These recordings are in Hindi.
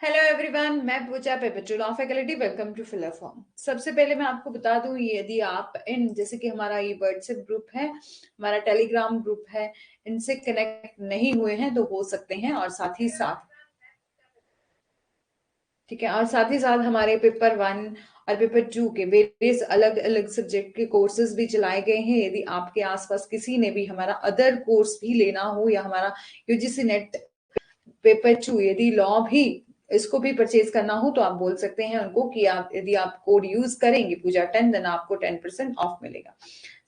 हेलो एवरीवन, मैं पूजा पेपरचूल of faculty. Welcome to filler form. सबसे पहले मैं आपको बता दूं, यदि आप इन जैसे कि हमारा ये व्हाट्सएप ग्रुप है, हमारा टेलीग्राम ग्रुप है, इनसे कनेक्ट नहीं हुए हैं तो हो सकते हैं। और साथ ही साथ ठीक है, और साथ ही साथ हमारे पेपर 1 और पेपर 2 के वेरियस अलग अलग सब्जेक्ट के कोर्सेज भी चलाए गए हैं। यदि आपके आसपास किसी ने भी हमारा अदर कोर्स भी लेना हो या हमारा यूजीसी नेट पेपर 2 यदि लॉ भी इसको भी परचेज करना हो तो आप बोल सकते हैं उनको कि आप यदि आप कोड यूज करेंगे पूजा 10 देन आपको 10% ऑफ मिलेगा।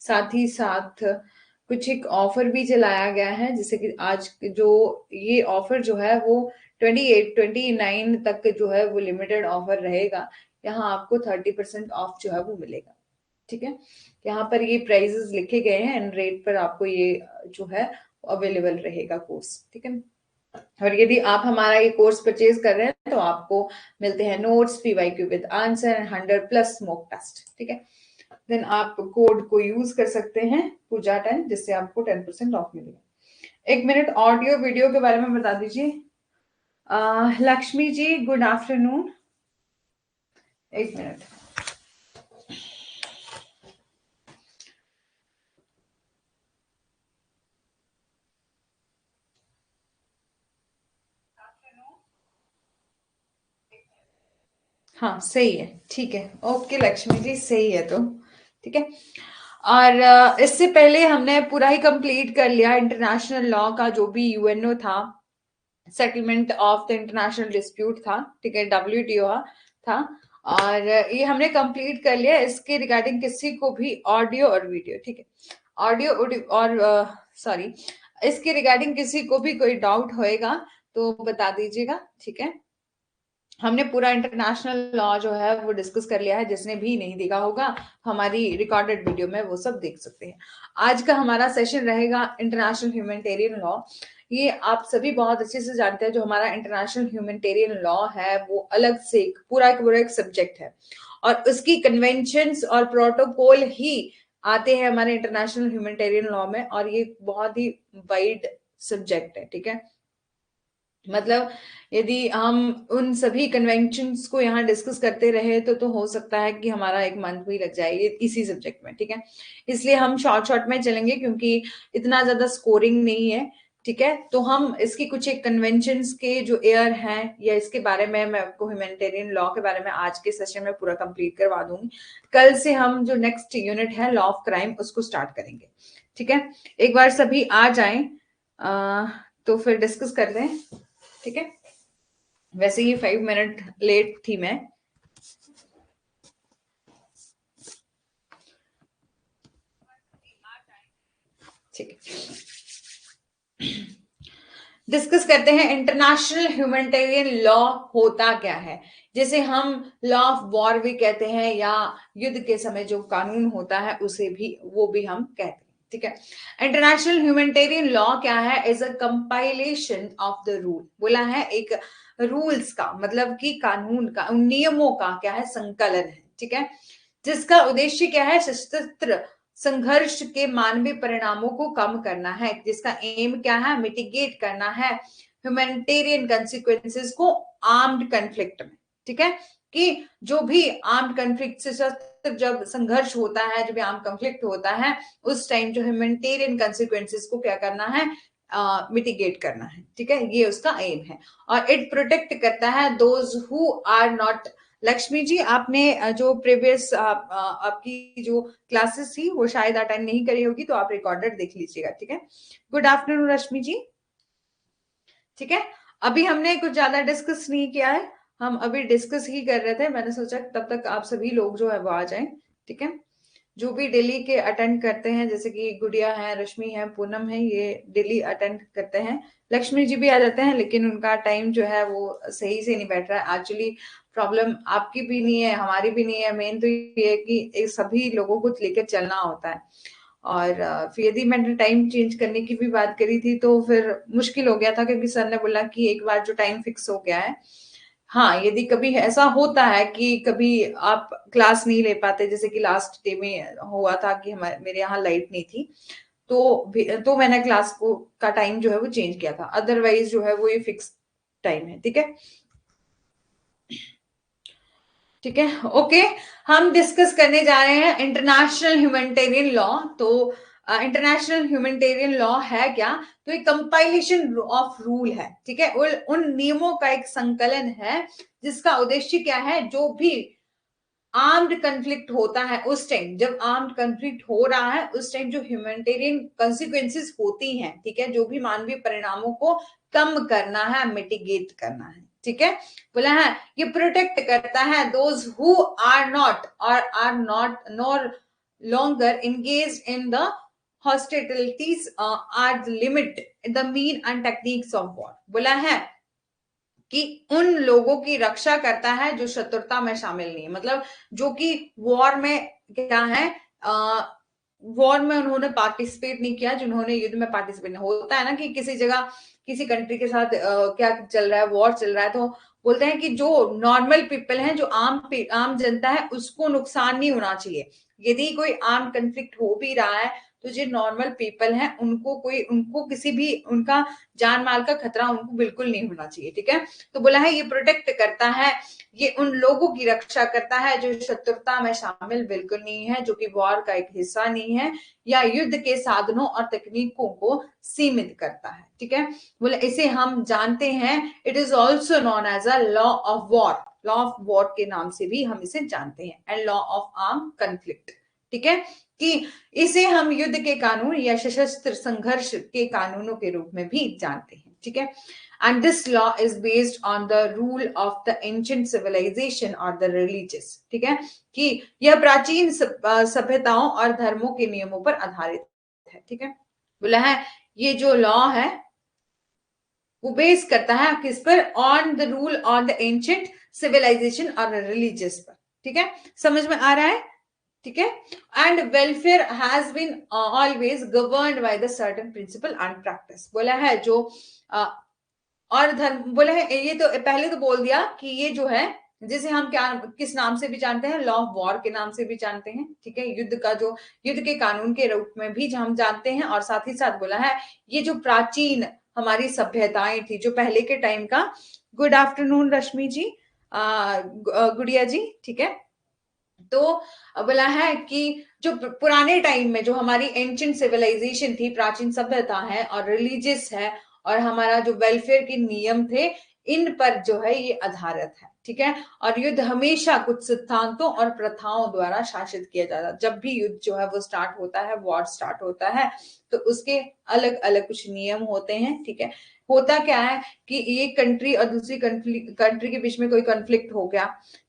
साथ ही साथ कुछ एक ऑफर भी चलाया गया है, जैसे कि आज जो ये ऑफर जो है वो 29 तक जो है वो लिमिटेड ऑफर रहेगा। यहाँ आपको 30% ऑफ जो है वो मिलेगा। ठीक है, यहाँ पर ये प्राइजेस लिखे गए हैं एंड रेट पर आपको ये जो है अवेलेबल रहेगा कोर्स। ठीक है, और यदि आप हमारा ये कोर्स परचेज कर रहे हैं तो आपको मिलते हैं notes, PYQ with answer and 100+ mock test. ठीक है, देन आप कोड को यूज कर सकते हैं पूजा 10, जिससे आपको 10% ऑफ मिलेगा। एक मिनट, ऑडियो वीडियो के बारे में बता दीजिए। Lakshmi ji, good afternoon. एक मिनट। हाँ सही है, ठीक है, ओके लक्ष्मी जी, सही है तो ठीक है। और इससे पहले हमने पूरा ही कंप्लीट कर लिया इंटरनेशनल लॉ का, जो भी यूएनओ था, settlement of the international dispute था। ठीक है, डब्ल्यूटीओ था। और ये हमने कंप्लीट कर लिया। इसके रिगार्डिंग किसी को भी ऑडियो और वीडियो, ठीक है, ऑडियो और सॉरी, इसके रिगार्डिंग किसी को भी कोई डाउट होएगा तो बता दीजिएगा। ठीक है, हमने पूरा इंटरनेशनल लॉ जो है वो डिस्कस कर लिया है। जिसने भी नहीं देखा होगा हमारी रिकॉर्डेड वीडियो में वो सब देख सकते हैं। आज का हमारा सेशन रहेगा इंटरनेशनल ह्यूमैनिटेरियन लॉ। ये आप सभी बहुत अच्छे से जानते हैं, जो हमारा इंटरनेशनल ह्यूमैनिटेरियन लॉ है वो अलग से एक पूरा एक सब्जेक्ट है, और उसकी कन्वेंशंस और प्रोटोकॉल ही आते हैं हमारे इंटरनेशनल ह्यूमैनिटेरियन लॉ में, और ये बहुत ही वाइड सब्जेक्ट है। ठीक है, मतलब यदि हम उन सभी कन्वेंशंस को यहाँ डिस्कस करते रहे तो हो सकता है कि हमारा एक मंथ भी लग जाए इसी सब्जेक्ट में। ठीक है, इसलिए हम शॉर्ट शॉर्ट में चलेंगे क्योंकि इतना ज्यादा स्कोरिंग नहीं है। ठीक है, तो हम इसकी कुछ एक कन्वेंशंस के जो एयर हैं या इसके बारे में मैं आपको ह्यूमैनिटेरियन लॉ के बारे में आज के सेशन में पूरा कंप्लीट करवा दूंगी। कल से हम जो नेक्स्ट यूनिट है लॉ ऑफ क्राइम उसको स्टार्ट करेंगे। ठीक है, एक बार सभी आ जाएं तो फिर डिस्कस करते हैं। ठीक है, वैसे ही 5 मिनट लेट थी मैं। ठीक है, डिस्कस करते हैं इंटरनेशनल ह्यूमैनिटेरियन लॉ होता क्या है। जैसे हम लॉ ऑफ वॉर भी कहते हैं, या युद्ध के समय जो कानून होता है उसे भी वो भी हम कहते हैं। ठीक है, इंटरनेशनल ह्यूमैनिटेरियन लॉ क्या है? Is a compilation of the rule. बोला है एक रूल्स का, मतलब कि कानून का, उन नियमों का क्या है? संकलन है। ठीक है, जिसका उद्देश्य क्या है? सशस्त्र संघर्ष के मानवीय परिणामों को कम करना है। जिसका एम क्या है? मिटिगेट करना है ह्यूमैनिटेरियन कंसिक्वेंसेस को आर्म्ड कन्फ्लिक्ट में। ठीक है, कि जो भी आर्म्ड कन्फ्लिक्ट से जब संघर्ष होता है, जब आर्म कन्फ्लिक्ट होता है, उस टाइम जो ह्यूमैनिटेरियन कंसिक्वेंसेस को क्या करना है? मिटिगेट करना है। ठीक है, ये उसका एम है। और इट प्रोटेक्ट करता है those who are not. Lakshmi ji, आपने जो प्रीवियस आपकी जो क्लासेस थी वो शायद अटेंड नहीं करी होगी, तो आप रिकॉर्डेड देख लीजिएगा। ठीक है, गुड आफ्टरनून रश्मि जी। ठीक है, अभी हमने कुछ ज्यादा डिस्कस नहीं किया है, हम अभी डिस्कस ही कर रहे थे। मैंने सोचा तब तक आप सभी लोग जो है वो आ जाएं। ठीक है, जो भी डेली के अटेंड करते हैं, जैसे कि गुड़िया है, रश्मि है, पूनम है, ये डेली अटेंड करते हैं। लक्ष्मी जी भी आ जाते हैं, लेकिन उनका टाइम जो है वो सही से नहीं बैठ रहा है। एक्चुअली प्रॉब्लम आपकी भी नहीं है, हमारी भी नहीं है, मेन तो ये है कि सभी लोगों को लेकर चलना होता है। और फिर यदि मैंने टाइम चेंज करने की भी बात करी थी तो फिर मुश्किल हो गया था, क्योंकि सर ने बोला कि एक बार जो टाइम फिक्स हो गया है, हाँ यदि कभी ऐसा होता है कि कभी आप क्लास नहीं ले पाते, जैसे कि लास्ट डे में हुआ था कि हमारे मेरे यहाँ लाइट नहीं थी, तो मैंने क्लास को का टाइम जो है वो चेंज किया था। अदरवाइज जो है वो ये फिक्स टाइम है। ठीक है, ठीक है, ओके। हम डिस्कस करने जा रहे हैं इंटरनेशनल ह्यूमैनिटेरियन लॉ। तो इंटरनेशनल ह्यूमैनिटेरियन लॉ है क्या? तो एक कंपाइलेशन ऑफ रूल है, ठीक है, उन नियमों का एक संकलन है जिसका उद्देश्य क्या है, जो भी आर्म्ड कंफ्लिक्ट होता है उस टाइम, जब आर्म्ड कंफ्लिक्ट हो रहा है उस टाइम जो ह्यूमैनिटेरियन कॉन्सिक्वेंसेस होती हैं, ठीक है, जो भी मानवीय परिणामों को कम करना है, मिटिगेट करना है, ठीक है, बोला है ये प्रोटेक्ट करता है दोज हु आर नॉट और are not nor longer engaged in the hostilities are the limit the mean and techniques of war। बोला है कि उन लोगों की रक्षा करता है जो शत्रुता में शामिल नहीं है, मतलब जो कि वॉर में क्या है, वॉर में उन्होंने पार्टिसिपेट नहीं किया, जिन्होंने युद्ध में पार्टिसिपेट नहीं, होता है ना कि किसी जगह किसी कंट्री के साथ क्या चल रहा है, वॉर चल रहा है, तो बोलते हैं कि जो नॉर्मल पीपल हैं, जो आम जनता है, उसको नुकसान नहीं होना चाहिए। यदि कोई आर्म कंफ्लिक्ट हो भी रहा है तो जो नॉर्मल पीपल हैं उनको किसी भी उनका जान माल का खतरा उनको बिल्कुल नहीं होना चाहिए, ठीक है। तो बोला है ये प्रोटेक्ट करता है, ये उन लोगों की रक्षा करता है जो शत्रुता में शामिल बिल्कुल नहीं है, जो कि वॉर का एक हिस्सा नहीं है, या युद्ध के साधनों और तकनीकों को सीमित करता है, ठीक है। बोले इसे हम जानते हैं, it is also known as a law of war, law of war के नाम से भी हम इसे जानते हैं, and law of arm conflict, ठीक है, कि इसे हम युद्ध के कानून या सशस्त्र संघर्ष के कानूनों के रूप में भी जानते हैं, ठीक है। And this law is based on the rule of the ancient civilization और द रिलीजियस, ठीक है, कि यह प्राचीन सभ्यताओं और धर्मों के नियमों पर आधारित है, ठीक है। बोला है ये जो लॉ है वो बेस करता है किस पर, on the rule on the ancient civilization और रिलीजियस पर, ठीक है, समझ में आ रहा है, ठीक है। And welfare has been always governed by the certain principle and practice. बोला है जो और धर्म, बोला है ये तो पहले तो बोल दिया कि ये जो है जिसे हम क्या किस नाम से भी जानते हैं, लॉ ऑफ वॉर के नाम से भी जानते हैं, ठीक है, युद्ध का जो युद्ध के कानून के रूप में भी हम जानते हैं, और साथ ही साथ बोला है ये जो प्राचीन हमारी सभ्यताएं थी, जो पहले के टाइम का, गुड आफ्टरनून रश्मि जी, गुड़िया जी, ठीक है। तो बोला है कि जो पुराने टाइम में जो हमारी एंशिएंट सिविलाइजेशन थी, प्राचीन सभ्यता है और रिलीजियस है, और हमारा जो वेलफेयर के नियम थे, इन पर जो है ये आधारित है, ठीक है। और युद्ध हमेशा कुछ सिद्धांतों और प्रथाओं द्वारा शासित किया जाता है। जब भी युद्ध जो है वो स्टार्ट होता है, वॉर स्टार्ट होता है, तो उसके अलग अलग कुछ नियम होते हैं, ठीक है। होता क्या है कि एक कंट्री और दूसरी कंट्री के बीच में कोई कॉन्फ्लिक्ट हो गया,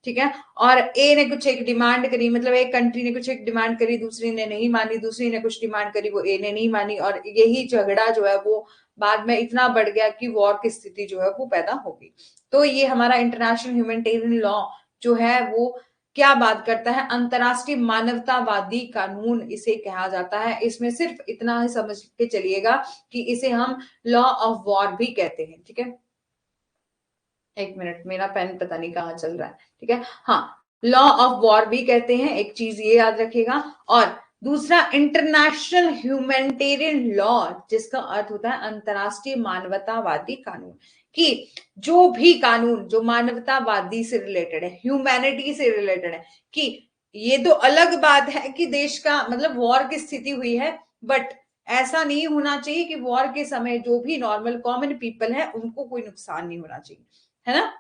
ठीक है, और ए ने कुछ एक डिमांड करी, मतलब एक कंट्री ने कुछ एक डिमांड करी, दूसरी ने नहीं मानी, दूसरी ने कुछ डिमांड करी, वो ए ने नहीं मानी, और यही झगड़ा जो है वो बाद में इतना बढ़ गया कि वॉर की स्थिति जो है वो पैदा होगी। तो ये हमारा इंटरनेशनल ह्यूमैनिटेरियन लॉ जो है वो क्या बात करता है, अंतरराष्ट्रीय मानवतावादी कानून इसे कहा जाता है। इसमें सिर्फ इतना ही समझ के चलिएगा कि इसे हम लॉ ऑफ वॉर भी कहते हैं, ठीक है। एक मिनट, मेरा पेन पता नहीं कहाँ चल रहा है, ठीक है, हाँ, लॉ ऑफ वॉर भी कहते हैं, एक चीज ये याद रखिएगा। और दूसरा इंटरनेशनल ह्यूमैनिटेरियन लॉ, जिसका अर्थ होता है अंतरराष्ट्रीय मानवतावादी कानून, कि जो भी कानून जो मानवतावादी से रिलेटेड है, ह्यूमैनिटी से रिलेटेड है, कि ये तो अलग बात है कि देश का मतलब वॉर की स्थिति हुई है, बट ऐसा नहीं होना चाहिए कि वॉर के समय जो भी नॉर्मल कॉमन पीपल है उनको कोई नुकसान नहीं होना चाहिए, है ना।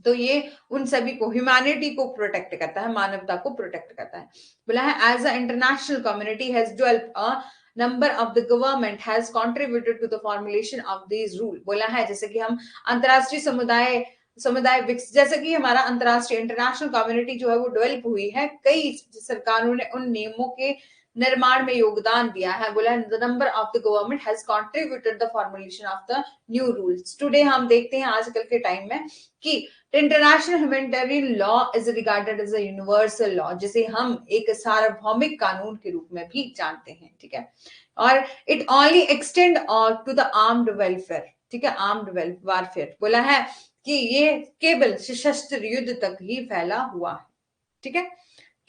तो ये उन सभी को, ह्यूमैनिटी को प्रोटेक्ट करता है, मानवता को प्रोटेक्ट करता है। बोला है as a international community has developed a number of the government has contributed to the formulation of this rule. बोला है जैसे कि हम अंतरराष्ट्रीय समुदाय समुदाय जैसे कि हमारा अंतरराष्ट्रीय इंटरनेशनल कम्युनिटी जो है वो डेवलप हुई है, कई सरकारों ने उन नियमों के निर्माण में योगदान दिया है। बोला the number of the government has contributed the formulation of the new rules. Today हम देखते हैं आजकल के टाइम में कि international humanitarian law is regarded as a universal law, जिसे हम एक सार्वभौमिक कानून के रूप में भी जानते हैं, ठीक है। और it only extend to the armed welfare, ठीक है, आर्म्ड वारफेयर। बोला है कि ये केवल सशस्त्र युद्ध तक ही फैला हुआ है, ठीक है,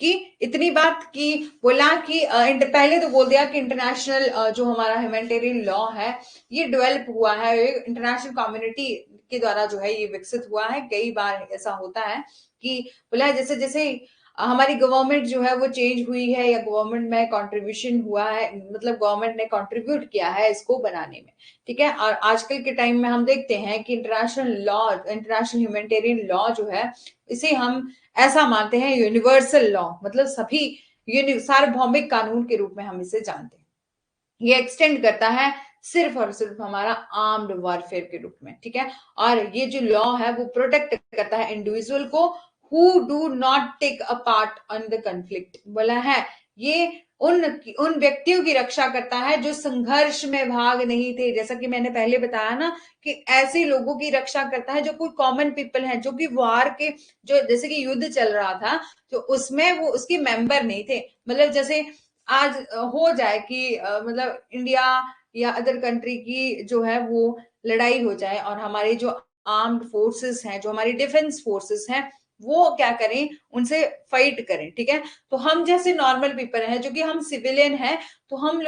कि इतनी बात की। बोला कि पहले तो बोल दिया कि इंटरनेशनल जो हमारा ह्यूमैनिटेरियन लॉ है ये डेवलप हुआ है, इंटरनेशनल कम्युनिटी के द्वारा जो है ये विकसित हुआ है। कई बार ऐसा होता है कि बोला जैसे जैसे हमारी गवर्नमेंट जो है वो चेंज हुई है या गवर्नमेंट में कंट्रीब्यूशन हुआ है, मतलब गवर्नमेंट ने कंट्रीब्यूट किया है इसको बनाने में, ठीक है। और आजकल के टाइम में हम देखते हैं कि international law, international humanitarian law जो है, इसे हम ऐसा मानते हैं यूनिवर्सल लॉ, मतलब सभी सार्वभौमिक कानून के रूप में हम इसे जानते हैं। ये एक्सटेंड करता है सिर्फ और सिर्फ हमारा आर्म्ड वॉरफेयर के रूप में, ठीक है। और ये जो लॉ है वो प्रोटेक्ट करता है इंडिविजुअल को who do not take a part on the conflict. बोला है ये उन व्यक्तियों की रक्षा करता है जो संघर्ष में भाग नहीं थे, जैसा कि मैंने पहले बताया ना कि ऐसे लोगों की रक्षा करता है जो कोई कॉमन पीपल है, जो कि वार के, जो जैसे कि युद्ध चल रहा था तो उसमें वो उसके मेंबर नहीं थे। मतलब जैसे आज हो जाए कि मतलब इंडिया या अदर कंट्री की जो है वो लड़ाई हो जाए और हमारे जो आर्म्ड फोर्सेस हैं, जो हमारी डिफेंस फोर्सेस हैं, वो क्या करें, उनसे फाइट करें, ठीक है। तो हम जैसे नॉर्मल पीपल हैं जो कि हम सिविलियन हैं, तो हम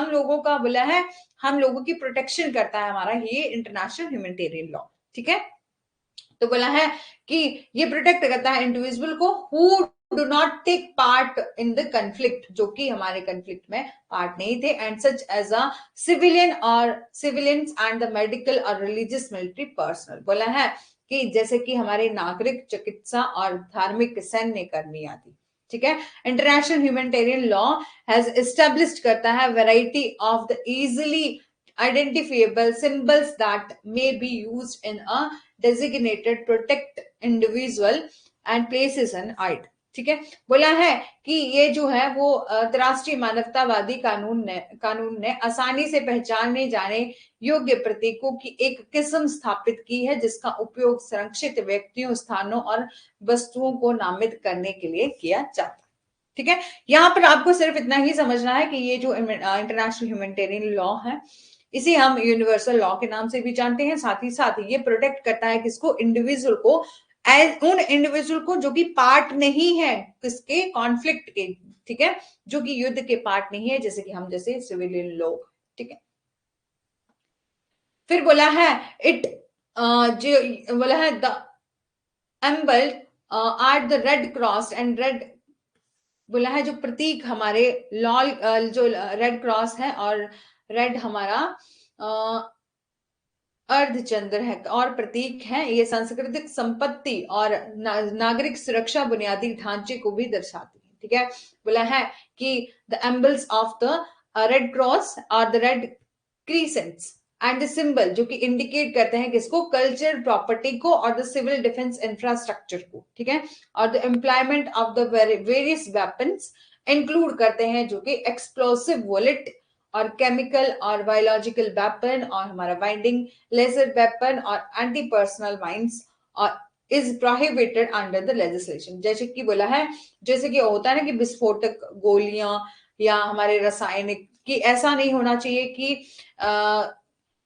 लोगों का बोला है, हम लोगों की प्रोटेक्शन करता है हमारा ये इंटरनेशनल ह्यूमैनिटेरियन लॉ, ठीक है। तो बोला है कि ये प्रोटेक्ट करता है इंडिविजुअल को who do not take part in the conflict, जो कि हमारे कंफ्लिक्ट में पार्ट नहीं थे, and such as a civilian और सिविलियंस एंड द मेडिकल और रिलीजियस मिलिट्री पर्सनल। बोला है कि जैसे कि हमारे नागरिक, चिकित्सा और धार्मिक सैन्य कर्मी आदि, ठीक है। International humanitarian law has established करता है variety of the easily identifiable symbols that may be used in a designated protect individual and places an id, ठीक है। बोला है कि ये जो है वो अंतरराष्ट्रीय मानवतावादी कानून ने आसानी से पहचाने जाने योग्य प्रतीकों की एक किस्म स्थापित की है जिसका उपयोग संरक्षित व्यक्तियों, स्थानों और वस्तुओं को नामित करने के लिए किया जाता है, ठीक है। यहाँ पर आपको सिर्फ इतना ही समझना है कि ये जो इंटरनेशनल ह्यूमैनिटेरियन लॉ है इसे हम यूनिवर्सल लॉ के नाम से भी जानते हैं। साथ ही साथ ये प्रोटेक्ट करता है किसको, इंडिविजुअल को, उन इंडिविजुअल को जो कि पार्ट नहीं है किसके, कॉन्फ्लिक्ट के, ठीक है, जो कि युद्ध के पार्ट नहीं है, जैसे कि हम जैसे सिविलियन लोग, ठीक है। फिर बोला है इट जो बोला है the emblems are the red cross and red, बोला है जो प्रतीक हमारे लॉल जो रेड क्रॉस है और रेड हमारा अर्धचंद्र है और प्रतीक है, ये सांस्कृतिक संपत्ति और नागरिक सुरक्षा बुनियादी ढांचे को भी दर्शाती है, ठीक है। बोला है कि the emblems of the red cross और the red crescents and the symbol जो कि इंडिकेट करते हैं किसको, कल्चर प्रॉपर्टी को और द सिविल डिफेंस इंफ्रास्ट्रक्चर को, ठीक है। और the employment of the various weapons include करते हैं जो कि एक्सप्लोसिव बुलेट और केमिकल और बायोलॉजिकल वेपन और हमारा बाइंडिंग लेजर वेपन और एंटी पर्सनल माइंस और is prohibited under the legislation. जैसे कि बोला है, जैसे कि होता है ना कि विस्फोटक गोलियां या हमारे रासायनिक की, ऐसा नहीं होना चाहिए कि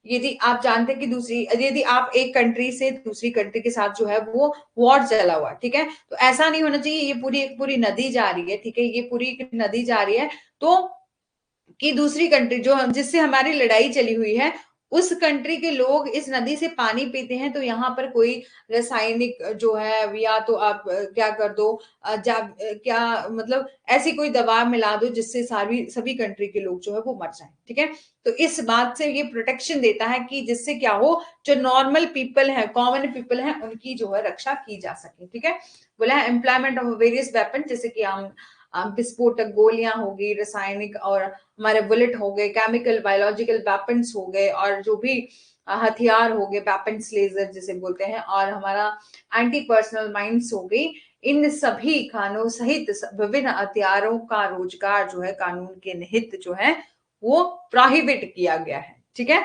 यदि आप जानते हैं कि दूसरी, यदि आप एक कंट्री से दूसरी कंट्री के साथ जो है वो वॉर चला हुआ, ठीक है, तो ऐसा नहीं होना चाहिए। ये पूरी एक पूरी नदी जा रही है, ठीक है, ये पूरी एक नदी जा रही है, तो कि दूसरी कंट्री जो हम जिससे हमारी लड़ाई चली हुई है उस कंट्री के लोग इस नदी से पानी पीते हैं, तो यहाँ पर कोई रासायनिक जो है या तो आप क्या कर दो, क्या मतलब ऐसी कोई दवा मिला दो जिससे सभी कंट्री के लोग जो है वो मर जाएं, ठीक है। तो इस बात से ये प्रोटेक्शन देता है कि जिससे क्या हो, जो नॉर्मल पीपल है, कॉमन पीपल है, उनकी जो है रक्षा की जा सके, ठीक है। बोला है एम्प्लॉयमेंट ऑफ वेरियस वेपन, जैसे कि हम विस्फोटक गोलियां होगी, रासायनिक और हमारे बुलेट हो गए, केमिकल बायोलॉजिकल वेपन्स हो गए और जो भी हथियार हो गए, वेपन्स लेजर जिसे बोलते हैं, और हमारा एंटी पर्सनल माइंस हो गई, इन सभी खानों सहित विभिन्न हथियारों का रोजगार जो है कानून के निहित जो है वो प्रोहिबिट किया गया है, ठीक है।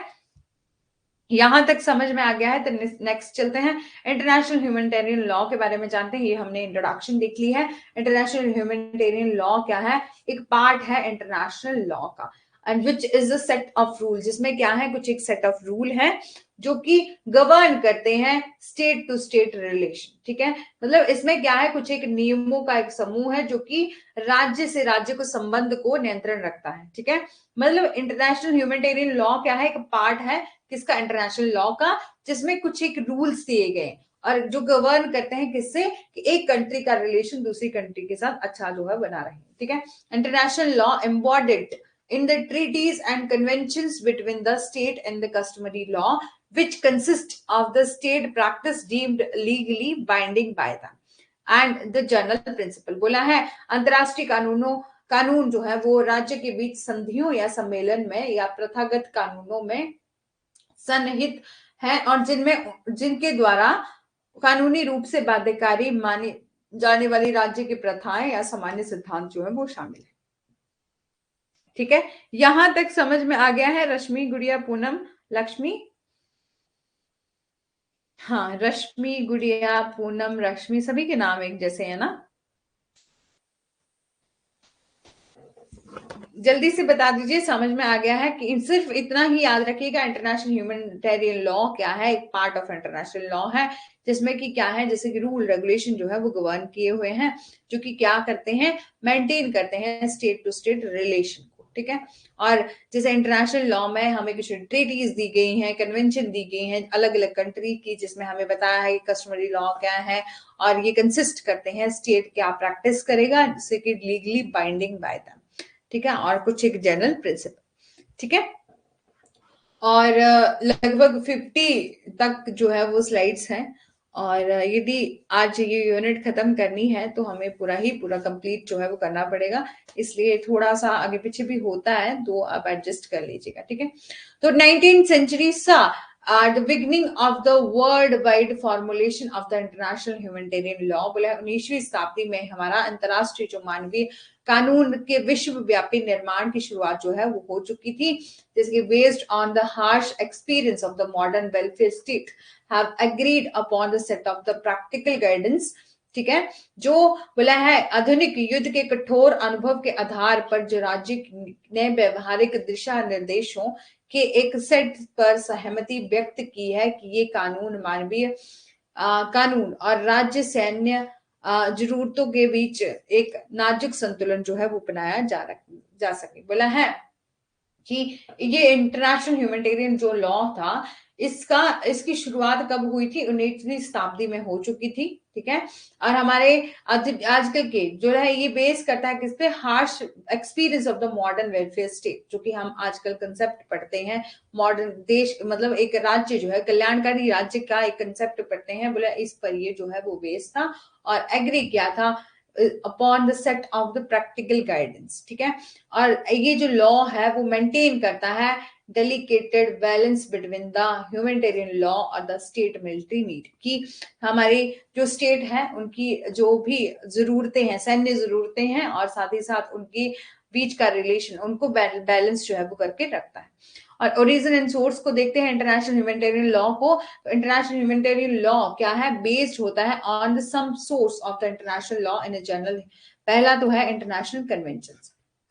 यहां तक समझ में आ गया है, तो नेक्स्ट चलते हैं इंटरनेशनल ह्यूमैनिटेरियन लॉ के बारे में जानते हैं। ये हमने इंट्रोडक्शन देख ली है। इंटरनेशनल ह्यूमैनिटेरियन लॉ क्या है, एक पार्ट है इंटरनेशनल लॉ का। And which is a set of rule, जिसमें क्या है, कुछ एक सेट ऑफ रूल है जो कि गवर्न करते हैं स्टेट टू स्टेट रिलेशन। ठीक है, मतलब इसमें क्या है, कुछ एक नियमों का एक समूह है जो कि राज्य से राज्य को संबंध को नियंत्रण रखता है। ठीक है, मतलब इंटरनेशनल ह्यूमैनिटेरियन लॉ क्या है, एक पार्ट है किसका, इंटरनेशनल लॉ का, जिसमें कुछ एक रूल्स दिए गए और जो गवर्न करते हैं किससे, कि एक कंट्री का रिलेशन दूसरी कंट्री के साथ अच्छा जो है बना रहे। ठीक है, international law embodied in the treaties and conventions between the state and the customary law which consist of the state practice deemed legally binding by them and the general principle। बोला है अंतरराष्ट्रीय कानून जो है वो राज्य के बीच संधियों या सम्मेलन में या प्रथागत कानूनों में सन्निहित है और जिनके द्वारा कानूनी रूप से बाध्यकारी मानी जाने वाली राज्य की प्रथाएं या सामान्य सिद्धांत जो है वो शामिल है। ठीक है, यहां तक समझ में आ गया है रश्मि, गुड़िया, पूनम, लक्ष्मी? हाँ, रश्मि, गुड़िया, पूनम, रश्मि, सभी के नाम एक जैसे है ना? जल्दी से बता दीजिए समझ में आ गया है कि सिर्फ इतना ही याद रखिएगा, इंटरनेशनल ह्यूमैनिटेरियन लॉ क्या है, एक पार्ट ऑफ इंटरनेशनल लॉ है जिसमें कि क्या है, जैसे कि रूल रेगुलेशन जो है वो गवर्न किए हुए हैं जो कि क्या करते हैं, मेंटेन करते हैं स्टेट टू स्टेट रिलेशन को। ठीक है, और जैसे इंटरनेशनल लॉ में हमें कुछ ट्रीटीज दी गई हैं, कन्वेंशन दी गई हैं अलग अलग कंट्री की, जिसमें हमें बताया है कि कस्टमरी लॉ क्या है और ये कंसिस्ट करते हैं स्टेट क्या प्रैक्टिस करेगा जिससे कि लीगली बाइंडिंग बाय दैम। ठीक है, और कुछ एक जनरल प्रिंसिपल। ठीक है, और लगभग 50 तक जो है वो स्लाइड्स हैं और यदि आज ये यूनिट खत्म करनी है तो हमें पूरा कंप्लीट जो है वो करना पड़ेगा, इसलिए थोड़ा सा आगे पीछे भी होता है तो आप एडजस्ट कर लीजिएगा। ठीक है, तो 19th century सा the beginning of the worldwide formulation of the international humanitarian law। बोला 19वीं शताब्दी में हमारा अंतरराष्ट्रीय जो मानवीय कानून के विश्वव्यापी निर्माण की शुरुआत जो है वो हो चुकी थी, जिसकी based on the harsh experience of the modern welfare state have agreed upon the set of the practical guidance. ठीक है, जो बोला है आधुनिक युद्ध के कठोर अनुभव के आधार पर जो राज्य ने व्यवहारिक दिशा निर्देशों के एक सेट पर सहमति व्यक्त की है कि ये कानून मानवीय कानून और राज्य सैन्य जरूरतों के बीच एक नाजुक संतुलन जो है वो बनाया जा सके। बोला है कि ये इंटरनेशनल ह्यूमैनिटेरियन जो लॉ था इसकी शुरुआत कब हुई थी, 19वीं शताब्दी में हो चुकी थी। ठीक है, और हमारे आजकल के जो है ये बेस करता है किस पे, harsh experience of the modern welfare state, जो कि हम आजकल कंसेप्ट पढ़ते हैं मॉडर्न देश, मतलब एक राज्य जो है कल्याणकारी राज्य का एक कंसेप्ट पढ़ते हैं, बोला इस पर ये जो है वो बेस था और एग्री किया था upon the set of the practical guidance. ठीक है, और ये जो लॉ है वो मेंटेन करता है delicate balance between the humanitarian law और द स्टेट मिलिट्री नीड, कि हमारी जो स्टेट है उनकी जो भी जरूरतें हैं, सैन्य जरूरतें हैं और साथ ही साथ उनकी बीच का रिलेशन उनको बैलेंस जो है वो करके रखता है। और ओरिजिन एंड सोर्स को देखते हैं इंटरनेशनल ह्यूमैनिटेरियन लॉ को। इंटरनेशनल ह्यूमैनिटेरियन लॉ क्या है, बेस्ड होता है on the some source of the international law in general. पहला तो है इंटरनेशनल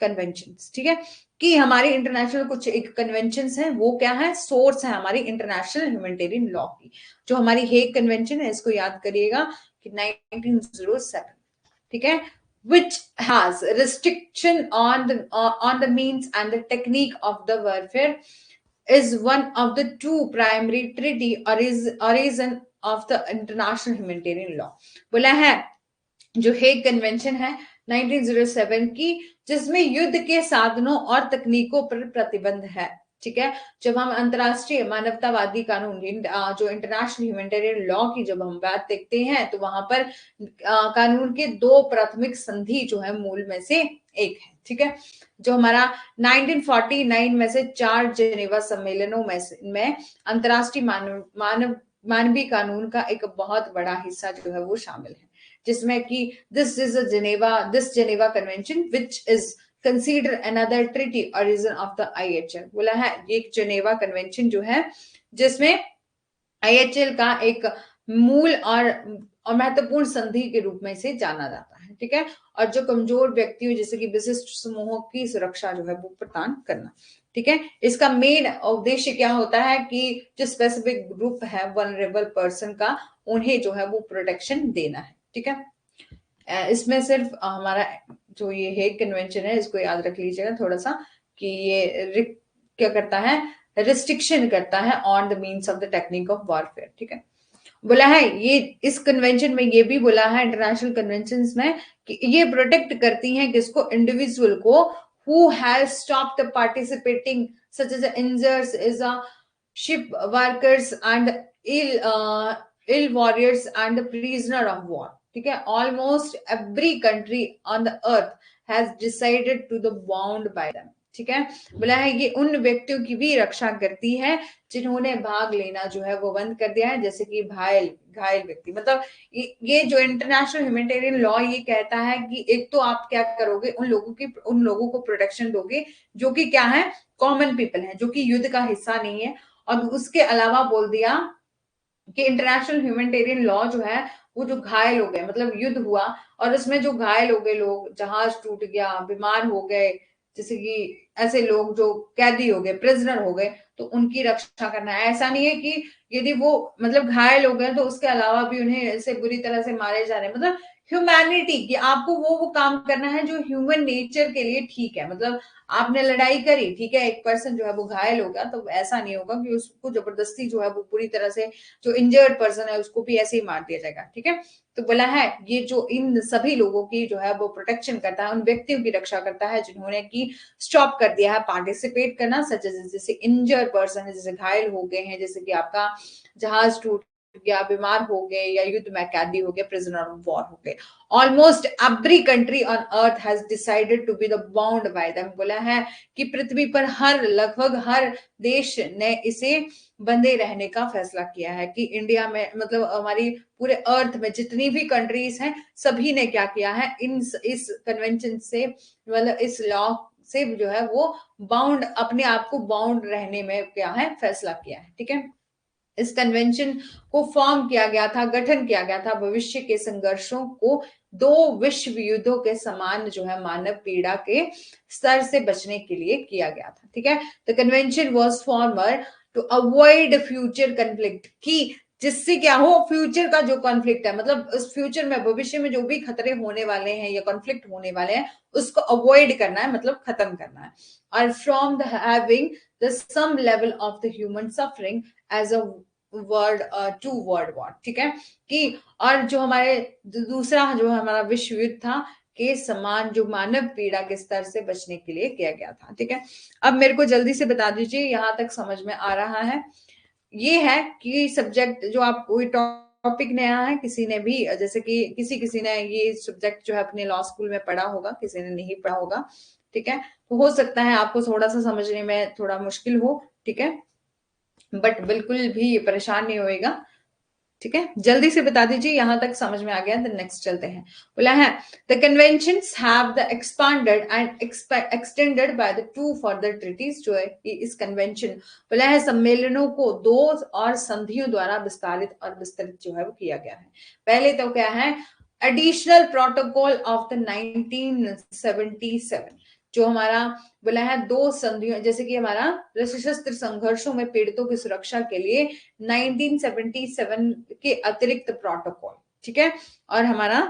कन्वेंशंस। ठीक है, कि हमारी इंटरनेशनल कुछ एक कन्वेंशंस हैं, वो क्या है, सोर्स है हमारी इंटरनेशनल ह्यूमैनिटेरियन लॉ की। जो हमारी हेग कन्वेंशन है इसको याद करिएगा कि 1907। ठीक है, which has restriction on the means and the technique of the warfare is one of the two primary treaty origin of the international humanitarian law। बोला है जो हेग कन्वेंशन है 1907 की, जिसमें युद्ध के साधनों और तकनीकों पर प्रतिबंध है। ठीक है, जब हम अंतरराष्ट्रीय मानवतावादी कानून जो इंटरनेशनल ह्यूमैनिटेरियन लॉ की जब हम बात देखते हैं तो वहां पर कानून के दो प्राथमिक संधि जो है मूल में से एक है। ठीक है, जो हमारा 1949 में से 4 जेनेवा सम्मेलनों में अंतरराष्ट्रीय मानवीय कानून का एक बहुत बड़ा हिस्सा जो है वो शामिल है, जिसमें कि this Geneva convention which is consider another treaty origin of the IHL. बोला है ये एक जेनेवा कन्वेंशन जो है जिसमें आईएचएल का एक मूल और महत्वपूर्ण संधि के रूप में से जाना जाता है। ठीक है, और जो कमजोर व्यक्तियों जैसे कि विशिष्ट समूहों की सुरक्षा जो है वो प्रदान करना, ठीक है। इसका मेन उद्देश्य क्या होता है कि जो स्पेसिफिक ग्रुप है वनरेबल पर्सन का, उन्हें जो है वो प्रोटेक्शन देना है, ठीक है। इसमें सिर्फ हमारा जो ये हेग कन्वेंशन है इसको याद रख लीजिएगा थोड़ा सा, कि ये क्या करता है, रिस्ट्रिक्शन करता है on the means of the technique of warfare, ठीक है। बोला है ये इस कन्वेंशन में ये भी बोला है इंटरनेशनल कन्वेंशन में कि ये प्रोटेक्ट करती हैं किसको, इंडिविजुअल को who has stopped participating such as injured is a ship workers and ill warriors and prisoner of war, ठीक है। Almost every country on the earth has decided to the bound by them, ठीक है। बोला है ये उन व्यक्तियों की भी रक्षा करती है जिन्होंने भाग लेना जो है वो बंद कर दिया है, जैसे कि घायल व्यक्ति, मतलब ये जो इंटरनेशनल ह्यूमैनिटेरियन लॉ ये कहता है कि एक तो आप क्या करोगे, उन लोगों को प्रोटेक्शन दोगे जो कि क्या है, कॉमन पीपल है, जो कि युद्ध का हिस्सा नहीं है। और उसके अलावा बोल दिया कि इंटरनेशनल ह्यूमैनिटेरियन लॉ जो है वो जो घायल हो गए, मतलब युद्ध हुआ और उसमें जो घायल हो गए लोग, जहाज टूट गया, बीमार हो गए, जैसे कि ऐसे लोग जो कैदी हो गए, प्रिजनर हो गए, तो उनकी रक्षा करना है। ऐसा नहीं है कि यदि वो मतलब घायल हो गए तो उसके अलावा भी उन्हें ऐसे बुरी तरह से मारे जा रहे हैं, मतलब ह्यूमैनिटी की आपको वो काम करना है जो ह्यूमन नेचर के लिए ठीक है। मतलब आपने लड़ाई करी, ठीक है, एक पर्सन जो है वो घायल हो गया, तो ऐसा नहीं होगा कि उसको जबरदस्ती जो है वो पूरी तरह से जो इंजर्ड पर्सन है उसको भी ऐसे ही मार दिया जाएगा, ठीक है। तो बोला है ये जो इन सभी लोगों की जो है वो प्रोटेक्शन करता है, उन व्यक्तियों की रक्षा करता है जिन्होंने की स्टॉप कर दिया है पार्टिसिपेट करना, सच जैसे इंजर्ड पर्सन है, जैसे घायल हो गए हैं, जैसे कि आपका जहाज टूट गया, बीमार हो गए, या युद्ध में कैदी हो गए, प्रिजनर ऑफ वॉर हो गए। Almost every country on earth has decided to be the bound by them, बोला है कि पृथ्वी पर लगभग हर देश ने इसे बंधे रहने का फैसला किया है, कि इंडिया में मतलब हमारी पूरे अर्थ में जितनी भी कंट्रीज हैं सभी ने क्या किया है, इस कन्वेंशन से मतलब इस लॉ से जो है वो बाउंड, अपने आप को बाउंड रहने में क्या है फैसला किया है, ठीक है। इस कन्वेंशन को फॉर्म किया गया था, गठन किया गया था भविष्य के संघर्षों को दो विश्व युद्धों के समान जो है मानव पीड़ा के स्तर से बचने के लिए किया गया था, ठीक है। The convention was former to avoid future conflict, की जिससे क्या हो, फ्यूचर का जो कॉन्फ्लिक्ट है, मतलब उस फ्यूचर में भविष्य में जो भी खतरे होने वाले हैं या कॉन्फ्लिक्ट होने वाले हैं उसको अवॉइड करना है, मतलब खत्म करना है। और from the having the some level of the human suffering as a world to world war, ठीक है। कि और जो हमारे दूसरा जो हमारा विश्व युद्ध था के समान जो मानव पीड़ा के स्तर से बचने के लिए किया गया था, ठीक है। अब मेरे को जल्दी से बता दीजिए यहां तक समझ में आ रहा है। ये है कि सब्जेक्ट जो आप कोई टॉपिक नया है, किसी ने भी जैसे कि किसी ने ये सब्जेक्ट जो है अपने लॉ स्कूल में पढ़ा होगा, किसी ने नहीं पढ़ा होगा, ठीक है। तो हो सकता है आपको थोड़ा सा समझने में थोड़ा मुश्किल हो, ठीक है, बट बिल्कुल भी परेशान नहीं होएगा, ठीक है। जल्दी से बता दीजिए यहां तक समझ में आ गया, तो नेक्स्ट चलते हैं। बोला है the conventions have the expanded and extended by the two further treaties, जो है इस कन्वेंशन बोला है सम्मेलनों को दो और संधियों द्वारा विस्तारित और विस्तृत जो है वो किया गया है। पहले तो क्या है, एडिशनल प्रोटोकॉल ऑफ द 1977, जो हमारा बोला है दो संधियों, जैसे कि हमारा सशस्त्र संघर्षों में पीड़ितों की सुरक्षा के लिए 1977 के अतिरिक्त प्रोटोकॉल, ठीक है। और हमारा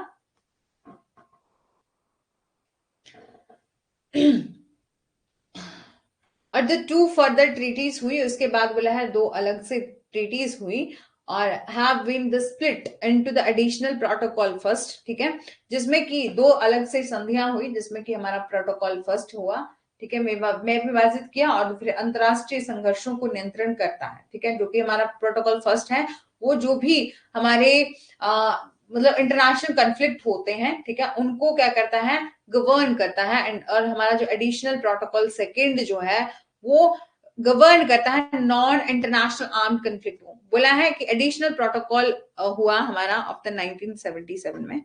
और द टू फर्दर ट्रीटीज हुई, उसके बाद बोला है दो अलग से ट्रीटीज हुई, और have been the split into the additional protocol first, ठीक है, जिसमें कि दो अलग से संधियां हुई, जिसमें कि हमारा प्रोटोकॉल फर्स्ट हुआ, ठीक है, मैं विभाजित किया, और फिर अंतरराष्ट्रीय संघर्षों को नियंत्रण करता है, ठीक है, जो कि हमारा प्रोटोकॉल फर्स्ट है, वो जो भी हमारे मतलब इंटरनेशनल कॉन्फ्लिक्ट होते हैं, ठीक है, उनको क्या करता है, गवर्न करता है। एंड और हमारा जो एडिशनल प्रोटोकॉल सेकेंड जो है वो गवर्न करता है नॉन इंटरनेशनल आर्म्ड कॉन्फ्लिक्ट को। बोला है कि एडिशनल प्रोटोकॉल हुआ हमारा ऑफ द 1977 में।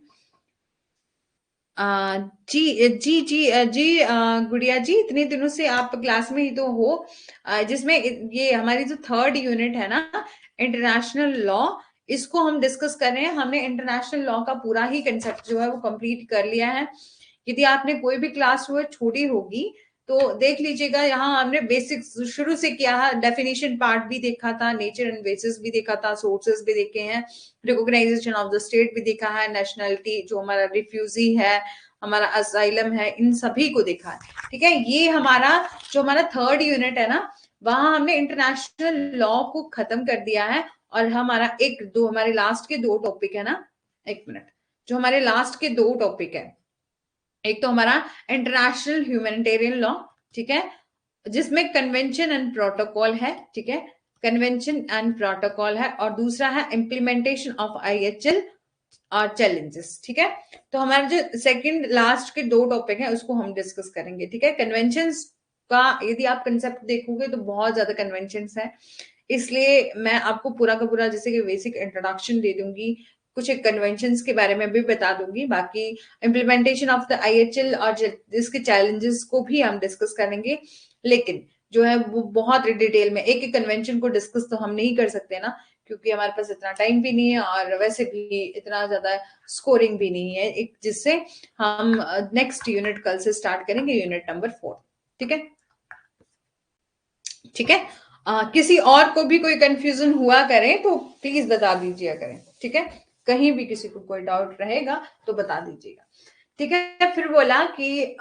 जी जी जी जी गुड़िया जी, इतने दिनों से आप क्लास में ही तो हो, जिसमें ये हमारी जो थर्ड यूनिट है ना, इंटरनेशनल लॉ, इसको हम डिस्कस कर रहे हैं। हमने इंटरनेशनल लॉ का पूरा ही कंसेप्ट जो है वो कंप्लीट कर लिया है। यदि आपने कोई भी क्लास जो है छोड़ी होगी तो देख लीजिएगा, यहाँ हमने बेसिक्स शुरू से किया है, डेफिनेशन पार्ट भी देखा था, नेचर एंड बेसिस भी देखा था, सोर्सेस भी देखे हैं, रिकॉग्नाइजेशन ऑफ द स्टेट भी देखा है, नेशनलिटी जो हमारा रिफ्यूजी है, हमारा असाइलम है, इन सभी को देखा है। ठीक है, ये हमारा जो हमारा थर्ड यूनिट है ना, वहां हमने इंटरनेशनल लॉ को खत्म कर दिया है। और हमारा एक दो हमारे लास्ट के दो टॉपिक है ना, एक मिनट, जो हमारे लास्ट के दो टॉपिक है, एक तो हमारा इंटरनेशनल ह्यूमैनिटेरियन लॉ, ठीक है, जिसमें कन्वेंशन एंड प्रोटोकॉल है, ठीक है, कन्वेंशन एंड प्रोटोकॉल है, और दूसरा है इम्प्लीमेंटेशन ऑफ IHL और चैलेंजेस। ठीक है, तो हमारा जो सेकंड लास्ट के दो टॉपिक है उसको हम डिस्कस करेंगे। ठीक है, कन्वेंशंस का यदि आप कंसेप्ट देखोगे तो बहुत ज्यादा कन्वेंशंस है, इसलिए मैं आपको पूरा का पूरा जैसे कि बेसिक इंट्रोडक्शन दे दूंगी, कुछ एक कन्वेंशंस के बारे में भी बता दूंगी, बाकी इम्प्लीमेंटेशन ऑफ द IHL और इसके चैलेंजेस को भी हम डिस्कस करेंगे। लेकिन जो है वो बहुत डिटेल में एक एक कन्वेंशन को डिस्कस तो हम नहीं कर सकते ना, क्योंकि हमारे पास इतना टाइम भी नहीं है और वैसे भी इतना ज्यादा स्कोरिंग भी नहीं है, एक जिससे हम नेक्स्ट यूनिट कल से स्टार्ट करेंगे, यूनिट नंबर 4। ठीक है, ठीक है, किसी और को भी कोई कंफ्यूजन हुआ करें तो प्लीज बता दीजिए करें। ठीक है, कहीं भी किसी को कोई डाउट रहेगा तो बता दीजिएगा। ठीक है, फिर बोला कि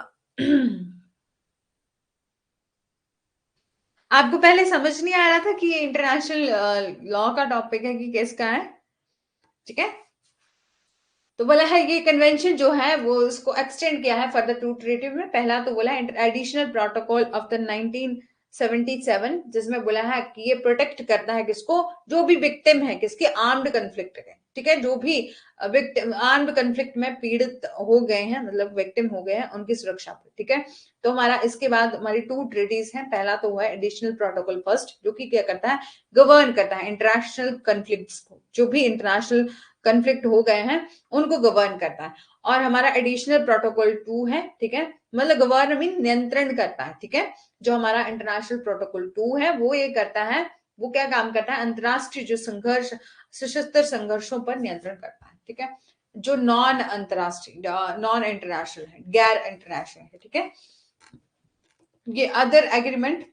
आपको पहले समझ नहीं आ रहा था कि ये इंटरनेशनल लॉ का टॉपिक है कि किसका है। ठीक है, तो बोला है ये कन्वेंशन जो है वो इसको एक्सटेंड किया है फर्दर टू ट्रीटी में। पहला तो बोला है एडिशनल प्रोटोकॉल ऑफ द 1977, जिसमें बोला है कि ये प्रोटेक्ट करता है किसको, जो भी विक्टिम है किसके आर्म्ड कन्फ्लिक्ट के। ठीक है, जो भी विक्टिम आर्म्ड कन्फ्लिक्ट में पीड़ित हो गए हैं, मतलब विक्टिम हो गए हैं, उनकी सुरक्षा पे। ठीक है, तो हमारा इसके बाद हमारी 2 ट्रीटीज हैं। पहला तो हुआ है एडिशनल प्रोटोकॉल फर्स्ट, जो कि क्या करता है, गवर्न करता है इंटरनेशनल कन्फ्लिक्ट्स को, जो भी इंटरनेशनल कन्फ्लिक्ट हो गए हैं उनको गवर्न करता है। और हमारा एडिशनल प्रोटोकॉल 2 है, ठीक है, मतलब गवर्न मीन नियंत्रण करता है। ठीक है, जो हमारा इंटरनेशनल प्रोटोकॉल 2 है वो ये करता है, वो क्या काम करता है, अंतरराष्ट्रीय जो संघर्ष, सशस्त्र संघर्षों पर नियंत्रण करता है। ठीक है, जो नॉन अंतरराष्ट्रीय, नॉन इंटरनेशनल है, गैर इंटरनेशनल है। ठीक है, ये अदर एग्रीमेंट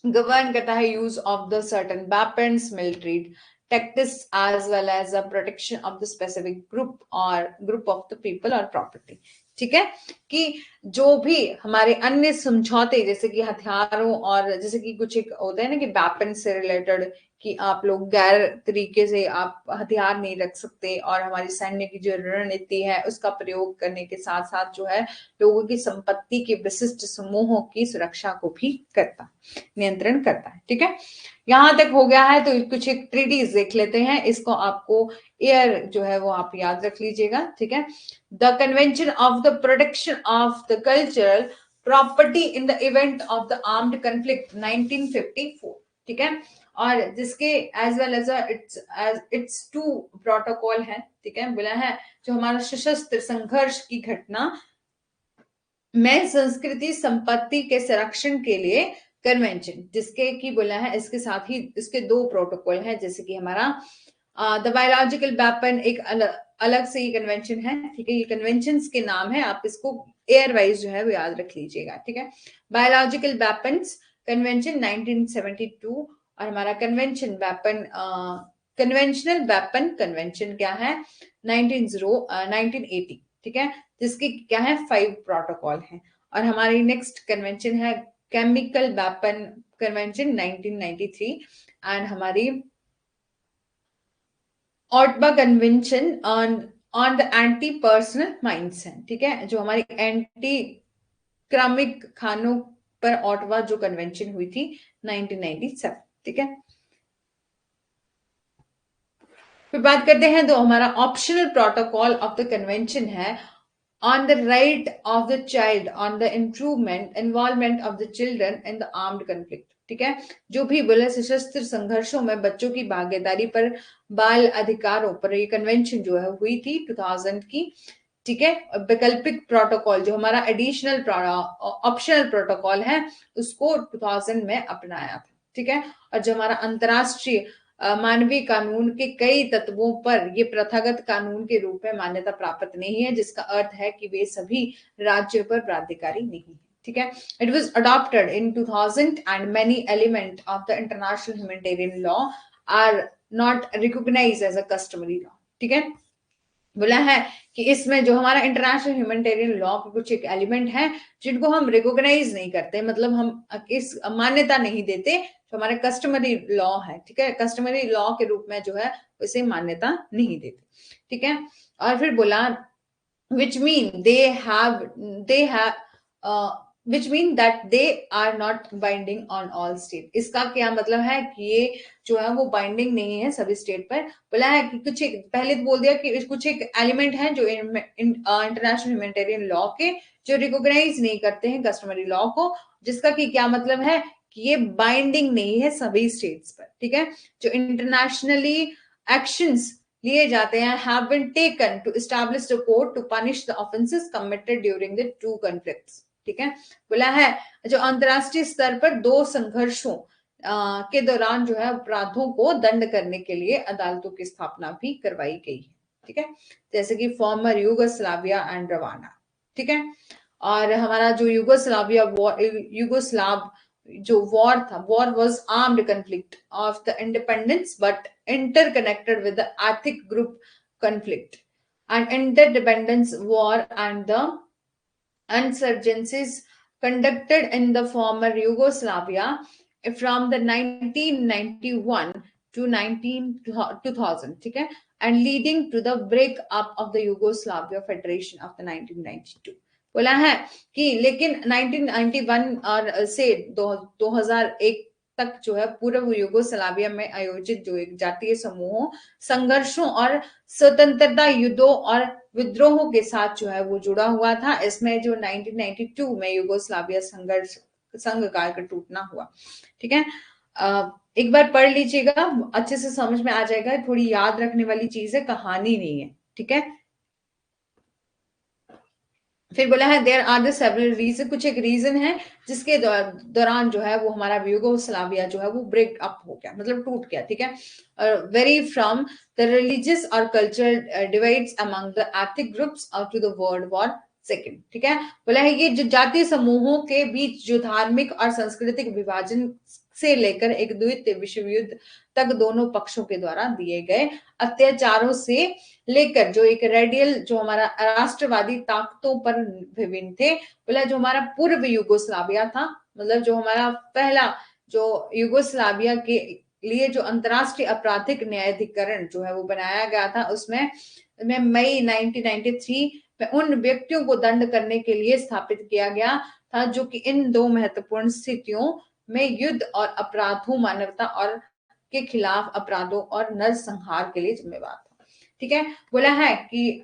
गवर्न करता है use of the certain weapons, military tactics as well as the protection of the specific group or group of the people or property। ठीक है, कि जो भी हमारे अन्य समझौते जैसे कि हथियारों और जैसे कि कुछ एक होता है ना कि वेपन से रिलेटेड, कि आप लोग गैर तरीके से आप हथियार नहीं रख सकते, और हमारी सैन्य की जो रणनीति है उसका प्रयोग करने के साथ साथ जो है लोगों की संपत्ति के विशिष्ट समूहों की सुरक्षा को भी करता, नियंत्रण करता है। ठीक है, यहां तक हो गया है, तो कुछ एक ट्रीटीज देख लेते हैं, इसको आपको एयर जो है वो आप याद रख लीजिएगा। ठीक है, the convention of the protection of the cultural property in the event of the armed conflict 1954। ठीक है, और जिसके as well as its 2 protocol है। ठीक है, बोला है जो हमारा सशस्त्र संघर्ष की घटना में संस्कृति संपत्ति के संरक्षण के लिए कन्वेंशन, जिसके की बोला है इसके साथ ही इसके 2 प्रोटोकॉल हैं, जैसे कि हमारा द बायोलॉजिकल वेपन एक अलग से ही कन्वेंशन है। ठीक है, ये कन्वेंशन के नाम है, आप इसको एयर वाइज जो है वो याद रख लीजिएगा। ठीक है, बायोलॉजिकल वेपन्स कन्वेंशन 1972, और हमारा convention weapon conventional weapon convention क्या है, 1980। ठीक है, जिसकी क्या है 5 प्रोटोकॉल हैं। और हमारी नेक्स्ट कन्वेंशन है केमिकल वेपन कन्वेंशन 1993, एंड हमारी Ottawa convention on the anti personal mines है। ठीक है, जो हमारी एंटी क्रमिक खानों पर ऑटवा जो कन्वेंशन हुई थी 1997। ठीक है, फिर बात करते हैं तो हमारा optional protocol of the convention है on the right of the child, on the involvement of the children in the armed conflict। ठीक है, जो भी बोले सशस्त्र संघर्षों में बच्चों की भागीदारी पर, बाल अधिकारों पर ये कन्वेंशन जो है हुई थी 2000 की। ठीक है, वैकल्पिक प्रोटोकॉल जो हमारा एडिशनल ऑप्शनल प्रोटोकॉल है उसको 2000 में अपनाया था। ठीक है, और जो हमारा अंतरराष्ट्रीय मानवीय कानून के कई तत्वों पर ये प्रथागत कानून के रूप में मान्यता प्राप्त नहीं है, जिसका अर्थ है कि वे सभी राज्यों पर प्राधिकारी नहीं है। ठीक है, it was adopted in 2000 and many element of the international humanitarian law are not recognized as a customary law. ठीक है, बोला है कि इसमें जो हमारा इंटरनेशनल ह्यूमैनिटेरियन लॉ के कुछ एक एलिमेंट है जिनको हम रिकॉग्नाइज नहीं करते, मतलब हम इस मान्यता नहीं देते, जो हमारे कस्टमरी लॉ है। ठीक है, कस्टमरी लॉ के रूप में जो है उसे मान्यता नहीं देते। ठीक है, और फिर बोला which mean they have which mean that they are not binding on all state। इसका क्या मतलब है कि ये जो है वो बाइंडिंग नहीं है सभी स्टेट पर। बोला है कि कुछ एक, पहले तो बोल दिया कि कुछ एक एलिमेंट है जो इंटरनेशनल ह्यूमैनिटेरियन लॉ के जो रिकॉग्नाइज नहीं करते हैं कस्टमरी लॉ को, जिसका कि क्या मतलब है कि ये बाइंडिंग नहीं है सभी स्टेट्स पर। ठीक है, जो इंटरनेशनली एक्शंस लिए जाते हैं have been taken to establish the court to punish the offenses committed during the two conflicts। ठीक है, बोला है जो अंतरराष्ट्रीय स्तर पर दो संघर्षों के दौरान जो है अपराधों को दंड करने के लिए अदालतों की स्थापना भी करवाई गई है। ठीक है, जैसे कि फॉर्मर यूगोस्लाविया एंड रवांडा। ठीक है, और हमारा जो यूगोस्लाव जो वॉर था, war was armed conflict of the independence but interconnected with the ethnic group conflict and interdependence war and the insurgencies conducted in the former Yugoslavia from the 1991 to 2000। ठीक है, and leading to the breakup of the Yugoslavia Federation of the 1992। बोला है कि लेकिन 1991 और से 2001 तक जो है पूर्व युगोस्लाविया में आयोजित जो एक जातीय समूहों, संघर्षों और स्वतंत्रता युद्धों और विद्रोहों के साथ जो है वो जुड़ा हुआ था। इसमें जो 1992 में युगोस्लाविया संघर्ष संघ का टूटना हुआ। ठीक है, एक बार पढ़ लीजिएगा, अच्छे से समझ में आ जाएगा। थोड़ी याद रखने वाली चीज है, कहानी नहीं है। ठीक है, फिर बोला है there are the several reason, कुछ एक रीजन है जिसके दौरान जो है वो हमारा यूगोस्लाविया जो है वो ब्रेक अप हो गया, मतलब टूट गया। ठीक है, वेरी फ्रॉम द रिलीजियस और cultural divides among the ethnic groups to the world war second. ठीक है, बोला है ये जो जातीय समूहों के बीच जो धार्मिक और सांस्कृतिक विभाजन से लेकर एक द्वितीय विश्व युद्ध तक दोनों पक्षों के द्वारा दिए गए अत्याचारों से लेकर जो एक रेडियल जो हमारा राष्ट्रवादी ताकतों पर विभिन्न थे। बोला जो हमारा पूर्व युगोस्लाविया था, मतलब जो हमारा पहला जो युगोस्लाविया के लिए जो अंतरराष्ट्रीय आपराधिक न्यायाधिकरण जो है वो बनाया गया था, उसमें मई 1993 में उन व्यक्तियों को दंड करने के लिए स्थापित किया गया था जो कि इन दो महत्वपूर्ण स्थितियों में युद्ध और अपराधों, मानवता और के खिलाफ अपराधों और नरसंहार के लिए जिम्मेवार था। ठीक है, बोला है कि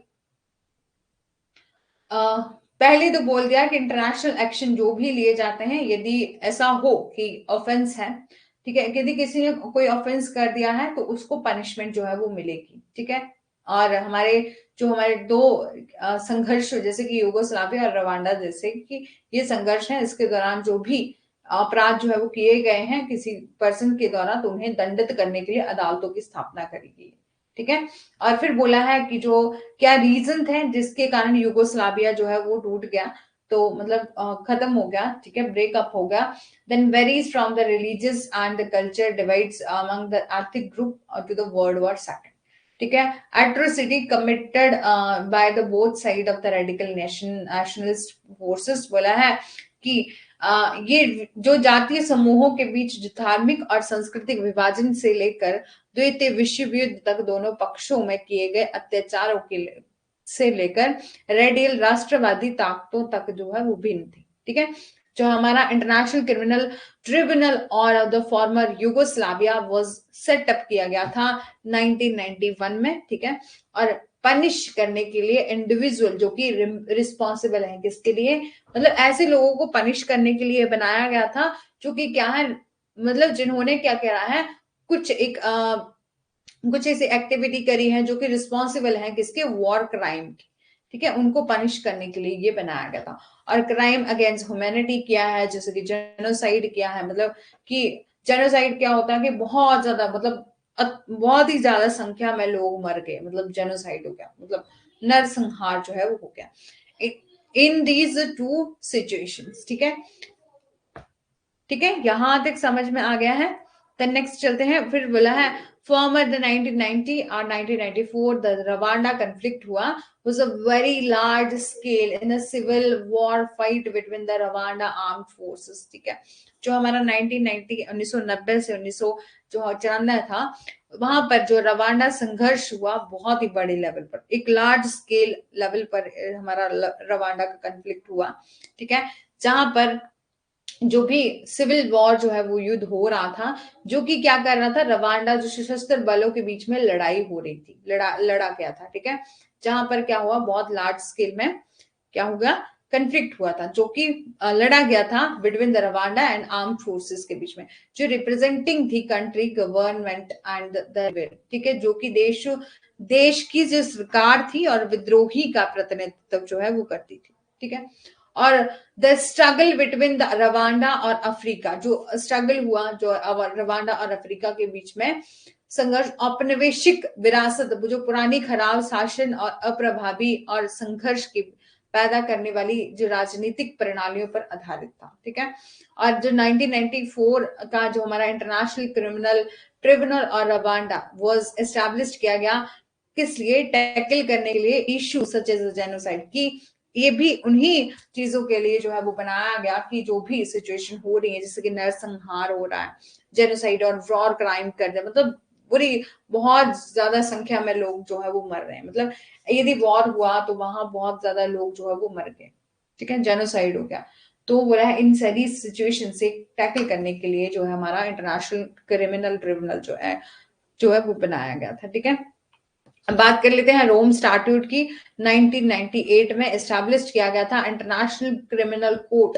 पहले तो बोल दिया कि इंटरनेशनल एक्शन जो भी लिए जाते हैं, यदि ऐसा हो कि ऑफेंस है, ठीक है, यदि किसी ने कोई ऑफेंस कर दिया है तो उसको पनिशमेंट जो है वो मिलेगी। ठीक है, और हमारे दो संघर्ष जैसे कि युगोस्लाविया और रवांडा जैसे कि ये संघर्ष है, इसके दौरान जो भी अपराध जो है वो किए गए हैं किसी पर्सन के द्वारा, तो उन्हें दंडित करने के लिए अदालतों की स्थापना करी गई। ठीक है, और फिर बोला है कि जो क्या रीजन थे जिसके कारण युगोस्लाविया जो है वो टूट गया, तो मतलब खत्म हो गया। ठीक है, ब्रेकअप हो गया। Then varies from the religious and the culture divides among the ethnic group to the world war second. ठीक है, atrocity committed by the both side of the radical nationalist forces. बोला है कि ये जो जातीय समूहों के बीच जो धार्मिक और सांस्कृतिक विभाजन से लेकर द्वितीय विश्व युद्ध तक दोनों पक्षों में किए गए अत्याचारों के से लेकर रेडियल राष्ट्रवादी ताकतों तक जो है वो भिन्न थी। ठीक है, जो हमारा इंटरनेशनल क्रिमिनल ट्रिब्यूनल और the former Yugoslavia was setup किया गया था 1991 में। ठीक है, और पनिश करने के लिए इंडिविजुअल जो कि रिस्पॉन्सिबल है किसके लिए, मतलब ऐसे लोगों को पनिश करने के लिए बनाया गया था जो कि क्या है, मतलब जिन्होंने क्या करा है, कुछ ऐसी एक्टिविटी करी है जो कि रिस्पॉन्सिबल है किसके, वॉर क्राइम की। ठीक है, उनको पनिश करने के लिए ये बनाया गया था। और क्राइम अगेंस्ट ह्यूमैनिटी किया है, जैसे कि जेनोसाइड किया है, मतलब कि जेनोसाइड क्या होता है कि बहुत ज्यादा मतलब बहुत ही ज्यादा संख्या में लोग मर गए, मतलब जेनोसाइड हो गया, मतलब नरसंहार जो है वो हो गया इन दीज टू सिचुएशंस। ठीक है, ठीक है, यहां तक समझ में आ गया है। तो नेक्स्ट चलते हैं, फिर बोला है फॉर्मर द 1990 और 1994 द रवांडा कन्फ्लिक्ट हुआ was a very large scale in a civil war fight between the Rwanda armed forces। ठीक है, जो हमारा 1990 1990 से 1994 था, वहां पर जो रवांडा संघर्ष हुआ बहुत ही बड़े लेवल पर, एक लार्ज स्केल लेवल पर हमारा रवांडा का कन्फ्लिक्ट हुआ। ठीक है, जहां पर जो भी सिविल वॉर जो है वो युद्ध हो रहा था, जो कि क्या कर रहा था, रवांडा जो सशस्त्र बलों के बीच में लड़ाई हो रही थी, लड़ा गया था। ठीक है, जहां पर क्या हुआ, बहुत लार्ज स्केल में क्या हुआ, कंफ्लिक्ट हुआ था, जो कि लड़ा गया था between the Rwanda and arm forces के बीच में, जो रिप्रेजेंटिंग थी कंट्री गवर्नमेंट एंड द, ठीक है, जो कि देश की जो सरकार थी और विद्रोही का प्रतिनिधित्व जो है वो करती थी। ठीक है, और the struggle between the Rwanda और अफ्रीका, जो स्ट्रगल हुआ जो रवांडा और अफ्रीका के बीच में संघर्ष, औपनिवेशिक विरासत, जो पुरानी खराब शासन और अप्रभावी और संघर्ष की पैदा करने वाली जो राजनीतिक प्रणालियों पर आधारित था। ठीक है, और जो 1994 का जो हमारा इंटरनेशनल क्रिमिनल ट्रिब्यूनल और रवांडा वाज एस्टैब्लिश किया गया, किस लिए, टैकल करने के लिए इशू सच एज जेनोसाइड की, ये भी उन्हीं चीजों के लिए जो है वो बनाया गया कि जो भी सिचुएशन हो रही है, जैसे कि नरसंहार हो रहा है, जेनोसाइड और वॉर क्राइम कर रहे हैं, मतलब बुरी बहुत ज्यादा संख्या में लोग जो है वो मर रहे हैं, मतलब यदि वॉर हुआ तो वहां बहुत ज्यादा लोग जो है वो मर गए। ठीक है, जेनोसाइड हो गया। तो बोला है इन सारी सिचुएशन से टैकल करने के लिए जो है हमारा इंटरनेशनल क्रिमिनल ट्रिब्यूनल जो है वो बनाया गया था। ठीक है, बात कर लेते हैं रोम स्टैट्यूट की। 1998 में एस्टैब्लिश किया गया था international criminal court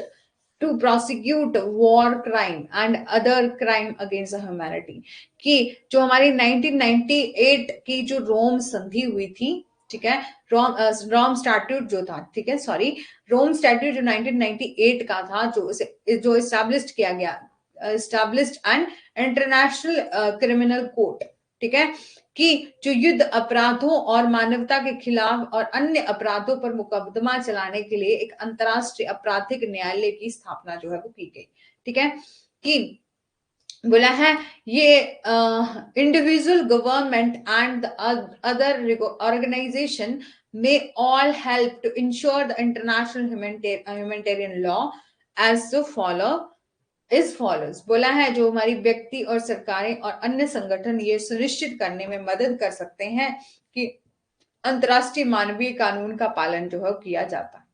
to prosecute war crime and other crime against humanity, कि जो हमारी 1998 की जो रोम संधि हुई थी, ठीक है, रोम स्टैट्यूट जो था, ठीक है, सॉरी, रोम स्टैट्यूट जो 1998 का था, जो एस्टैब्लिश किया गया, established and international criminal court, ठीक है, कि जो युद्ध अपराधों और मानवता के खिलाफ और अन्य अपराधों पर मुकदमा चलाने के लिए एक अंतर्राष्ट्रीय आपराधिक न्यायालय की स्थापना जो है वो की गई। ठीक है, कि बोला है ये individual government and other organization में all help to ensure the international humanitarian law as to follow is follows. बोला है जो हमारी व्यक्ति और सरकारें और अन्य संगठन ये सुनिश्चित करने में मदद कर सकते हैं कि अंतर्राष्ट्रीय मानवीय कानून का पालन जो है किया जाता है।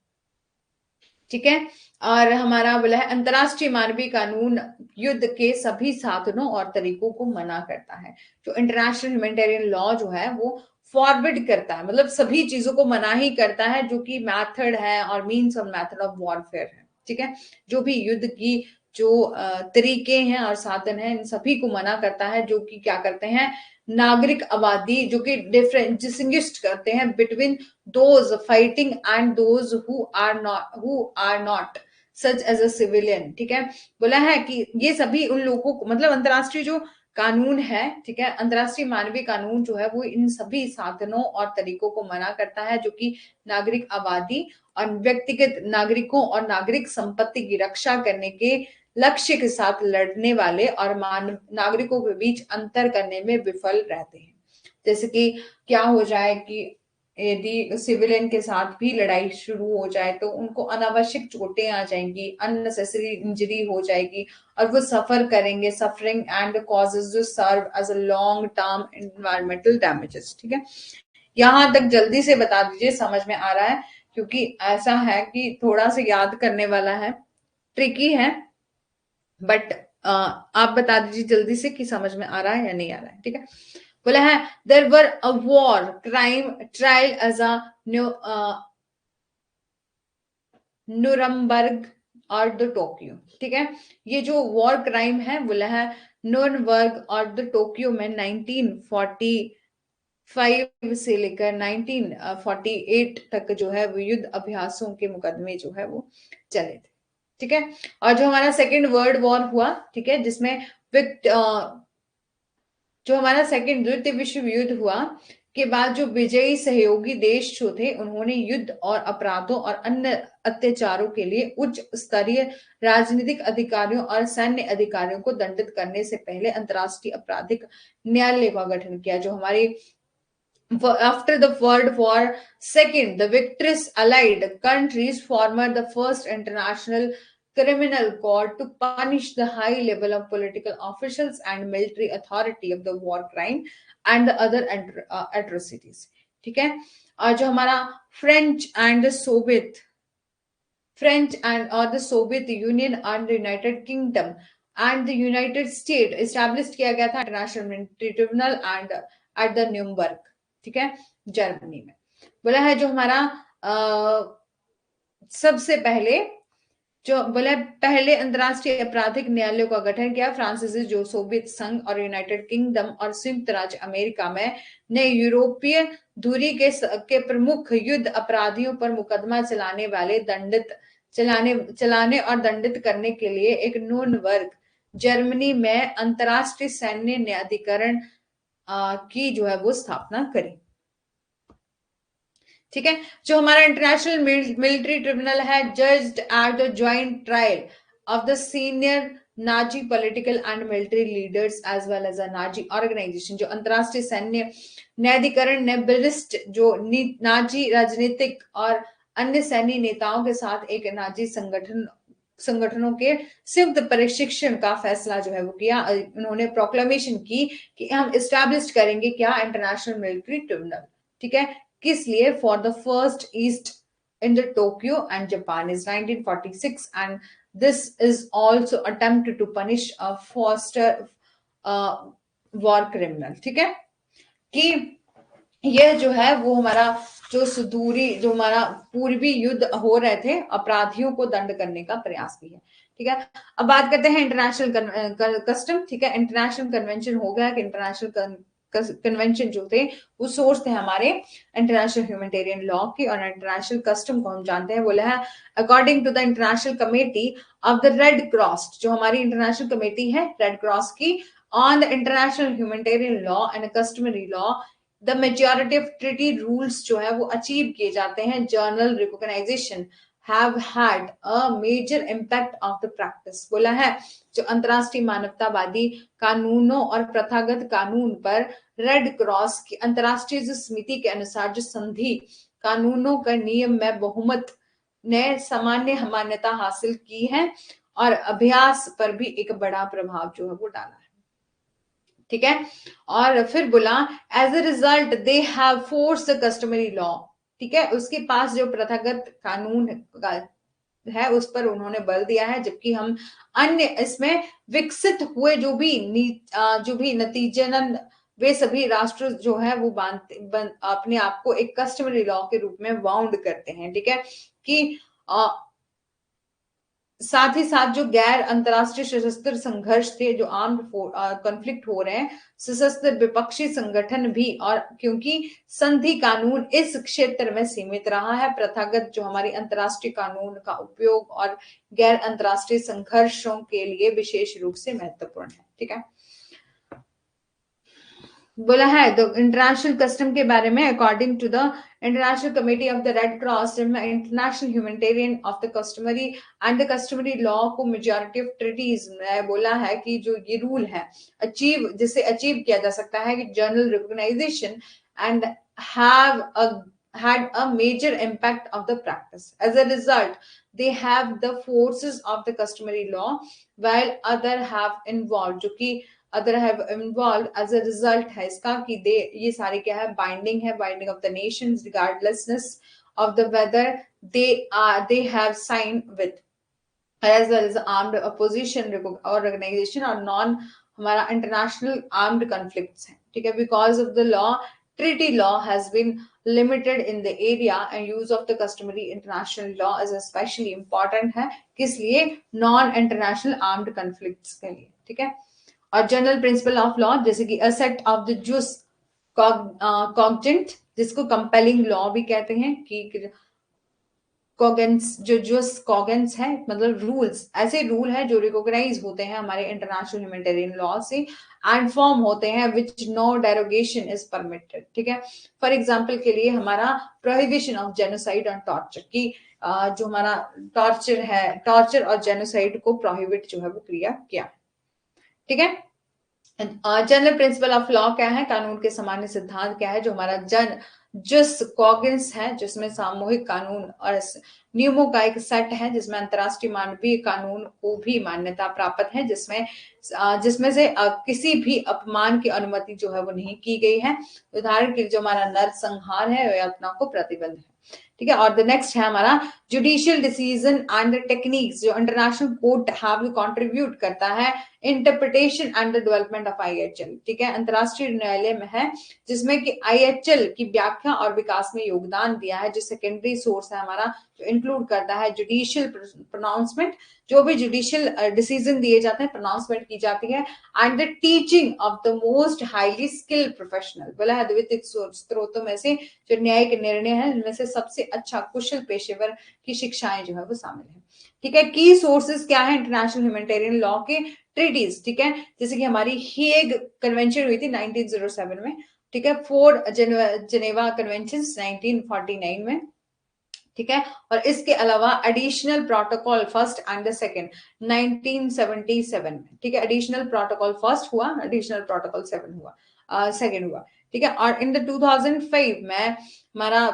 ठीक है, और हमारा बोला है अंतर्राष्ट्रीय मानवीय कानून युद्ध के सभी साधनों और तरीकों को मना करता है। जो इंटरनेशनल ह्यूमैनिटेरियन लॉ जो है वो फॉरबिड करता है, मतलब सभी चीजों को मना ही करता है, जो कि मेथड है और मीन्स और मेथड ऑफ वॉरफेयर है। ठीक है, जो भी युद्ध की जो तरीके हैं और साधन हैं, इन सभी को मना करता है, जो कि क्या करते हैं, नागरिक आबादी, जो कि डिफरेंट डिस्टिंग्विश करते हैं between those fighting and those who are not such as a civilian। ठीक है, बोला है कि ये सभी उन लोगों को, मतलब अंतरराष्ट्रीय जो कानून है, ठीक है, अंतरराष्ट्रीय मानवीय कानून जो है वो इन सभी साधनों और तरीकों को मना करता है, जो कि नागरिक आबादी और व्यक्तिगत नागरिकों और नागरिक संपत्ति की रक्षा करने के लक्ष्य के साथ लड़ने वाले और नागरिकों के बीच अंतर करने में विफल रहते हैं। जैसे कि क्या हो जाए कि यदि सिविलियन के साथ भी लड़ाई शुरू हो जाए तो उनको अनावश्यक चोटें आ जाएंगी, अननेसेसरी इंजरी हो जाएगी और वो सफर करेंगे, सफरिंग एंड कॉजेज जो serve as a long term environmental damages. ठीक है, यहां तक जल्दी से बता दीजिए, समझ में आ रहा है, क्योंकि ऐसा है कि थोड़ा सा याद करने वाला है, ट्रिकी है, बट आप बता दीजिए जल्दी से कि समझ में आ रहा है या नहीं आ रहा है। ठीक है, बोला है there were a war crime trial as a Nuremberg और द टोक्यो। ठीक है, ये जो वॉर क्राइम है बोला है न्यूरमबर्ग और द टोक्यो में 1945 से लेकर 1948 तक जो है वो युद्ध अभ्यासों के मुकदमे जो है वो चले थे। ठीक है, और जो हमारा सेकेंड वर्ल्ड वॉर हुआ, ठीक है, जिसमें जो हमारा सेकेंड द्वितीय विश्व युद्ध हुआ के बाद जो विजयी सहयोगी देश जो थे उन्होंने युद्ध और अपराधों और अन्य अत्याचारों के लिए उच्च स्तरीय राजनीतिक अधिकारियों और सैन्य अधिकारियों को दंडित करने से पहले अंतर्राष्ट्रीय आपराधिक न्यायालय का गठन किया। जो हमारी after the World War II, the victorious Allied countries formed the first international criminal court to punish the high level of political officials and military authority of the war crime and the other atrocities. ठीक है, और जो हमारा French and or the Soviet Union and the United Kingdom and the United States established किया गया था international military tribunal and at the Nuremberg, ठीक है, जर्मनी में। बोला है जो हमारा सबसे पहले जो बोला पहले अंतरराष्ट्रीय आपराधिक न्यायालय का गठन किया फ्रांसीसी जो सोवियत संघ और यूनाइटेड किंगडम और संयुक्त राज्य अमेरिका में ने यूरोपीय धुरी के प्रमुख युद्ध अपराधियों पर मुकदमा चलाने वाले चलाने और दंडित करने के लिए एक न्यूनबर्ग जर्मनी में अंतरराष्ट्रीय सैन्य न्यायाधिकरण की जो है वो स्थापना करी। ठीक है, जो हमारा इंटरनेशनल मिलिट्री ट्रिब्यूनल है judged at the joint trial of the senior Nazi political and military leaders as well as a Nazi organization. जो अंतरराष्ट्रीय सैन्य न्यायाधिकरण ने बिलिस्ट जो नाजी राजनीतिक और अन्य सैन्य नेताओं के साथ एक नाजी संगठनों के संयुक्त प्रशिक्षण का फैसला जो है वो किया। उन्होंने प्रोक्लेमेशन की कि हम एस्टैब्लिश करेंगे क्या इंटरनेशनल मिलिट्री ट्रिब्यूनल। ठीक है, किस लिए? For the first east in the Tokyo and Japan is 1946 and this is also attempt to punish a foster war criminal. ठीक है, कि यह जो है वो हमारा जो सुदूरी जो हमारा पूर्वी युद्ध हो रहे थे अपराधियों को दंड करने का प्रयास भी है। ठीक है, अब बात करते हैं इंटरनेशनल कस्टम। ठीक है, इंटरनेशनल कन्वेंशन हो गया कि इंटरनेशनल कन्वेंशन जो थे वो सोर्स थे हमारे इंटरनेशनल ह्यूमैनिटेरियन लॉ की, और इंटरनेशनल कस्टम को हम जानते हैं बोला है according to the international committee of the red Cross. जो हमारी इंटरनेशनल कमेटी है रेड क्रॉस की on the international humanitarian law and customary law, the majority of treaty rules जो है वो अचीव किए जाते हैं। General recognition have had a major impact of the practice। बोला है जो अंतरराष्ट्रीय मानवतावादी कानूनों और प्रथागत कानून पर रेड क्रॉस की अंतरराष्ट्रीय जो समिति के अनुसार जो संधि कानूनों का नियम में बहुमत ने सामान्य मान्यता हासिल की है और अभ्यास पर भी एक बड़ा प्रभाव जो है वो डाला है। ठीक है, और फिर बोला as a result they have force the customary law. ठीक है, उसके पास जो प्रथागत कानून है उस पर उन्होंने बल दिया है, जबकि हम अन्य इसमें विकसित हुए जो भी नतीजतन वे सभी राष्ट्र जो है वो अपने आप को एक कस्टमरी लॉ के रूप में बाउंड करते हैं। ठीक है, कि साथ ही साथ जो गैर अंतरराष्ट्रीय सशस्त्र संघर्ष थे जो आर्म्ड कॉन्फ्लिक्ट हो रहे हैं सशस्त्र विपक्षी संगठन भी, और क्योंकि संधि कानून इस क्षेत्र में सीमित रहा है प्रथागत जो हमारी अंतरराष्ट्रीय कानून का उपयोग और गैर अंतरराष्ट्रीय संघर्षों के लिए विशेष रूप से महत्वपूर्ण है। ठीक है, बोला है तो इंटरनेशनल कस्टम के बारे में according to the international committee of the red Cross international humanitarian of the customary and the customary law को मेजॉरिटी ऑफ ट्रीटीज में बोला है कि जो ये रूल है जिसे अचीव किया जा सकता है कि general recognition and had a major impact of the practice. As a result, they have the forces of the customary law, while other have involved, जो कि other have involved as a result है इसका कि ये सारे क्या है बाइंडिंग है, binding of the Nations regardlessness of the whether they have signed with as well as armed opposition organization और non हमारा international armed conflicts है। ठीक है, because of the law treaty law has been limited in the area and use of the customary international law is especially important है किस लिए non international armed conflicts के लिए। ठीक है, और जनरल प्रिंसिपल ऑफ लॉ जैसे कि a set of the jus cogens जिसको कंपेलिंग लॉ भी कहते हैं कि कॉगेंस, जो जस्ट कॉगेंस है मतलब रूल्स, ऐसे रूल है जो रिकॉग्नाइज होते हैं हमारे इंटरनेशनल ह्यूमैनिटेरियन लॉ से एंड फॉर्म होते हैं which no derogation is permitted, ठीक है। फॉर एग्जांपल के लिए हमारा prohibition of genocide and torture की जो हमारा टॉर्चर है, टॉर्चर और जेनोसाइड को प्रोहिबिट जो है वो किया, ठीक है। जनरल प्रिंसिपल ऑफ लॉ क्या है, कानून के सामान्य सिद्धांत क्या है, जो हमारा जस कॉगेंस है जिसमें सामूहिक कानून और नियमों का एक सेट है, जिसमें अंतरराष्ट्रीय मानवीय कानून को भी मान्यता प्राप्त है, जिसमें से किसी भी अपमान की अनुमति जो है वो नहीं की गई है। उदाहरण के लिए जो हमारा नरसंहार है वह यातना को प्रतिबंध है, ठीक है। और द नेक्स्ट है हमारा judicial decision and the techniques, जो इंटरनेशनल कोर्ट हैव कंट्रीब्यूट करता है interpretation and the development of IHL, ठीक है। अंतरराष्ट्रीय न्यायालय में है जिसमें कि आईएचएल की व्याख्या और विकास में योगदान दिया है, जो सेकेंडरी सोर्स है हमारा, जो इंक्लूड करता है जुडिशियल प्रोनाउंसमेंट, जो भी जुडिशियल डिसीजन दिए जाते हैं प्रोनाउंसमेंट की जाती है, and the teaching of the most highly skilled professional, बोला है द्वितीय स्रोतों में से जो न्यायिक निर्णय है इनमें से सबसे अच्छा कुशल पेशेवर की शिक्षाएं जो है वो शामिल है, ठीक है। की सोर्सेज क्या है इंटरनेशनल ह्यूमैनिटेरियन लॉ के, ट्रीटीज, ठीक है, जैसे कि हमारी हेग कन्वेंशन हुई थी 1907 में, ठीक है, 4 जेनेवा कन्वेंशन 1949 में, ठीक है। और इसके अलावा additional protocol first and the second 1977 में, ठीक है। एडिशनल प्रोटोकॉल फर्स्ट हुआ, एडिशनल प्रोटोकॉल सेकंड हुआ, ठीक है। और इन द 2005 में हमारा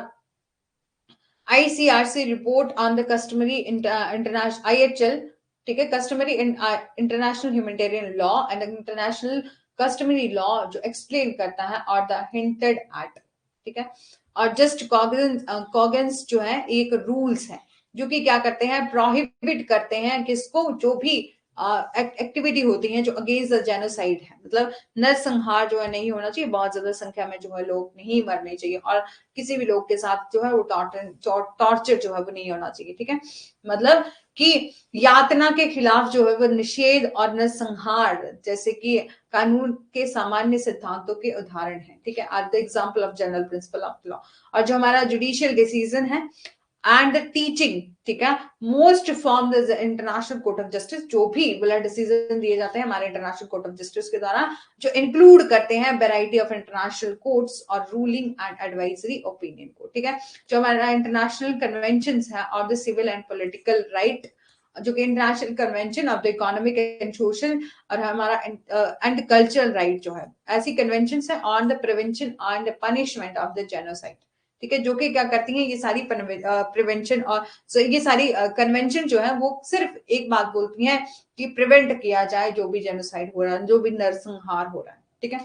ICRC report on the customary international IHL, ठीक है, customary international humanitarian law and international customary law, जो एक्सप्लेन करता है और द हिंटेड एक्ट, ठीक है। और जस्ट कॉगेंस जो है एक रूल्स है जो कि क्या करते हैं, प्रोहिबिट करते हैं किसको, जो भी एक्टिविटी होती है जो अगेंस्ट द जेनोसाइड है, मतलब नरसंहार जो है नहीं होना चाहिए, बहुत ज्यादा संख्या में जो है लोग नहीं मरने चाहिए, और किसी भी लोग के साथ जो है वो टॉर्चर जो है वो नहीं होना चाहिए, ठीक है। मतलब कि यातना के खिलाफ जो है वो निषेध और नरसंहार जैसे कि कानून के सामान्य सिद्धांतों के उदाहरण है, ठीक है, are the example of general principle of law. और जो हमारा जुडिशियल डिसीजन है एंड द टीचिंग, ठीक है, most from the international court of justice, जो भी बोला डिसीजन दिए जाते हैं हमारे इंटरनेशनल कोर्ट ऑफ जस्टिस के द्वारा, जो इंक्लूड करते हैं वैरायटी ऑफ इंटरनेशनल कोर्ट्स और रूलिंग एंड एडवाइजरी ओपिनियन को, ठीक है। जो हमारा इंटरनेशनल कन्वेंशन है of the civil and political right, जो कि international convention of the economic and social और हमारा एंड कल्चरल राइट जो है, ऐसी कन्वेंशन है on the prevention and punishment of the genocide, ठीक है, जो कि क्या करती हैं ये सारी प्रिवेंशन और ये सारी कन्वेंशन जो है वो सिर्फ एक बात बोलती हैं कि प्रिवेंट किया जाए जो भी जेनोसाइड हो रहा है, जो भी नरसंहार हो रहा है, ठीक है।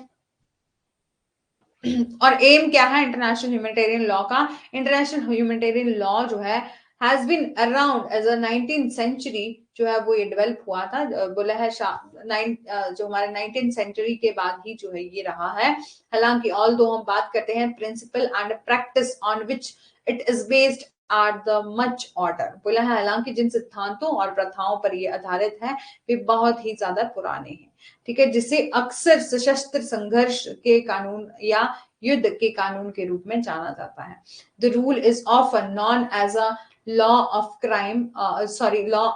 और एम क्या है इंटरनेशनल ह्यूमैनिटेरियन लॉ का, इंटरनेशनल ह्यूमैनिटेरियन लॉ जो है has been around as a 19th century, जो है वो ये डेवलप हुआ था, बोला है जो हमारे 19th सेंचुरी के बाद ही जो है ये रहा है। हालांकि ऑल दो हम बात करते हैं principle and practice on which it is based are the much order, बोला है हालांकि जिन सिद्धांतों और प्रथाओं पर ये आधारित है वे बहुत ही ज्यादा पुराने हैं, ठीक है, जिसे अक्सर सशस्त्र संघर्ष के कानून या युद्ध के कानून के रूप में जाना जाता है। The rule is often known as a law of crime, sorry law,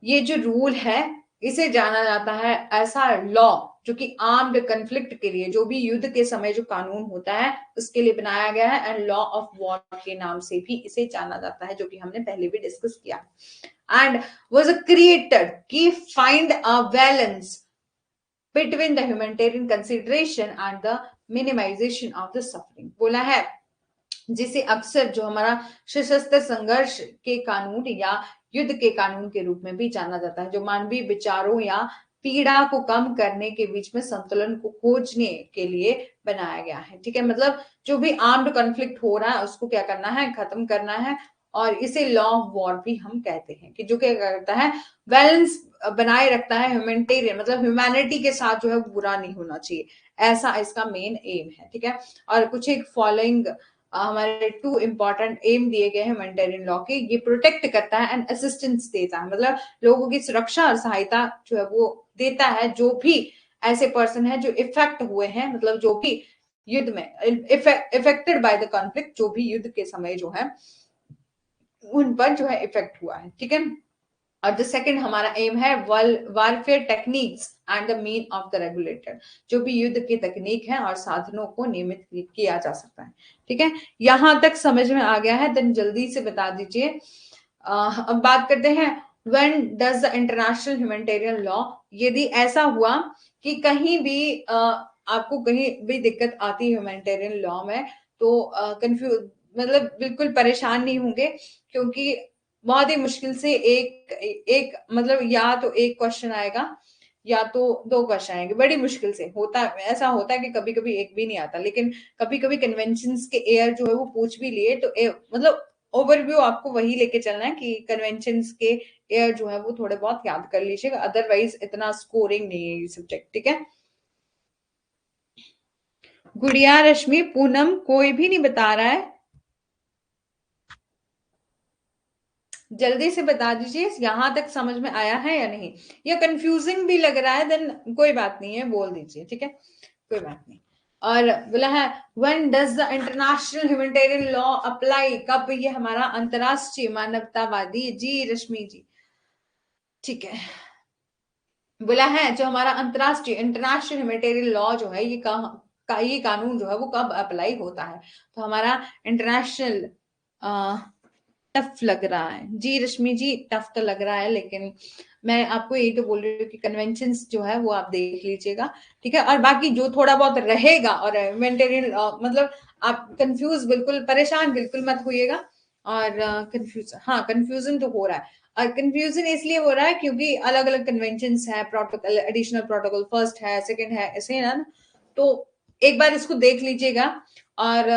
ये जो रूल है इसे जाना जाता है ऐसा लॉ जो कि आर्म्ड कन्फ्लिक्ट के लिए, जो भी युद्ध के समय जो कानून होता है उसके लिए बनाया गया है, एंड लॉ ऑफ वॉर के नाम से भी इसे जाना जाता है, जो कि हमने पहले भी डिस्कस किया, एंड वाज क्रिएटेड की find a balance between the humanitarian consideration and the minimization of the suffering, बोला है जिसे अक्सर जो हमारा सशस्त्र संघर्ष के कानून या युद्ध के कानून के रूप में भी जाना जाता है, जो मानवीय विचारों या पीड़ा को कम करने के बीच में संतुलन को खोजने के लिए बनाया गया है, ठीक है। मतलब जो भी आर्म्ड कॉन्फ्लिक्ट हो रहा है उसको क्या करना है, खत्म करना है, और इसे लॉ ऑफ वॉर भी हम कहते हैं, कि जो क्या करता है बैलेंस बनाए रखता है, ह्यूमैनिटेरियन मतलब ह्यूमैनिटी के साथ जो है बुरा नहीं होना चाहिए, ऐसा इसका मेन एम है, ठीक है। और कुछ एक फॉलोइंग हमारे 2 इंपॉर्टेंट एम दिए गए हैं ह्यूमैनिटेरियन लॉ के, ये प्रोटेक्ट करता है एंड असिस्टेंस देता है, मतलब लोगों की सुरक्षा और सहायता जो है वो देता है, जो भी ऐसे पर्सन है जो इफेक्ट हुए हैं, मतलब जो भी युद्ध में इफेक्टेड बाय द कॉन्फ्लिक्ट, जो भी युद्ध के समय जो है उन पर जो है इफेक्ट हुआ है, ठीक है। और द सेकंड हमारा एम है warfare techniques and the mean of the regulator, जो भी युद्ध की तकनीक है और साधनों को नियमित किया जा सकता है, ठीक है। यहां तक समझ में आ गया है? देन जल्दी से बता दीजिए। अब बात करते हैं when does the international humanitarian law, यदि ऐसा हुआ कि कहीं भी आपको कहीं भी दिक्कत आती है ह्यूमैनिटेरियन लॉ में, तो कंफ्यूज मतलब बिल्कुल परेशान नहीं होंगे, क्योंकि बहुत ही मुश्किल से एक एक मतलब या तो एक क्वेश्चन आएगा या तो दो क्वेश्चन आएंगे, बड़ी मुश्किल से होता है। ऐसा होता है कि कभी कभी एक भी नहीं आता, लेकिन कभी कभी कन्वेंशंस के एयर जो है वो पूछ भी लिए, तो मतलब ओवरव्यू आपको वही लेके चलना है कि कन्वेंशंस के एयर जो है वो थोड़े बहुत याद कर लीजिएगा, अदरवाइज इतना स्कोरिंग नहीं है ये सब्जेक्ट, ठीक है। गुड़िया, रश्मि, पूनम, कोई भी नहीं बता रहा है, जल्दी से बता दीजिए यहां तक समझ में आया है या नहीं, या कंफ्यूजिंग भी लग रहा है, देन कोई बात नहीं है, बोल दीजिए, ठीक है, कोई बात नहीं। और बोला है when does the international humanitarian law apply, कब ये हमारा अंतरराष्ट्रीय मानवतावादी, जी रश्मि जी, ठीक है। बोला है जो हमारा अंतरराष्ट्रीय इंटरनेशनल ह्यूमैनिटेरियन लॉ जो है ये ये कानून जो है वो कब अप्लाई होता है, तो हमारा इंटरनेशनल टफ लग रहा है, जी रश्मि जी, टफ तो लग रहा है, लेकिन मैं आपको यही तो बोल रही हूँ कि कन्वेंशंस जो है वो आप देख लीजिएगा, ठीक है। और बाकी जो थोड़ा बहुत रहेगा, और ह्यूमैनिटेरियन मतलब आप कंफ्यूज बिल्कुल, परेशान बिल्कुल मत होइएगा। और कंफ्यूज, हाँ कंफ्यूजन तो हो रहा है, और कंफ्यूजन इसलिए हो रहा है क्योंकि अलग अलग कन्वेंशंस है, प्रोटोकॉल, एडिशनल प्रोटोकॉल फर्स्ट है, सेकंड है, ऐसे है ना। तो एक बार इसको देख लीजिएगा। और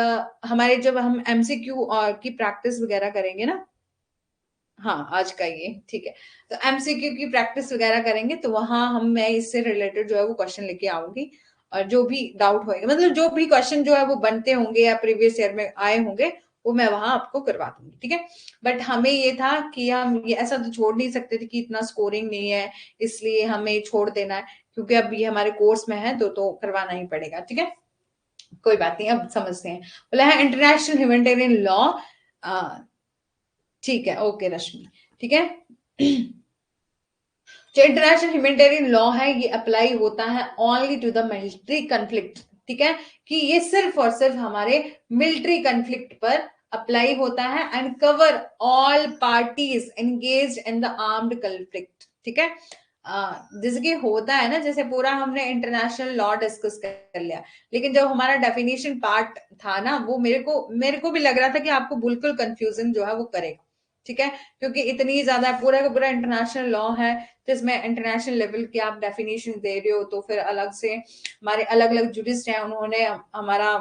हमारे जब हम एमसीक्यू और की प्रैक्टिस वगैरह करेंगे ना, हाँ आज का ये, ठीक है, तो एमसीक्यू की प्रैक्टिस वगैरह करेंगे तो वहां मैं इससे रिलेटेड जो है वो क्वेश्चन लेके आऊंगी, और जो भी डाउट होएगा, मतलब जो भी क्वेश्चन जो है वो बनते होंगे या प्रीवियस ईयर में आए होंगे, वो मैं वहां आपको करवा दूंगी, ठीक है। बट हमें ये था कि हम ये ऐसा तो छोड़ नहीं सकते थे कि इतना स्कोरिंग नहीं है, इसलिए हमें छोड़ देना है, क्योंकि अब ये हमारे कोर्स में है तो करवाना ही पड़ेगा, ठीक है। कोई बात नहीं, अब समझते हैं। बोला है इंटरनेशनल ह्यूमैनिटेरियन लॉ, ठीक है, ओके रश्मि, ठीक है। जो इंटरनेशनल ह्यूमैनिटेरियन लॉ है ये अप्लाई होता है only to the military conflict, ठीक है, कि ये सिर्फ और सिर्फ हमारे मिलिट्री कंफ्लिक्ट पर अप्लाई होता है, and cover all parties engage in the armed conflict, ठीक है। जैसे कि होता है ना, जैसे पूरा हमने इंटरनेशनल लॉ डिस्कस कर लिया, लेकिन जब हमारा डेफिनेशन पार्ट था ना, वो मेरे को भी लग रहा था कि आपको बिल्कुल कंफ्यूजन जो है वो करेगा, ठीक है, क्योंकि इतनी ज्यादा पूरा का पूरा इंटरनेशनल लॉ है, जिसमें इंटरनेशनल लेवल की आप डेफिनेशन दे रहे हो, तो फिर अलग से हमारे अलग अलग जुडिस्ट हैं, उन्होंने हमारा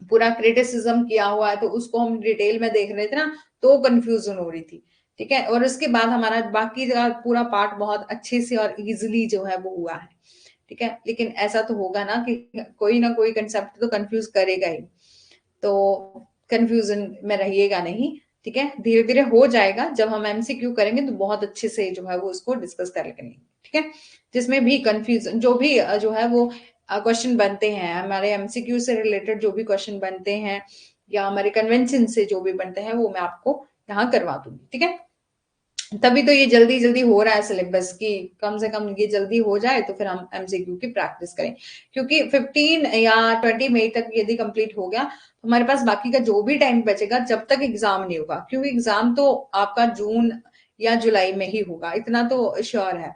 पूरा क्रिटिसिज्म किया हुआ है, तो उसको हम डिटेल में देख रहे थे ना, तो कंफ्यूजन हो रही थी, ठीक है। और उसके बाद हमारा बाकी का पूरा पार्ट बहुत अच्छे से और इजिली जो है वो हुआ है, ठीक है। लेकिन ऐसा तो होगा ना कि कोई ना कोई कंसेप्ट तो कंफ्यूज करेगा ही, तो कंफ्यूजन में रहिएगा नहीं, ठीक है, धीरे धीरे हो जाएगा, जब हम एमसीक्यू करेंगे तो बहुत अच्छे से जो है वो उसको डिस्कस कर लेंगे, ठीक है। जिसमें भी कंफ्यूजन जो भी जो है वो क्वेश्चन बनते हैं हमारे एमसीक्यू से रिलेटेड, जो भी क्वेश्चन बनते हैं या हमारे कन्वेंशन से जो भी बनते हैं, वो मैं आपको यहाँ करवा दूंगी, ठीक है। तभी तो ये जल्दी जल्दी हो रहा है सिलेबस की, कम से कम ये जल्दी हो जाए तो फिर हम एमसीक्यू की प्रैक्टिस करें, क्योंकि 15 या 20 मई तक यदि कंप्लीट हो गया तो हमारे पास बाकी का जो भी टाइम बचेगा, जब तक एग्जाम नहीं होगा, क्योंकि एग्जाम तो आपका जून या जुलाई में ही होगा, इतना तो श्योर है,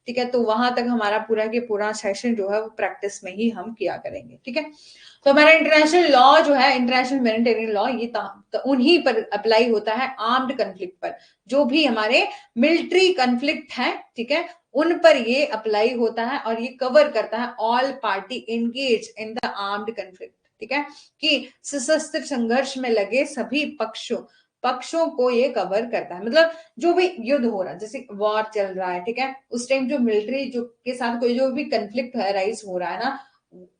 ठीक है। तो वहां तक हमारा पूरा के पूरा सेशन जो है वो प्रैक्टिस में ही हम किया करेंगे, ठीक है। तो हमारा इंटरनेशनल लॉ जो है, इंटरनेशनल ह्यूमैनिटेरियन लॉ, ये तो उन्हीं पर अप्लाई होता है, आर्म्ड कंफ्लिक्ट पर, जो भी हमारे मिलिट्री कंफ्लिक्ट है, ठीक है, उन पर ये अप्लाई होता है, और ये कवर करता है all party engage in the armed conflict, ठीक है, कि सशस्त्र संघर्ष में लगे सभी पक्षों को ये कवर करता है, मतलब जो भी युद्ध हो रहा है, जैसे वॉर चल रहा है, ठीक है, उस टाइम जो मिलिट्री जो के साथ कोई जो भी कंफ्लिक्ट है, राइज हो रहा है ना,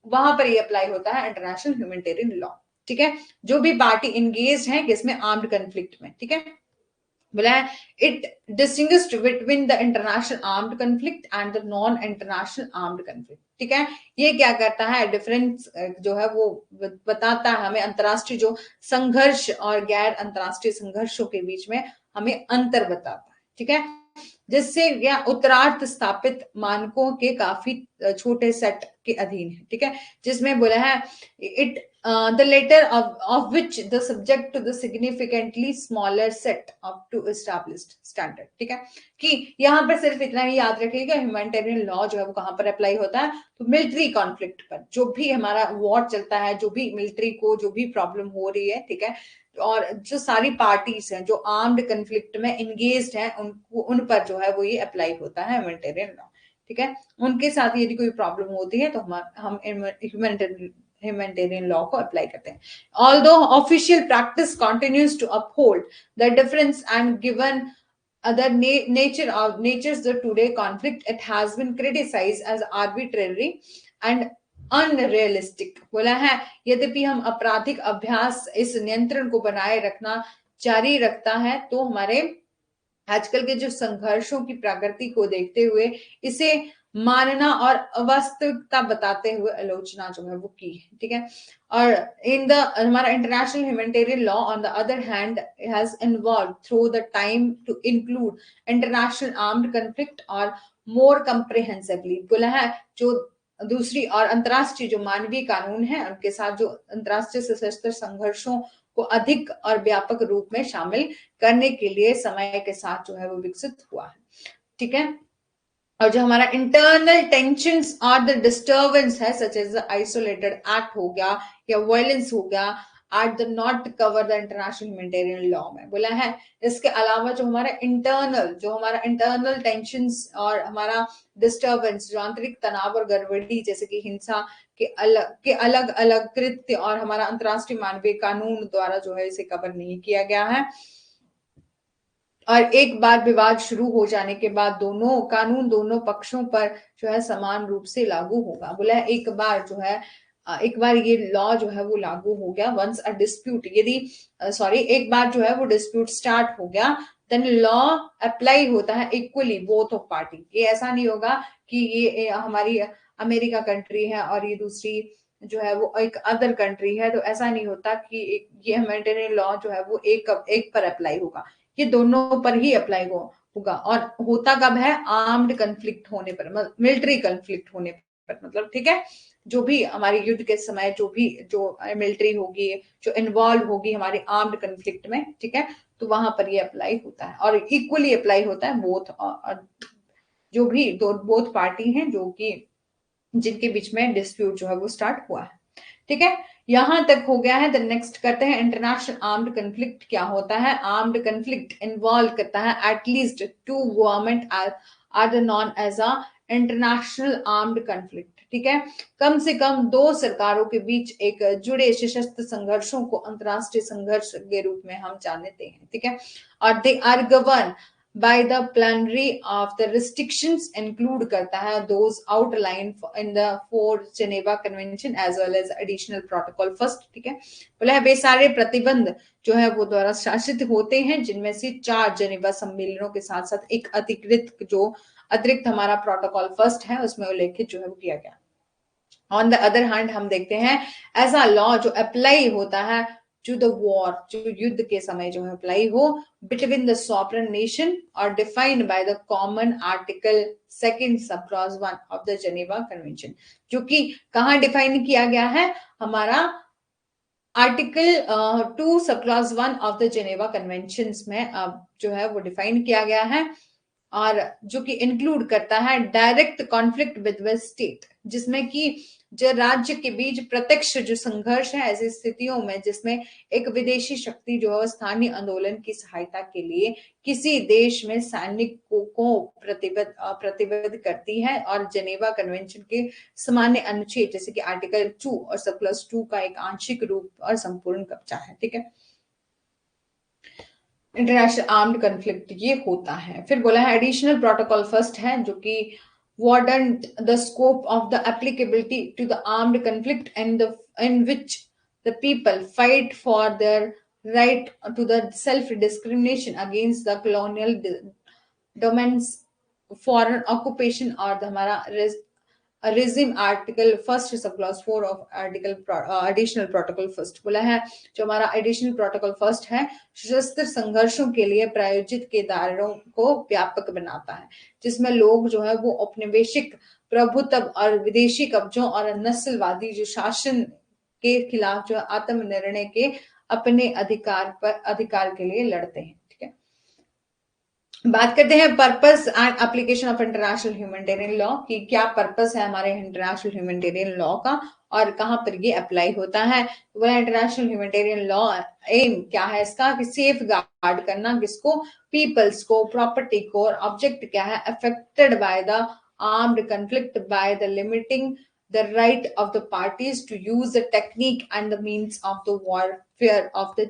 वहां पर ये अप्लाई होता है इंटरनेशनल ह्यूमैनिटेरियन लॉ, ठीक है, जो भी पार्टी इंगेज है किसमें, आर्म्ड कंफ्लिक्ट में, ठीक है। बोला है it distinguished between the international armed conflict and the non international armed conflict. ठीक है, ये क्या करता है, डिफरेंस जो है वो बताता है हमें अंतरराष्ट्रीय जो संघर्ष और गैर अंतरराष्ट्रीय संघर्षों के बीच में हमें अंतर बताता है। ठीक है, जिससे यह उत्तरार्थ स्थापित मानकों के काफी छोटे सेट के अधीन है। ठीक है, जिसमें बोला है it the later of which the subject to the significantly smaller set of to established standard। ठीक है, कि यहाँ पर सिर्फ इतना ही याद रखिएगा ह्यूमैनिटेरियन लॉ जो है वो कहां पर अप्लाई होता है, तो मिलिट्री कॉन्फ्लिक्ट पर, जो भी हमारा वॉर चलता है, जो भी मिलिट्री को जो भी प्रॉब्लम हो रही है, ठीक है, और जो सारी पार्टीज हैं जो आर्म्ड कन्फ्लिक्ट में इंगेज्ड हैं उनको उन पर जो है वो ये अप्लाई होता है ह्यूमैनिटेरियन लॉ। ठीक है, उनके साथ यदि कोई प्रॉब्लम होती है तो हम ह्यूमैनिटेरियन लॉ को अप्लाई करते हैं। Although official practice continues to uphold the difference and given other natures the today conflict, it has been criticized as arbitrary and unrealistic. बोला है यद्यपि हम आपराधिक अभ्यास इस नियंत्रण को बनाए रखना जारी रखता है, तो हमारे आजकल के जो संघर्षों की प्रकृति को देखते हुए इसे मानना और अवास्तविकता बताते हुए आलोचना जो है वो की है। ठीक है, और इन द हमारा international humanitarian law on the other hand has involve through the time to include international armed conflict और मोर कंप्रिहेंसिवली। बोला है जो दूसरी और अंतरराष्ट्रीय जो मानवीय कानून है उनके साथ जो अंतरराष्ट्रीय सशस्त्र संघर्षों को अधिक और व्यापक रूप में शामिल करने के लिए समय के साथ जो है वो विकसित हुआ है। ठीक है, और जो हमारा इंटरनल टेंशंस और द डिस्टर्बेंस है सच एज आइसोलेटेड एक्ट हो गया या वायलेंस हो गया, are the not cover the international humanitarian law में। बोला है इसके अलावा जो हमारा इंटरनल टेंशंस और हमारा डिस्टर्बेंस, जो आंतरिक तनाव और गड़बड़ी जैसे कि हिंसा के अलग अलग कृत्य और हमारा अंतरराष्ट्रीय मानवीय कानून द्वारा जो है इसे कवर नहीं किया गया है। और एक बार विवाद शुरू हो जाने के बाद दोनों कानून दोनों पक्षों पर जो है समान रूप से लागू होगा। बोला है एक बार ये लॉ जो है वो लागू हो गया, वंस अ डिस्प्यूट यदि एक बार जो है वो डिस्प्यूट स्टार्ट हो गया, देन लॉ अप्लाई होता है इक्वली बोथ ऑफ पार्टी। ये ऐसा नहीं होगा कि ये हमारी अमेरिका कंट्री है और ये दूसरी जो है वो एक अदर कंट्री है, तो ऐसा नहीं होता कि ये ह्यूमैनिटेरियन लॉ जो है वो एक पर अप्लाई होगा, ये दोनों पर ही अप्लाई होगा। और होता कब है, आर्म्ड कन्फ्लिक्ट होने पर, मिलिट्री कन्फ्लिक्ट होने पर, मतलब ठीक है, जो भी हमारे युद्ध के समय जो मिलिट्री होगी जो इन्वॉल्व होगी हमारे आर्म्ड कन्फ्लिक्ट में, ठीक है, तो वहां पर ये अप्लाई होता है और इक्वली अप्लाई होता है बोथ जो भी बोथ पार्टी हैं जो कि जिनके बीच में डिस्प्यूट जो है वो स्टार्ट हुआ है। ठीक है, यहां तक हो गया है। द नेक्स्ट करते हैं इंटरनेशनल आर्म्ड कन्फ्लिक्ट क्या होता है। आर्म्ड कन्फ्लिक्ट इन्वॉल्व करता है at least two government are the non as a international armed conflict. ठीक है, कम से कम दो सरकारों के बीच एक जुड़े सशस्त्र संघर्षों को अंतरराष्ट्रीय संघर्ष के रूप में हम जानते हैं। ठीक है, और they are govern by the plenary of the restrictions include करता है those outlined in the 4 Geneva Convention as well as additional protocol first। ठीक है, बोला है वे सारे प्रतिबंध जो है वो द्वारा शासित होते हैं, जिनमें से 4 जेनेवा सम्मेलनों के साथ साथ एक अतिरिक्त हमारा प्रोटोकॉल फर्स्ट है उसमें उल्लेखित जो है वो किया गया। ऑन द अदर हैंड हम देखते हैं ऐसा लॉ जो अप्लाई होता है टू द वॉर, जो युद्ध के समय जो है अप्लाई हो बिटवीन द सॉवरेन नेशन और defined by the common article 2 sub clause 1 of the Geneva convention, जो कि कहां डिफाइन किया गया है, हमारा article 2 sub clause 1 of the Geneva convention में जो है वो डिफाइन किया गया है, और जो कि इंक्लूड करता है डायरेक्ट कॉन्फ्लिक्ट विद स्टेट, जिसमें कि जो राज्य के बीच प्रत्यक्ष जो संघर्ष है ऐसी स्थितियों में जिसमें एक विदेशी शक्ति जो है स्थानीय आंदोलन की सहायता के लिए किसी देश में सैनिक को प्रतिबद्ध करती है, और जेनेवा कन्वेंशन के सामान्य अनुच्छेद जैसे कि आर्टिकल 2 और सब क्लॉज 2 का एक आंशिक रूप और संपूर्ण कब्जा है। ठीक है, इंटरनेशनल आर्म्ड कन्फ्लिक्ट ये होता है। फिर बोला है एडिशनल प्रोटोकॉल फर्स्ट है जो कि warden the scope of the applicability to the armed conflict in which the people fight for their right to the self-discrimination against the colonial domains, foreign occupation और हमारा regime article first sub clause 4 of article additional protocol first बोला है। जो हमारा एडिशनल प्रोटोकॉल फर्स्ट है सशस्त्र संघर्षों के लिए प्रायोजित के दायरों को व्यापक बनाता है, जिसमें लोग जो है वो औपनिवेशिक प्रभुत्व और विदेशी कब्जों और नस्लवादी जो शासन के खिलाफ जो आत्मनिर्णय के अपने अधिकार के लिए लड़ते हैं। ठीक है, बात करते हैं purpose and application of international humanitarian law कि क्या पर्पस है हमारे इंटरनेशनल ह्यूमैनिटेरियन लॉ का और कहां पर ये अप्लाई होता है। वह इंटरनेशनल ह्यूमैनिटेरियन लॉ एम क्या है इसका कि सेफ गार्ड करना किसको, पीपल्स को, प्रॉपर्टी को, और ऑब्जेक्ट क्या है affected by the armed conflict by the limiting the right of the parties to use the technique and the means of the warfare of the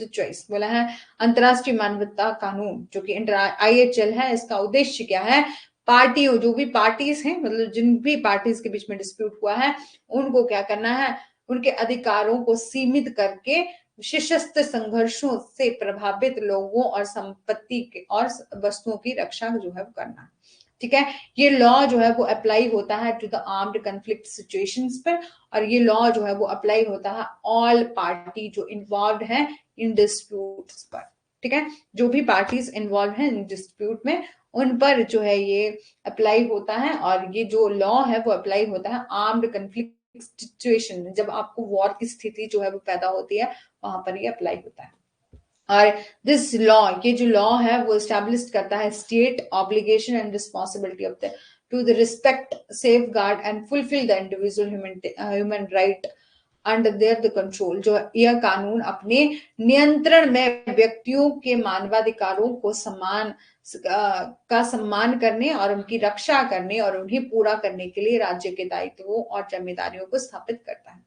choice। बोला है अंतरराष्ट्रीय मानवता कानून जो कि IHL है, इसका उद्देश्य क्या है, पार्टियों जो भी पार्टीज हैं मतलब जिन भी पार्टीज के बीच में डिस्प्यूट हुआ है उनको क्या करना है, उनके अधिकारों को सीमित करके सशस्त्र संघर्षों से प्रभावित लोगों और संपत्ति के और वस्तुओं की रक्षा जो है वो करना है। ठीक है, ये लॉ जो है वो अप्लाई होता है to the armed conflict situations पर, और ये लॉ जो है वो अप्लाई होता है ऑल पार्टी जो इन्वॉल्व है इन डिस्प्यूट्स पर। ठीक है, जो भी पार्टीज इन्वॉल्व है इन डिस्प्यूट में उन पर जो है ये अप्लाई होता है, और ये जो लॉ है वो अप्लाई होता है आर्म्ड कन्फ्लिक्ट सिचुएशन में, जब आपको वॉर की स्थिति जो है वो पैदा होती है वहां पर ये अप्लाई होता है। और दिस लॉ ये जो लॉ है वो स्टैब्लिश करता है state obligation and responsibility of the two the respect, safe guard and fulfil the individual human right under their the control. जो यह कानून अपने नियंत्रण में व्यक्तियों के मानवाधिकारों को का सम्मान करने और उनकी रक्षा करने और उन्हें पूरा करने के लिए राज्य के दायित्वों और जिम्मेदारियों को स्थापित करता है।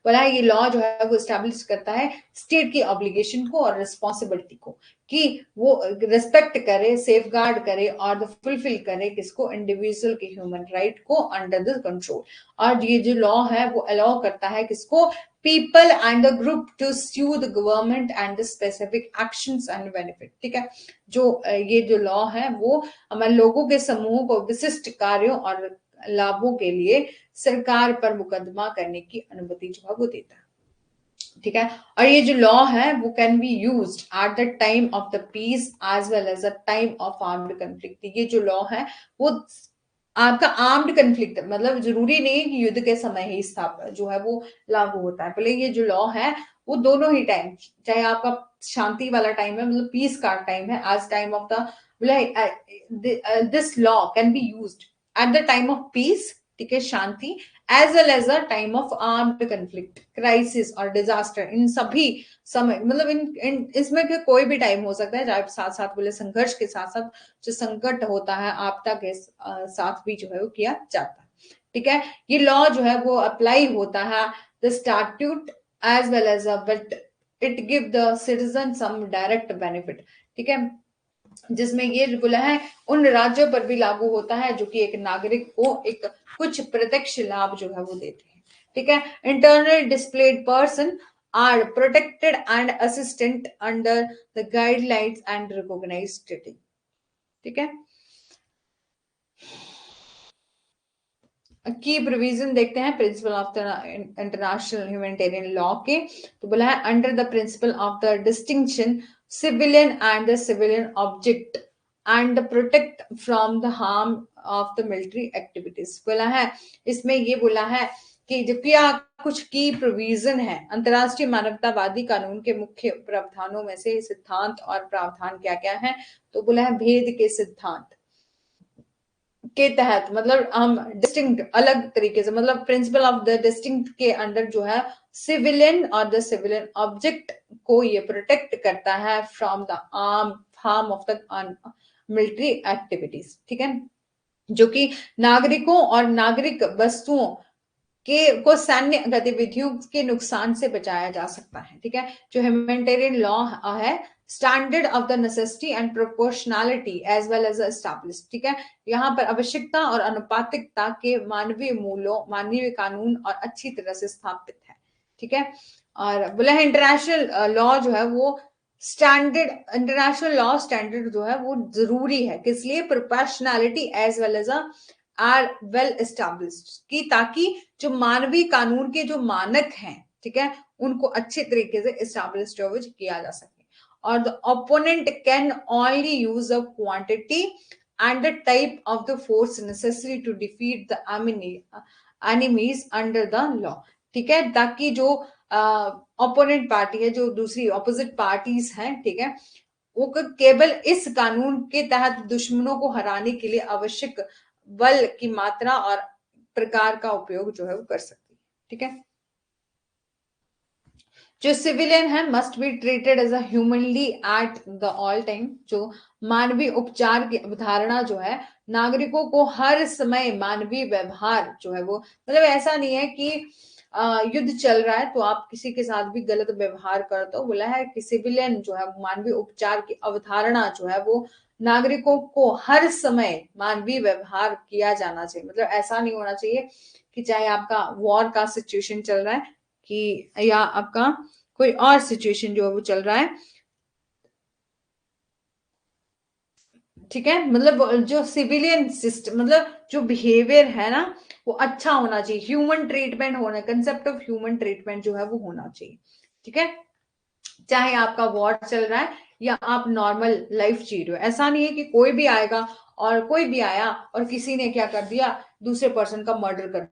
बोला ये लॉ जो है वो स्टैब्लिश करता है स्टेट की ऑब्लिगेशन को और रिस्पॉन्सिबिलिटी को कि वो रिस्पेक्ट करे, सेफ गार्ड करे और फुलफिल करे किसको, इंडिविजुअल के ह्यूमन राइट को अंडर द कंट्रोल। और ये जो लॉ है वो अलाउ करता है किसको, people and the group to sue the government and the specific actions and benefit. ठीक है, जो ये जो लॉ है वो हमारे लोगों के समूह को विशिष्ट कार्यों और लाभों के लिए सरकार पर मुकदमा करने की अनुमति जो है वो देता है। ठीक है, और ये जो लॉ है वो can be used at the time of the peace as well as the time of armed conflict. ये जो लॉ है वो आपका आर्म्ड कन्फ्लिक्ट मतलब जरूरी नहीं कि युद्ध के समय ही जो है वो लागू होता है, बोले ये जो लॉ है वो दोनों ही टाइम, चाहे आपका शांति वाला टाइम है मतलब पीस का टाइम है as time of the this law can be used at the time of peace, ठीक है, शांति, as well as a time of armed conflict, crisis और डिजास्टर। इन सभी समय मतलब इन इसमें के कोई भी टाइम हो सकता है, चाहे साथ साथ बोले संघर्ष के साथ साथ जो संकट होता है आपदा के साथ भी जो है वो किया जाता है। ठीक है, ये लॉ जो है वो अप्लाई होता है the statute as well as but it give the citizen some direct benefit. ठीक है, जिसमें ये बोला है उन राज्यों पर भी लागू होता है जो कि एक नागरिक को एक कुछ प्रत्यक्ष लाभ जो है वो देते हैं। ठीक है, internal displaced person are protected and assistant under the guidelines and recognised treaty. ठीक है, की प्रोविजन देखते हैं principle of the international humanitarian law के, तो बोला है under the principle of the distinction civilian and the civilian object and protect from the harm of the military activities. बोला है इसमें ये बोला है कि जो क्या कुछ की प्रोविजन है अंतरराष्ट्रीय मानवतावादी कानून के मुख्य प्रावधानों में से सिद्धांत और प्रावधान क्या क्या है, तो बोला है भेद के सिद्धांत के तहत मतलब हम डिस्टिंक्ट अलग तरीके से मतलब प्रिंसिपल ऑफ द डिस्टिंक्ट के अंडर जो है सिविलियन और द सिविलियन ऑब्जेक्ट को ये प्रोटेक्ट करता है from the harm of the military activities. ठीक है, जो कि नागरिकों और नागरिक वस्तुओं को सैन्य गतिविधियों के नुकसान से बचाया जा सकता है। ठीक है, जो ह्यूमैनिटेरियन लॉ है standard of the necessity and proportionality as well as establish. ठीक है, यहाँ पर आवश्यकता और अनुपातिकता के मानवीय मूल्यों, मानवीय कानून और अच्छी तरह से स्थापित है। ठीक है, और बोला है इंटरनेशनल लॉ जो है वो स्टैंडर्ड, इंटरनेशनल लॉ स्टैंडर्ड जो है वो जरूरी है, किस लिए? Proportionality as well as are well established, की ताकि जो मानवीय कानून के जो मानक हैं, ठीक है, उनको अच्छे तरीके से एस्टैब्लिश किया जा सके। और the opponent can only use a quantity and the type of the force necessary to defeat the enemies under the law, ठीक है, ताकि जो ओपोनेंट पार्टी है, जो दूसरी ऑपोजिट पार्टीज हैं, ठीक है, वो केवल इस कानून के तहत दुश्मनों को हराने के लिए आवश्यक बल की मात्रा और प्रकार का उपयोग जो है वो कर सकती है, ठीक है। जो सिविलियन है must be treated as a humanly at the all time, जो मानवीय उपचार की अवधारणा जो है, नागरिकों को हर समय मानवीय व्यवहार जो है वो, मतलब ऐसा नहीं है कि युद्ध चल रहा है तो आप किसी के साथ भी गलत व्यवहार कर दो। बोला है कि सिविलियन जो है मानवीय उपचार की अवधारणा जो है वो नागरिकों को हर समय मानवीय व्यवहार किया जाना चाहिए। मतलब ऐसा नहीं होना चाहिए कि चाहे आपका वॉर का सिचुएशन चल रहा है कि या आपका कोई और सिचुएशन जो है वो चल रहा है, ठीक है, मतलब जो सिविलियन सिस्टम, मतलब जो बिहेवियर है ना वो अच्छा होना चाहिए, ह्यूमन ट्रीटमेंट होना, कंसेप्ट ऑफ ह्यूमन ट्रीटमेंट जो है वो होना चाहिए, ठीक है, चाहे आपका वॉर चल रहा है या आप नॉर्मल लाइफ जी रहे हो। ऐसा नहीं है कि कोई भी आएगा और कोई भी आया और किसी ने क्या कर दिया, दूसरे पर्सन का मर्डर कर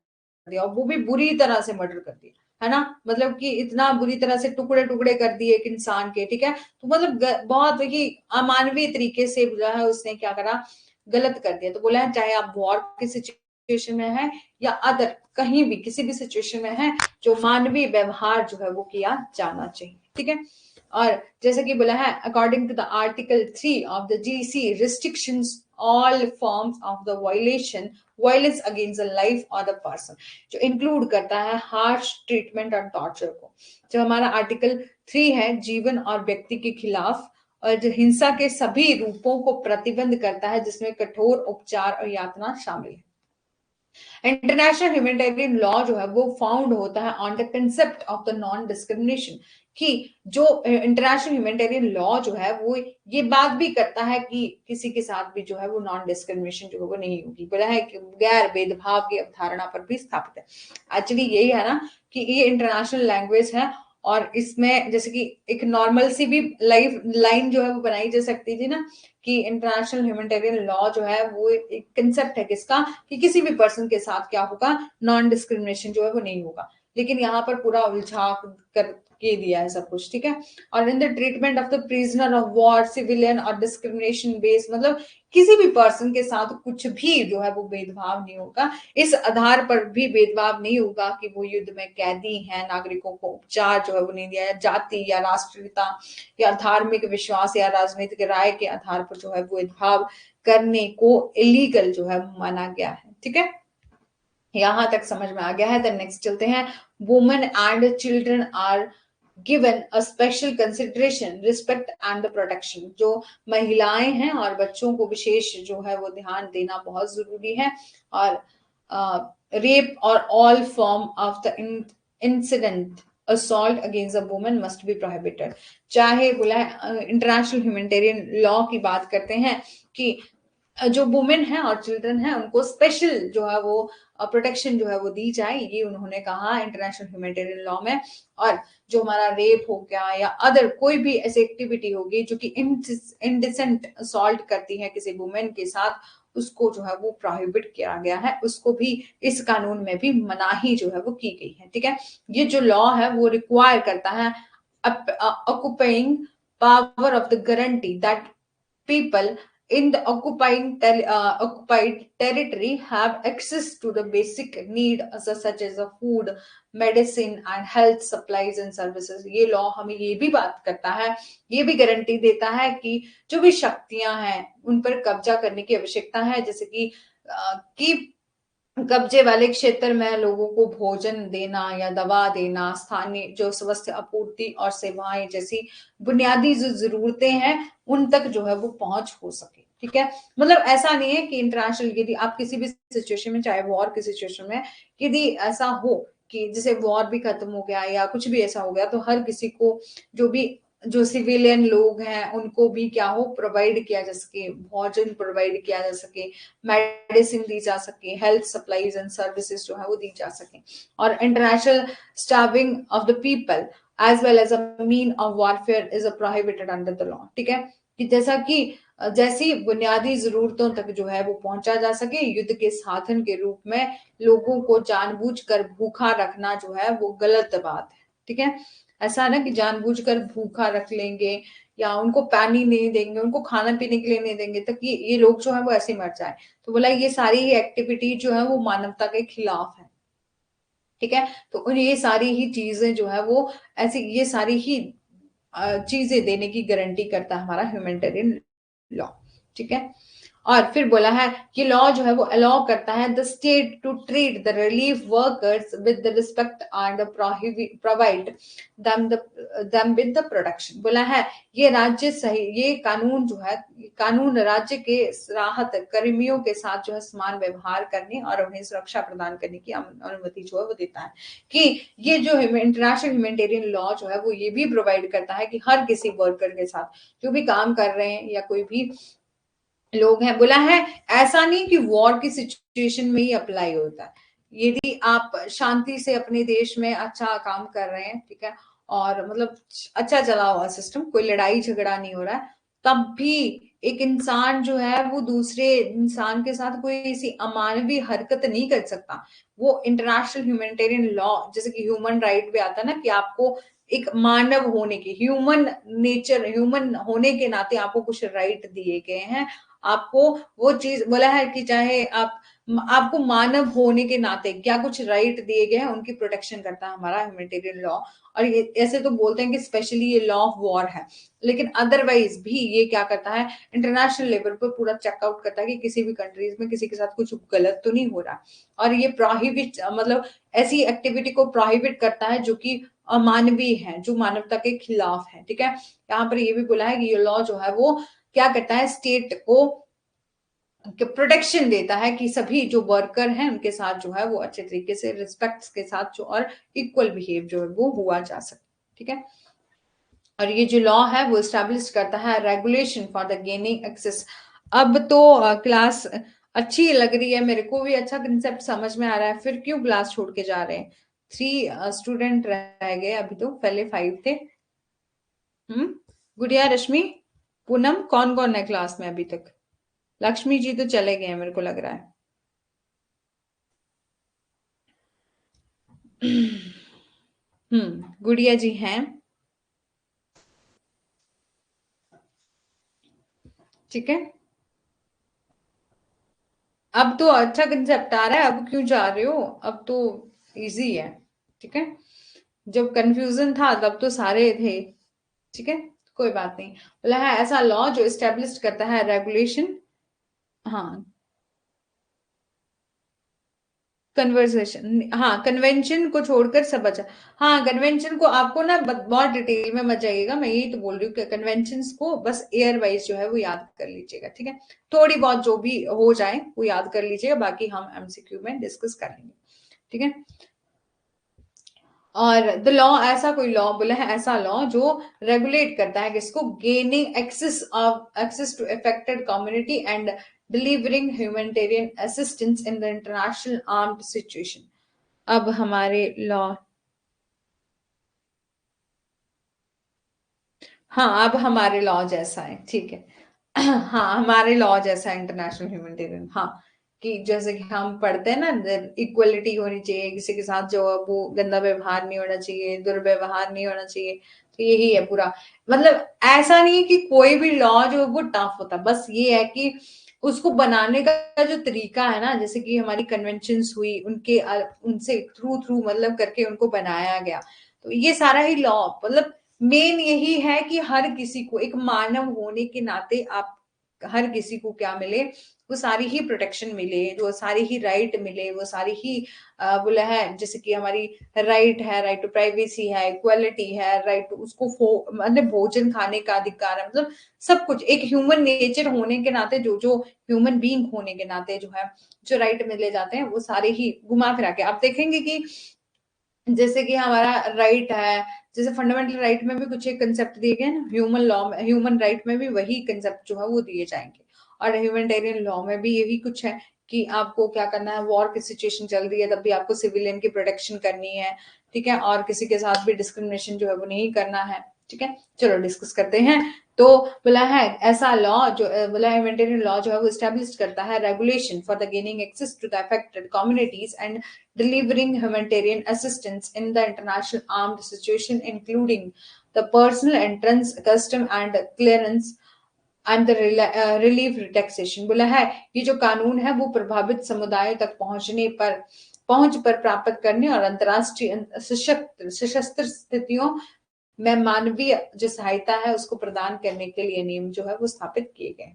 दिया, और वो भी बुरी तरह से मर्डर कर दिया, है ना, मतलब कि इतना बुरी तरह से टुकड़े टुकड़े कर दिए एक इंसान के, ठीक है, तो मतलब बहुत ही अमानवीय तरीके से जो है उसने क्या करा, गलत कर दिया। तो बोला है चाहे आप वॉर की सिचुएशन में है या अदर कहीं भी किसी भी सिचुएशन में है, जो मानवीय व्यवहार जो है वो किया जाना चाहिए, ठीक है। और जैसे कि बोला है according to the article 3 of the GC restrictions all forms of the violation violence against the life और द पर्सन, जो इंक्लूड करता है हार्श ट्रीटमेंट और टॉर्चर को। जो हमारा आर्टिकल 3 है जीवन और व्यक्ति के खिलाफ और जो हिंसा के सभी रूपों को प्रतिबंध करता है, जिसमें कठोर उपचार और यातना शामिल है। इंटरनेशनल ह्यूमैनिटेरियन लॉ जो है वो फाउंड होता है on the concept of the non discrimination, कि जो इंटरनेशनल ह्यूमैनिटेरियन लॉ जो है वो ये बात भी करता है कि किसी के साथ भी जो है वो नॉन डिस्क्रिमिनेशन जो है वो नहीं होगी। बोला है कि गैर भेदभाव की अवधारणा पर भी स्थापित है। एक्चुअली यही है ना कि ये इंटरनेशनल लैंग्वेज है, और इसमें जैसे कि एक नॉर्मल सी भी लाइफ लाइन जो है वो बनाई जा सकती थी ना, कि इंटरनेशनल ह्यूमैनिटेरियन लॉ जो है वो एक कंसेप्ट है किसका, कि किसी भी पर्सन के साथ क्या होगा, नॉन डिस्क्रिमिनेशन जो है वो नहीं होगा। लेकिन यहाँ पर पूरा उलझा कर के दिया है सब कुछ, ठीक है। और in the treatment of the prisoner of war civilian और डिस्क्रिमिनेशन बेस्ड, मतलब किसी भी पर्सन के साथ कुछ भी जो है वो भेदभाव नहीं होगा, इस आधार पर भी भेदभाव नहीं होगा कि वो युद्ध में कैदी हैं, नागरिकों को उपचार जो है वो नहीं दिया, जाति या राष्ट्रीयता या धार्मिक विश्वास या राजनीतिक राय के आधार पर जो है वो भेदभाव करने को इलीगल जो है माना गया है, ठीक है। यहां तक समझ में आ गया है। देन नेक्स्ट चलते हैं, women and children are given a special consideration respect and the protection, जो महिलाएं हैं और बच्चों को विशेष जो है वो ध्यान देना बहुत जरूरी है। और रेप और all form of the incident assault against a woman must be prohibited. चाहे बोला इंटरनेशनल ह्यूमैनिटेरियन लॉ की बात करते हैं कि जो वुमेन है और चिल्ड्रन है उनको स्पेशल जो है वो प्रोटेक्शन जो है वो दी जाए, ये उन्होंने कहा इंटरनेशनल ह्यूमैनिटेरियन लॉ में। और जो हमारा रेप हो गया या अदर कोई भी ऐसी एक्टिविटी होगी जो कि इनडिसेंट असॉल्ट करती है किसी वुमेन के साथ, उसको जो है वो प्रोहिबिट किया गया है, उसको भी इस कानून में भी मनाही जो है वो की गई है, ठीक है। ये जो लॉ है वो रिक्वायर करता है occupying power of the guarantee that people in the occupied territory have access to the basic need such as the food, medicine and health supplies and services। ये लॉ हमें ये भी बात करता है, ये भी गारंटी देता है कि जो भी शक्तियां हैं उन पर कब्जा करने की आवश्यकता है, जैसे कि कब्जे वाले क्षेत्र में लोगों को भोजन देना या दवा देना, स्थानीय जो स्वास्थ्य आपूर्ति और सेवाएं जैसी बुनियादी जो जरूरतें हैं उन तक जो है वो पहुंच हो सके, ठीक है। मतलब ऐसा नहीं है कि इंटरनेशनल, यदि आप किसी भी सिचुएशन में चाहे वॉर की सिचुएशन में यदि ऐसा हो कि जैसे वॉर भी खत्म हो गया या कुछ भी ऐसा हो गया, तो हर किसी को जो सिविलियन लोग हैं उनको भी क्या हो, प्रोवाइड किया जा सके, भोजन प्रोवाइड किया जा सके, मेडिसिन दी जा सके, हेल्थ सप्लाईज एंड सर्विसेज जो है वो दी जा सके। और international starving of the people as well as a mean of warfare is a prohibited under the law. ठीक है, कि जैसा कि जैसी बुनियादी जरूरतों तक जो है वो पहुंचा जा सके, युद्ध के साधन के रूप में लोगों को जानबूझकर भूखा रखना जो है वो गलत बात है। ठीक है, ऐसा ना कि जानबूझकर भूखा रख लेंगे या उनको पानी नहीं देंगे, उनको खाना पीने के लिए नहीं देंगे, ताकि ये लोग जो है वो ऐसे मर जाए। तो बोला ये सारी ही एक्टिविटी जो है वो मानवता के खिलाफ है। ठीक है, तो ये सारी ही चीजें जो है वो ऐसी, ये सारी ही चीजें देने की गारंटी करता है हमारा ह्यूमैनिटेरियन लॉ। ठीक है, और फिर बोला है कि लॉ जो है वो अलाउ करता है the state to treat the relief workers with the respect and provide them with the protection. बोला है ये राज्य सही, ये कानून जो है, कानून राज्य के राहत कर्मियों के साथ जो है समान व्यवहार करने और उन्हें सुरक्षा प्रदान करने की अनुमति जो है वो देता है। कि ये जो इंटरनेशनल ह्यूमैनिटेरियन लॉ जो है वो ये भी प्रोवाइड करता है कि हर किसी वर्कर के साथ जो भी काम कर रहे हैं या कोई भी लोग हैं, बोला है ऐसा नहीं कि वॉर की सिचुएशन में ही अप्लाई होता है। यदि आप शांति से अपने देश में अच्छा काम कर रहे हैं, ठीक है, और मतलब अच्छा चला हुआ सिस्टम, कोई लड़ाई झगड़ा नहीं हो रहा है, तब भी एक इंसान जो है वो दूसरे इंसान के साथ कोई ऐसी अमानवीय हरकत नहीं कर सकता। वो इंटरनेशनल ह्यूमैनिटेरियन लॉ, जैसे कि ह्यूमन राइट पे आता है ना कि आपको एक मानव होने के, ह्यूमन नेचर, ह्यूमन होने के नाते आपको कुछ राइट दिए गए हैं। आपको वो चीज बोला है कि चाहे आपको मानव होने के नाते क्या कुछ राइट दिए गए हैं, उनकी प्रोटेक्शन करता है हमारा ह्यूमैनिटेरियन लॉ। और ये ऐसे तो बोलते हैं कि स्पेशली ये लॉ ऑफ वॉर है, लेकिन अदरवाइज भी ये क्या करता है, इंटरनेशनल लेवल पर पूरा चेकआउट करता है कि किसी भी कंट्रीज में किसी के साथ कुछ गलत तो नहीं हो रहा। और ये प्रोहिबिट मतलब ऐसी एक्टिविटी को प्रोहिबिट करता है जो कि अमानवीय है, जो मानवता के खिलाफ है। ठीक है, यहाँ पर ये भी बोला है कि ये लॉ जो है वो क्या करता है, स्टेट को प्रोटेक्शन देता है कि सभी जो वर्कर हैं उनके साथ जो है वो अच्छे तरीके से रिस्पेक्ट के साथ जो और इक्वल बिहेव जो है वो हुआ जा सके। ठीक है, और ये जो लॉ है वो स्टैब्लिश करता है regulation for the gaining access. अब तो क्लास अच्छी लग रही है, मेरे को भी अच्छा कंसेप्ट समझ में आ रहा है, फिर क्यों क्लास छोड़ के जा रहे हैं? 3 स्टूडेंट रह गए अभी, तो पहले 5 थे। गुड़िया, रश्मि, पूनम, कौन कौन है क्लास में अभी तक? लक्ष्मी जी तो चले गए हैं मेरे को लग रहा है। गुड़िया जी हैं। ठीक है, अब तो अच्छा कंसेप्ट आ रहा है, अब क्यों जा रहे हो? अब तो इजी है। ठीक है, जब कंफ्यूजन था तब तो सारे थे। ठीक है, कोई बात नहीं। बोला है ऐसा लॉ जो इस्टेब्लिश करता है रेगुलेशन। हाँ, कन्वर्सेशन, हाँ, कन्वेंशन को छोड़कर सब अच्छा। हाँ, कन्वेंशन को आपको ना बहुत डिटेल में मत जाइएगा, मैं यही तो बोल रही हूँ कि कन्वेंशन को बस एयर वाइज जो है वो याद कर लीजिएगा। ठीक है, थोड़ी बहुत जो भी हो जाए वो याद कर लीजिएगा, बाकी हम एमसीक्यू में डिस्कस कर लेंगे। ठीक है, और द लॉ, ऐसा कोई लॉ बोला है, ऐसा लॉ जो रेगुलेट करता है किसको, gaining access to affected community and delivering humanitarian assistance in the international armed situation. अब हमारे लॉ, हाँ, अब हमारे लॉ जैसा है। ठीक है, हाँ, हमारे लॉ जैसा इंटरनेशनल ह्यूमैनिटेरियन, हाँ, कि जैसे कि हम पढ़ते हैं ना, इक्वलिटी होनी चाहिए, किसी के साथ जो है वो गंदा व्यवहार नहीं होना चाहिए, दुर्व्यवहार नहीं होना चाहिए। तो यही है पूरा, मतलब ऐसा नहीं है कि कोई भी लॉ जो है वो टफ होता, बस ये है कि उसको बनाने का जो तरीका है ना, जैसे कि हमारी कन्वेंशंस हुई उनके उनसे थ्रू थ्रू मतलब करके उनको बनाया गया। तो ये सारा ही लॉ मतलब मेन यही है कि हर किसी को एक मानव होने के नाते आप, हर किसी को क्या मिले, वो सारी ही प्रोटेक्शन मिले, जो सारी ही राइट मिले, वो सारी ही बोला है, जैसे कि हमारी राइट है, राइट टू प्राइवेसी है, इक्वालिटी है, राइट टू उसको मतलब भोजन खाने का अधिकार है, मतलब सब कुछ एक ह्यूमन नेचर होने के नाते, जो जो ह्यूमन बीइंग होने के नाते जो है जो राइट मिले जाते हैं, वो सारे ही घुमा फिरा के आप देखेंगे कि जैसे कि हमारा राइट है, जैसे फंडामेंटल राइट में भी कुछ एक कंसेप्ट दिए गए ना, ह्यूमन लॉ में, ह्यूमन राइट में भी वही कंसेप्ट जो है वो दिए जाएंगे। और ह्यूमैनिटेरियन लॉ में भी यही कुछ है कि आपको क्या करना है, वॉर की सिचुएशन चल रही है तब भी आपको सिविलियन की प्रोटेक्शन करनी है, ठीक है, और किसी के साथ भी डिस्क्रिमिनेशन जो है वो नहीं करना है, ठीक है। चलो डिस्कस करते हैं। तो बोला है ऐसा लॉ जो बोला ह्यूमैनिटेरियन लॉ जो है वो स्टैब्लिश करता है regulation for the gaining access to the affected communities and delivering humanitarian assistance in the international armed situation, including the personal entrance, custom and clearance and the relief taxation। बोला है ये जो कानून है वो प्रभावित समुदायों तक पहुंच पर प्राप्त करने और अंतर्राष्ट्रीय सशस्त्र स्थितियों में मानवीय जो सहायता है उसको प्रदान करने के लिए नियम जो है वो स्थापित किए गए,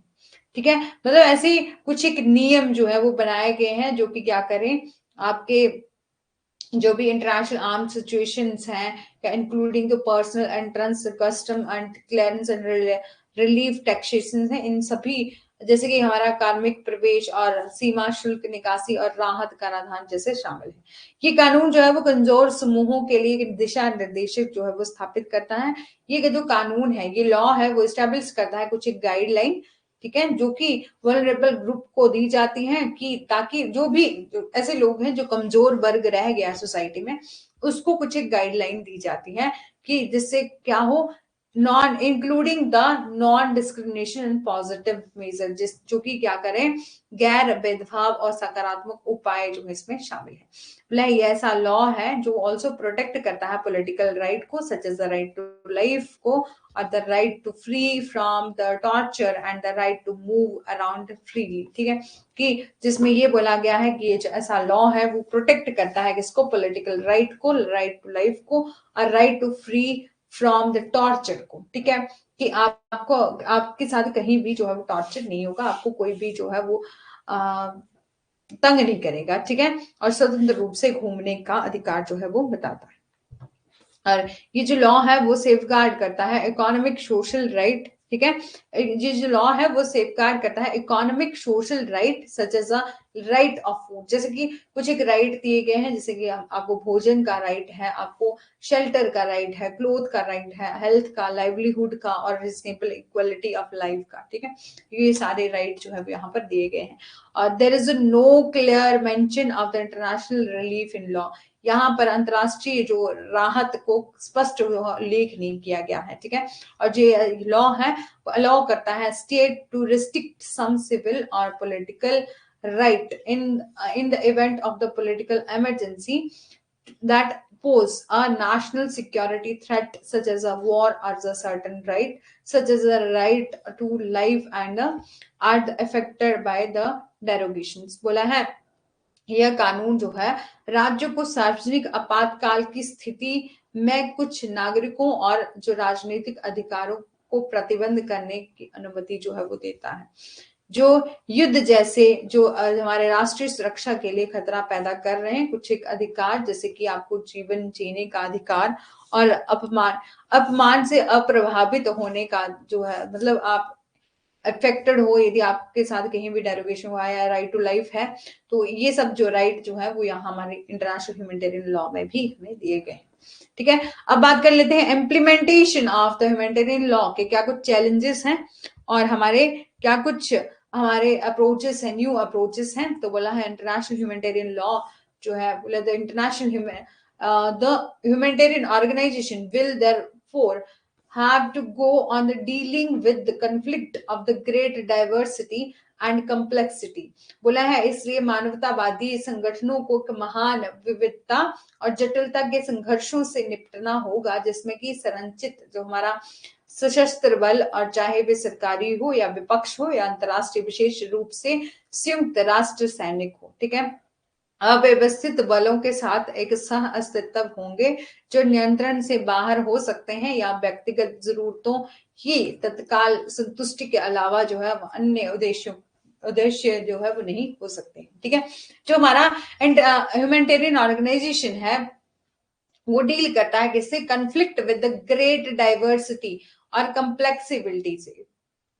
ठीक है। मतलब ऐसे कुछ एक नियम जो है वो बनाए गए हैं जो कि क्या करें, आपके जो भी इंटरनेशनल आर्म सिचुएशंस हैं, including the personal entrance, custom and clearance and relief taxation है, इन सभी, जैसे कि हमारा कार्मिक प्रवेश और सीमा शुल्क निकासी और राहत कराधान जैसे शामिल है। ये कानून जो है वो कमजोर समूहों के लिए दिशा निर्देशक जो है वो स्थापित करता है। ये जो कानून है, ये लॉ है वो स्टैब्लिश करता है कुछ एक गाइडलाइन, ठीक है, जो कि वल्नरेबल ग्रुप को दी जाती हैं कि ताकि जो ऐसे लोग हैं जो कमजोर वर्ग रह गया सोसाइटी में, उसको कुछ एक गाइडलाइन दी जाती है कि जिससे क्या हो, non including the non discrimination and positive measure, जिस जो कि क्या करें, गैर भेदभाव और सकारात्मक उपाय जो इसमें शामिल है। मतलब ये ऐसा लॉ है जो ऑल्सो प्रोटेक्ट करता है पॉलिटिकल राइट को, such as the right to life को, और the right to free from the torture and the right to move around freely, ठीक है, कि जिसमें ये बोला गया है कि ये जो ऐसा लॉ है वो प्रोटेक्ट करता है किसको, पॉलिटिकल राइट को, राइट टू लाइफ को, और right to free from the torture को, ठीक है, कि आपको आपके साथ कहीं भी जो है वो टॉर्चर नहीं होगा, आपको कोई भी जो है वो तंग नहीं करेगा, ठीक है, और स्वतंत्र रूप से घूमने का अधिकार जो है वो बताता है। और ये जो लॉ है वो सेफगार्ड करता है इकोनॉमिक सोशल राइट, ठीक है, ये जो लॉ है वो सेफगार्ड करता है economic social right such as a right of food, जैसे कि कुछ एक राइट दिए गए हैं, जैसे कि आपको भोजन का राइट है, आपको शेल्टर का राइट है, क्लोथ का राइट है, हेल्थ का, लाइवलीहुड का, और रिजनेबल इक्वलिटी ऑफ लाइफ का, ठीक है, ये सारे राइट जो है वो यहाँ पर दिए गए हैं। और there is no clear mention of the international relief in law, यहाँ पर अंतरराष्ट्रीय जो राहत को स्पष्ट उल्लेख नहीं किया गया है, ठीक है। और जो लॉ है वो अलाउ करता है state to restrict some civil और political right in the event of the political emergency that pose a national security threat, such as a war or a certain right such as a right to life and are affected by the derogations। बोला है यह कानून जो है राज्यों को सार्वजनिक आपातकाल की स्थिति में कुछ नागरिकों और जो राजनीतिक अधिकारों को प्रतिबंध करने की अनुमति जो है वो देता है, जो युद्ध जैसे जो हमारे राष्ट्रीय सुरक्षा के लिए खतरा पैदा कर रहे हैं कुछ एक अधिकार, जैसे कि आपको जीवन जीने का अधिकार और अपमान से अप्रभावित होने का जो है, मतलब आप अफेक्टेड हो यदि आपके साथ कहीं भी डेरोगेशन हुआ या राइट टू लाइफ है, तो ये सब जो राइट जो है वो यहाँ हमारे इंटरनेशनल ह्यूमैनिटेरियन लॉ में भी हमें दिए गए, ठीक है। अब बात कर लेते हैं implementation of the humanitarian law के क्या कुछ चैलेंजेस हैं और हमारे क्या कुछ हमारे अप्रोचेस हैं, न्यू अप्रोचेस हैं। तो बोला है इंटरनेशनल ह्यूमैनिटेरियन लॉ जो है, बोला the international the humanitarian organization will therefore have to go on the dealing with the conflict of the great diversity and complexity। बोला है इसलिए मानवतावादी संगठनों को महान विविधता और जटिलता के संघर्षों से निपटना होगा, जिसमें कि संरचित जो हमारा सशस्त्र बल, और चाहे वे सरकारी हो या विपक्ष हो या अंतरराष्ट्रीय, विशेष रूप से संयुक्त राष्ट्र सैनिक हो, ठीक है, अव्यवस्थित बलों के साथ एक सह अस्तित्व होंगे जो नियंत्रण से बाहर हो सकते हैं या व्यक्तिगत जरूरतों की तत्काल संतुष्टि के अलावा जो है अन्य उद्देश्य जो है वो नहीं हो सकते, ठीक है। जो हमारा ह्यूमैनिटेरियन ऑर्गेनाइजेशन है वो डील करता है किससे, conflict with the great diversity और कम्प्लेक्सिबिलिटी से,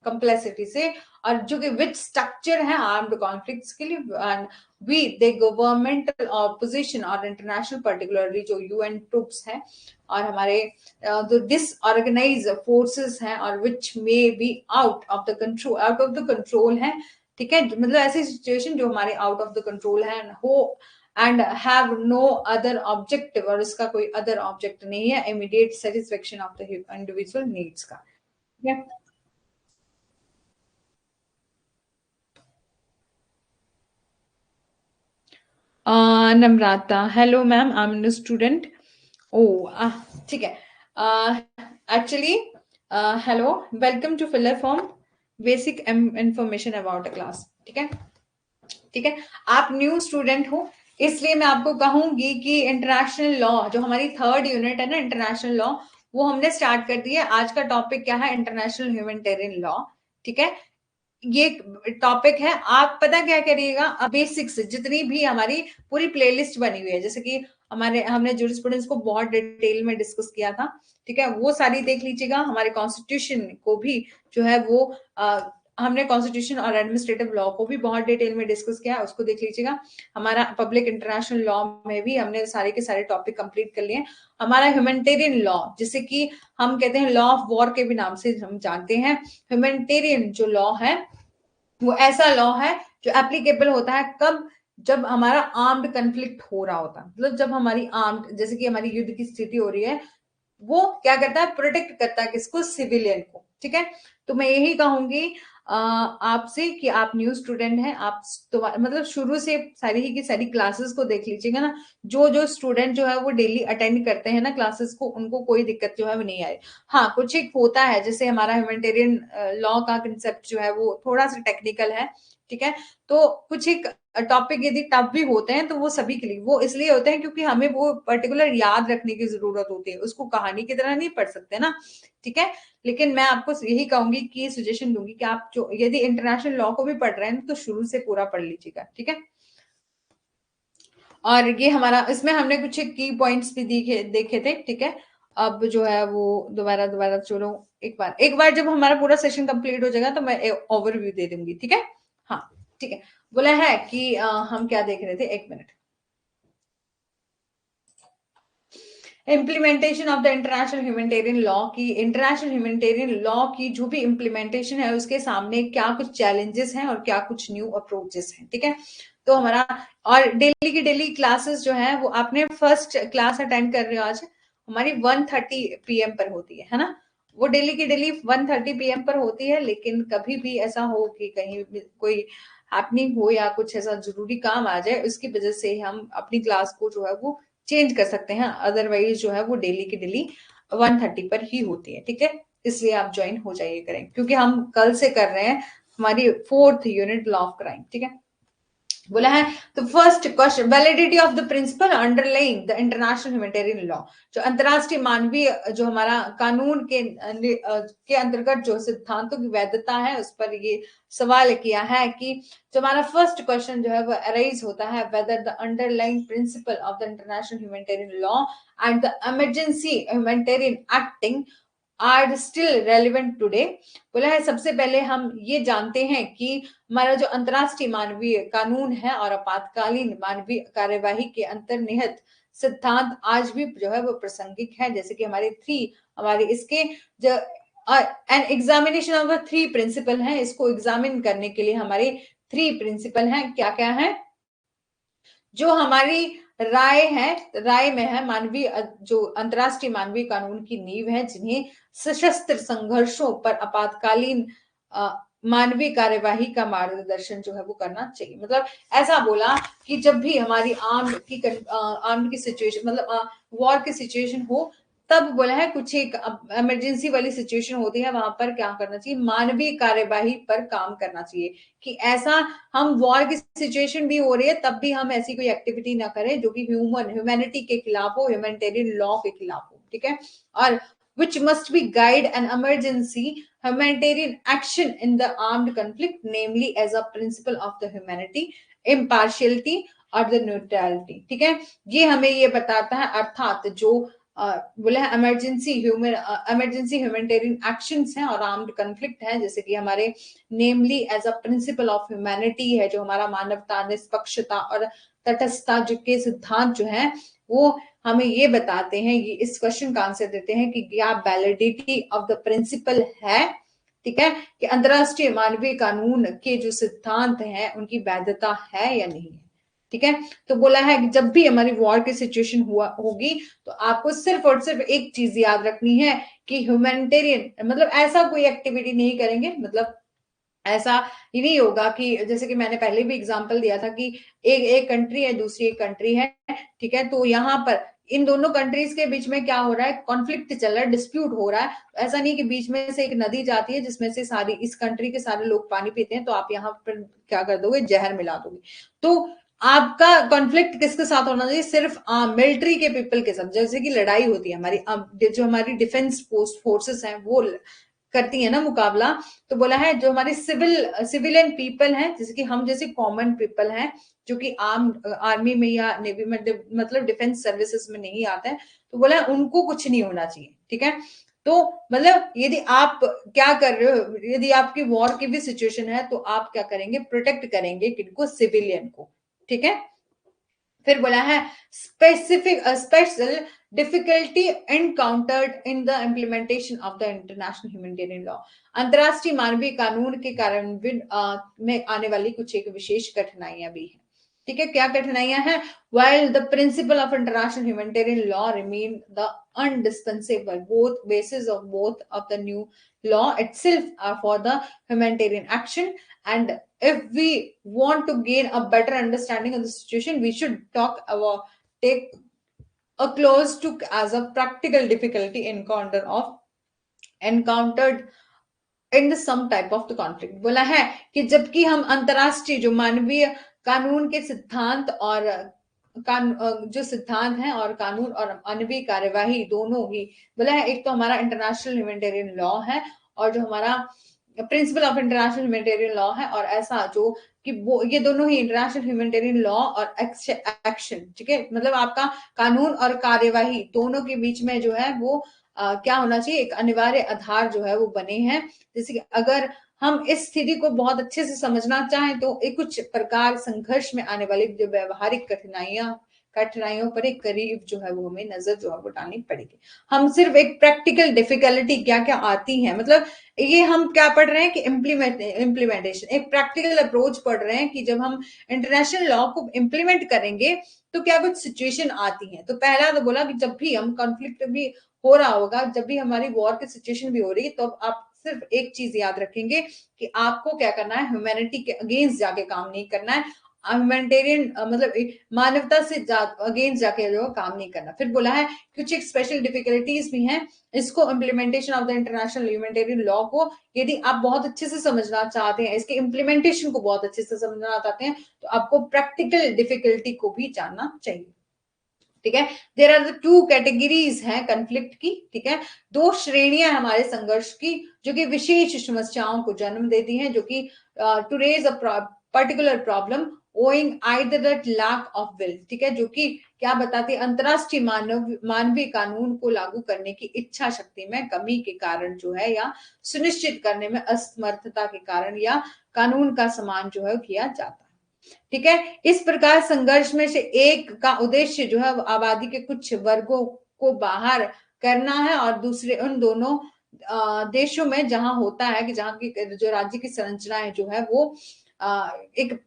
कंप्लेक्सिटी से, और जो कि विच स्ट्रक्चर है आर्म्ड कॉन्फ्लिक्ट्स के लिए, and we the governmental opposition और इंटरनेशनल पर्टिकुलरली जो यूएन ट्रूप्स हैं और हमारे जो डिसऑर्गेनाइज फोर्सेस हैं और which may be out of the control है, ठीक है, मतलब ऐसी सिचुएशन जो हमारे आउट ऑफ द कंट्रोल है हो and have no other objective, और इसका कोई अदर ऑब्जेक्ट नहीं है, immediate satisfaction of the individual needs का, ठीक है। Namrata, hello ma'am, I am student. ओ ठीक है, actually hello, welcome to filler form basic information about a class, ठीक है, ठीक है। आप न्यू स्टूडेंट हो, इसलिए मैं आपको कहूंगी कि इंटरनेशनल लॉ जो हमारी थर्ड यूनिट है ना, इंटरनेशनल लॉ, वो हमने स्टार्ट कर दी है। आज का टॉपिक क्या है? इंटरनेशनल ह्यूमैनिटेरियन लॉ, ठीक है। ये टॉपिक है, आप पता क्या करिएगा, बेसिक्स जितनी भी हमारी पूरी प्लेलिस्ट बनी हुई है, जैसे कि हमने जूरिस्प्रूडेंस को बहुत डिटेल में डिस्कस किया था, ठीक है, वो सारी देख लीजिएगा। हमारे कॉन्स्टिट्यूशन को भी जो है वो हमने कॉन्स्टिट्यूशन और एडमिनिस्ट्रेटिव लॉ को भी बहुत डिटेल में डिस्कस किया, उसको देख लीजिएगा। हमारा पब्लिक इंटरनेशनल लॉ में भी हमने सारे के सारे टॉपिक कंप्लीट कर लिए। हमारा ह्यूमैनिटेरियन लॉ, जिसे कि हम कहते हैं लॉ ऑफ वॉर के भी नाम से हम जानते हैं, ह्यूमैनिटेरियन जो लॉ है वो ऐसा लॉ है जो एप्लीकेबल होता है कब? जब हमारा आर्म्ड कंफ्लिक्ट हो रहा होता है, मतलब जब हमारी आर्म्ड, जैसे कि हमारी युद्ध की स्थिति हो रही है, वो क्या करता है? प्रोटेक्ट करता है किसको? सिविलियन को, ठीक है। तो मैं यही कहूंगी आपसे कि आप न्यू स्टूडेंट हैं, आप तो मतलब शुरू से सारी ही की सारी क्लासेस को देख लीजिएगा ना। जो जो स्टूडेंट जो है वो डेली अटेंड करते हैं ना क्लासेस को, उनको कोई दिक्कत जो है वो नहीं आए। हाँ, कुछ एक होता है, जैसे हमारा ह्यूमैनिटेरियन लॉ का कंसेप्ट जो है वो थोड़ा सा टेक्निकल है, ठीक है। तो कुछ एक टॉपिक यदि टफ भी होते हैं तो वो सभी के लिए वो इसलिए होते हैं क्योंकि हमें वो पर्टिकुलर याद रखने की जरूरत होती है, उसको कहानी की तरह नहीं पढ़ सकते ना, ठीक है। लेकिन मैं आपको यही कहूंगी कि सजेशन दूंगी कि आप जो यदि इंटरनेशनल लॉ को भी पढ़ रहे हैं तो शुरू से पूरा पढ़ लीजिएगा, ठीक है। और ये हमारा, इसमें हमने कुछ की पॉइंट्स भी देखे देखे थे, ठीक है। अब जो है वो दोबारा दोबारा चलो, एक बार जब हमारा पूरा सेशन कंप्लीट हो जाएगा तो मैं ओवरव्यू दे दूंगी, ठीक है। हाँ, ठीक है। बोला है कि हम क्या देख रहे थे, एक minute. Implementation of the international humanitarian law की, इंटरनेशनल ह्यूमैनिटेरियन लॉ की जो भी इम्प्लीमेंटेशन है उसके सामने क्या कुछ चैलेंजेस हैं और क्या कुछ न्यू अप्रोचेस हैं, ठीक है। तो हमारा, और डेली की डेली क्लासेस जो है वो आपने फर्स्ट क्लास अटेंड कर रहे हो आज, हमारी 1:30 PM पर होती है ना। वो डेली की डेली 1:30 PM पर होती है, लेकिन कभी भी ऐसा हो कि कहीं कोई हैपनिंग हो या कुछ ऐसा जरूरी काम आ जाए, उसकी वजह से हम अपनी क्लास को जो है वो चेंज कर सकते हैं, अदरवाइज जो है वो डेली की डेली 1:30 पर ही होती है, ठीक है। इसलिए आप ज्वाइन हो जाइए करें, क्योंकि हम कल से कर रहे हैं हमारी fourth unit law of crime, ठीक है। बोला है तो first question, validity of the principle underlying the international humanitarian law, जो अंतरराष्ट्रीय मानवीय जो हमारा कानून के अंतर्गत जो सिद्धांतों की वैधता है, उस पर ये सवाल किया है कि जो हमारा फर्स्ट क्वेश्चन जो है वो अराइज होता है, whether the underlying principle of the international humanitarian law and the emergency humanitarian acting are still relevant today. बोला है सबसे पहले हम ये जानते हैं कि हमारा जो अंतरराष्ट्रीय मानवीय कानून है और आपातकालीन मानवीय कार्यवाही के अंतर्निहित सिद्धांत आज भी जो है वो प्रासंगिक है, जैसे कि हमारे इसके जो एन एग्जामिनेशन ऑफ 3 प्रिंसिपल है, इसको एग्जामिन करने के लिए हमारे 3 प्रिंसिपल हैं, क्या क्या है? जो हमारी राय में है मानवीय जो अंतरराष्ट्रीय मानवीय कानून की नींव है, जिन्हें सशस्त्र संघर्षों पर आपातकालीन मानवीय कार्यवाही का मार्गदर्शन जो है वो करना चाहिए। मतलब ऐसा बोला कि जब भी हमारी आर्म्ड की सिचुएशन, मतलब वॉर की सिचुएशन हो, तब बोला है कुछ एक इमरजेंसी वाली सिचुएशन होती है, वहां पर क्या करना चाहिए? मानवीय कार्यवाही पर काम करना चाहिए, कि ऐसा हम वॉर की सिचुएशन भी हो रही है तब भी हम ऐसी कोई एक्टिविटी ना करें जो कि ह्यूमैनिटी के खिलाफ हो, ह्यूमैनिटेरियन लॉ के खिलाफ हो, ठीक है। और which must be guide an emergency humanitarian action in the armed conflict, namely as a principle of the humanity, impartiality और the neutrality, ठीक है। ये हमें ये बताता है, अर्थात जो बोले हैं इमरजेंसी ह्यूमैनिटेरियन एक्शंस हैं और आर्म्ड कन्फ्लिक्ट है, जैसे कि हमारे namely as a principle of humanity है, जो हमारा मानवता, निष्पक्षता और तटस्थता जो के सिद्धांत जो है वो हमें ये बताते हैं, ये इस क्वेश्चन का आंसर देते हैं कि क्या वैलिडिटी ऑफ द प्रिंसिपल है, ठीक है, कि अंतरराष्ट्रीय मानवीय कानून के जो सिद्धांत हैं उनकी वैधता है या नहीं है, ठीक है। तो बोला है कि जब भी हमारी वॉर की सिचुएशन हुआ होगी तो आपको सिर्फ और सिर्फ एक चीज याद रखनी है कि ह्यूमैनिटेरियन मतलब ऐसा कोई एक्टिविटी नहीं करेंगे, मतलब ऐसा ही नहीं होगा कि जैसे कि मैंने पहले भी एग्जांपल दिया था कि एक एक कंट्री है, दूसरी एक कंट्री है, ठीक है, तो यहाँ पर इन दोनों कंट्रीज के बीच में क्या हो रहा है, कॉन्फ्लिक्ट चल रहा है, डिस्प्यूट हो रहा है। तो ऐसा नहीं कि बीच में से एक नदी जाती है जिसमें से सारी इस कंट्री के सारे लोग पानी पीते हैं तो आप यहाँ पर क्या कर दोगे, जहर मिला दोगे। तो आपका कॉन्फ्लिक्ट किसके साथ होना चाहिए, सिर्फ मिलिट्री के पीपल के साथ, जैसे कि लड़ाई होती है हमारी, जो हमारी डिफेंस फोर्सेस हैं वो करती है ना मुकाबला, तो बोला है जो हमारे सिविलियन पीपल हैं, जैसे कि हम जैसे कॉमन पीपल हैं जो कि आर्मी में या नेवी में मतलब डिफेंस सर्विसेज में नहीं आते हैं, तो बोला है उनको कुछ नहीं होना चाहिए, ठीक है। तो मतलब यदि आप क्या कर रहे हो, यदि आपकी वॉर की भी सिचुएशन है तो आप क्या करेंगे, प्रोटेक्ट करेंगे किनको, सिविलियन को, ठीक है। फिर बोला है special difficulty encountered in the implementation of the international humanitarian law, अंतरराष्ट्रीय मानवीय कानून के कार्यान्वयन में आने वाली कुछ एक विशेष कठिनाइयां भी है, ठीक है। क्या कठिनाइयां हैं, while the principle of international humanitarian law remain the undispensable both basis of both of the new law itself are for the humanitarian action, and if we want to gain a better understanding of the situation we should talk about take a close look as a practical difficulty encountered in the some type of the conflict. बोला है कि जबकि हम अंतरराष्ट्रीय जो मानवीय कानून के सिद्धांत और जो सिद्धांत हैं और कानून और मानवीय कार्यवाही दोनों ही, बोला है एक तो हमारा इंटरनेशनल ह्यूमैनिटेरियन लॉ है और जो हमारा principle of international humanitarian law है, और ऐसा जो कि वो ये दोनों ही इंटरनेशनल ह्यूमैनिटेरियन लॉ और एक्शन, ठीक है, मतलब आपका कानून और कार्यवाही दोनों के बीच में जो है वो क्या होना चाहिए, एक अनिवार्य आधार जो है वो बने हैं। जैसे कि अगर हम इस स्थिति को बहुत अच्छे से समझना चाहें तो एक कुछ प्रकार संघर्ष में आने वाली जो व्यवहारिक कठिनाइयों पर एक करीब जो है वो हमें नजर जो है वो डालनी पड़ेगी। हम सिर्फ एक प्रैक्टिकल डिफिकल्टी क्या क्या आती है, मतलब ये हम क्या पढ़ रहे हैं कि इम्प्लीमेंटेशन, एक प्रैक्टिकल अप्रोच पढ़ रहे हैं कि जब हम इंटरनेशनल लॉ को इम्प्लीमेंट करेंगे तो क्या कुछ सिचुएशन आती है। तो पहला तो बोला कि जब भी हम कॉन्फ्लिक्ट भी हो रहा होगा, जब भी हमारी वॉर की सिचुएशन भी हो रही है, तो आप सिर्फ एक चीज याद रखेंगे कि आपको क्या करना है, ह्यूमैनिटी के अगेंस्ट जाके काम नहीं करना है, ह्यूमैनिटेरियन मतलब मानवता से अगेंस्ट जाके जो काम नहीं करना। फिर बोला है कुछ एक स्पेशल डिफिकल्टीज भी हैं इसको implementation of the international humanitarian law को यदि आप बहुत अच्छे से समझना चाहते हैं, इसके इम्प्लीमेंटेशन को बहुत अच्छे से समझना चाहते हैं, तो आपको प्रैक्टिकल डिफिकल्टी को भी जानना चाहिए, ठीक है। There are the two categories हैं कन्फ्लिक्ट की, ठीक है, दो श्रेणियां हमारे संघर्ष की जो कि विशेष समस्याओं को जन्म देती हैं, जो कि to raise a particular problem owing either that lack of will, ठीक है, जो कि क्या बताती है, अंतरराष्ट्रीय मानवीय कानून को लागू करने की इच्छा शक्ति में कमी के कारण जो है, या सुनिश्चित करने में असमर्थता के कारण, या कानून का सम्मान जो है किया जाता है, ठीक है। इस प्रकार संघर्ष में से एक का उद्देश्य जो है आबादी के कुछ वर्गों को बाहर करना है और दूसरे उन दोनों देशों में जहां होता है कि जहां की जो राज्य की संरचनाएं जो है वो एक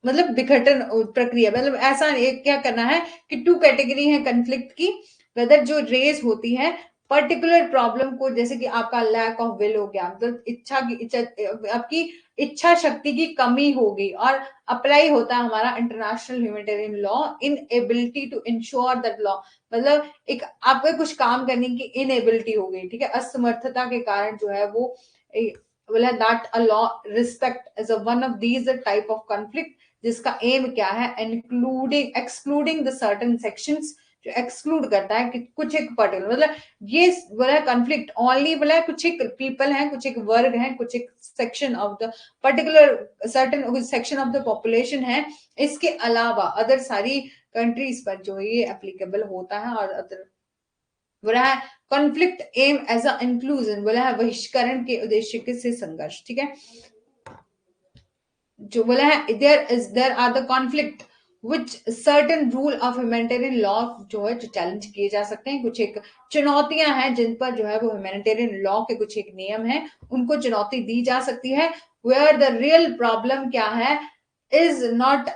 मतलब विघटन प्रक्रिया, मतलब ऐसा एक क्या करना है कि टू कैटेगरी है कन्फ्लिक्ट की, वेदर जो रेज होती है पर्टिकुलर प्रॉब्लम को, जैसे कि आपका लैक ऑफ विल हो गया, मतलब आपकी इच्छा शक्ति की कमी होगी, और अप्लाई होता है हमारा international humanitarian law in ability to ensure that law, मतलब एक आपको कुछ काम करने की इनएबिलिटी हो गई, ठीक है, असमर्थता के कारण जो है वो बोला that a law respect is one of these type of conflict, जिसका एम क्या है, including excluding the certain sections, जो एक्सक्लूड करता है कि कुछ एक पर्टिकुलर, मतलब ये बोला कॉन्फ्लिक्ट ओनली बोला कुछ एक पीपल हैं, कुछ एक वर्ग हैं, कुछ एक section of the particular certain section of the population है, इसके अलावा अदर सारी कंट्रीज पर जो ये एप्लीकेबल होता है और अदर बोला है conflict aim as a inclusion, बोला है बहिष्करण के उद्देश्य के से संघर्ष, ठीक है। जो बोला है there are the conflict which certain rule of humanitarian law जो है जो चैलेंज किए जा सकते हैं, कुछ एक चुनौतियां हैं जिन पर जो है वो ह्यूमैनिटेरियन लॉ के कुछ एक नियम है उनको चुनौती दी जा सकती है। वेयर द रियल प्रॉब्लम क्या है, is not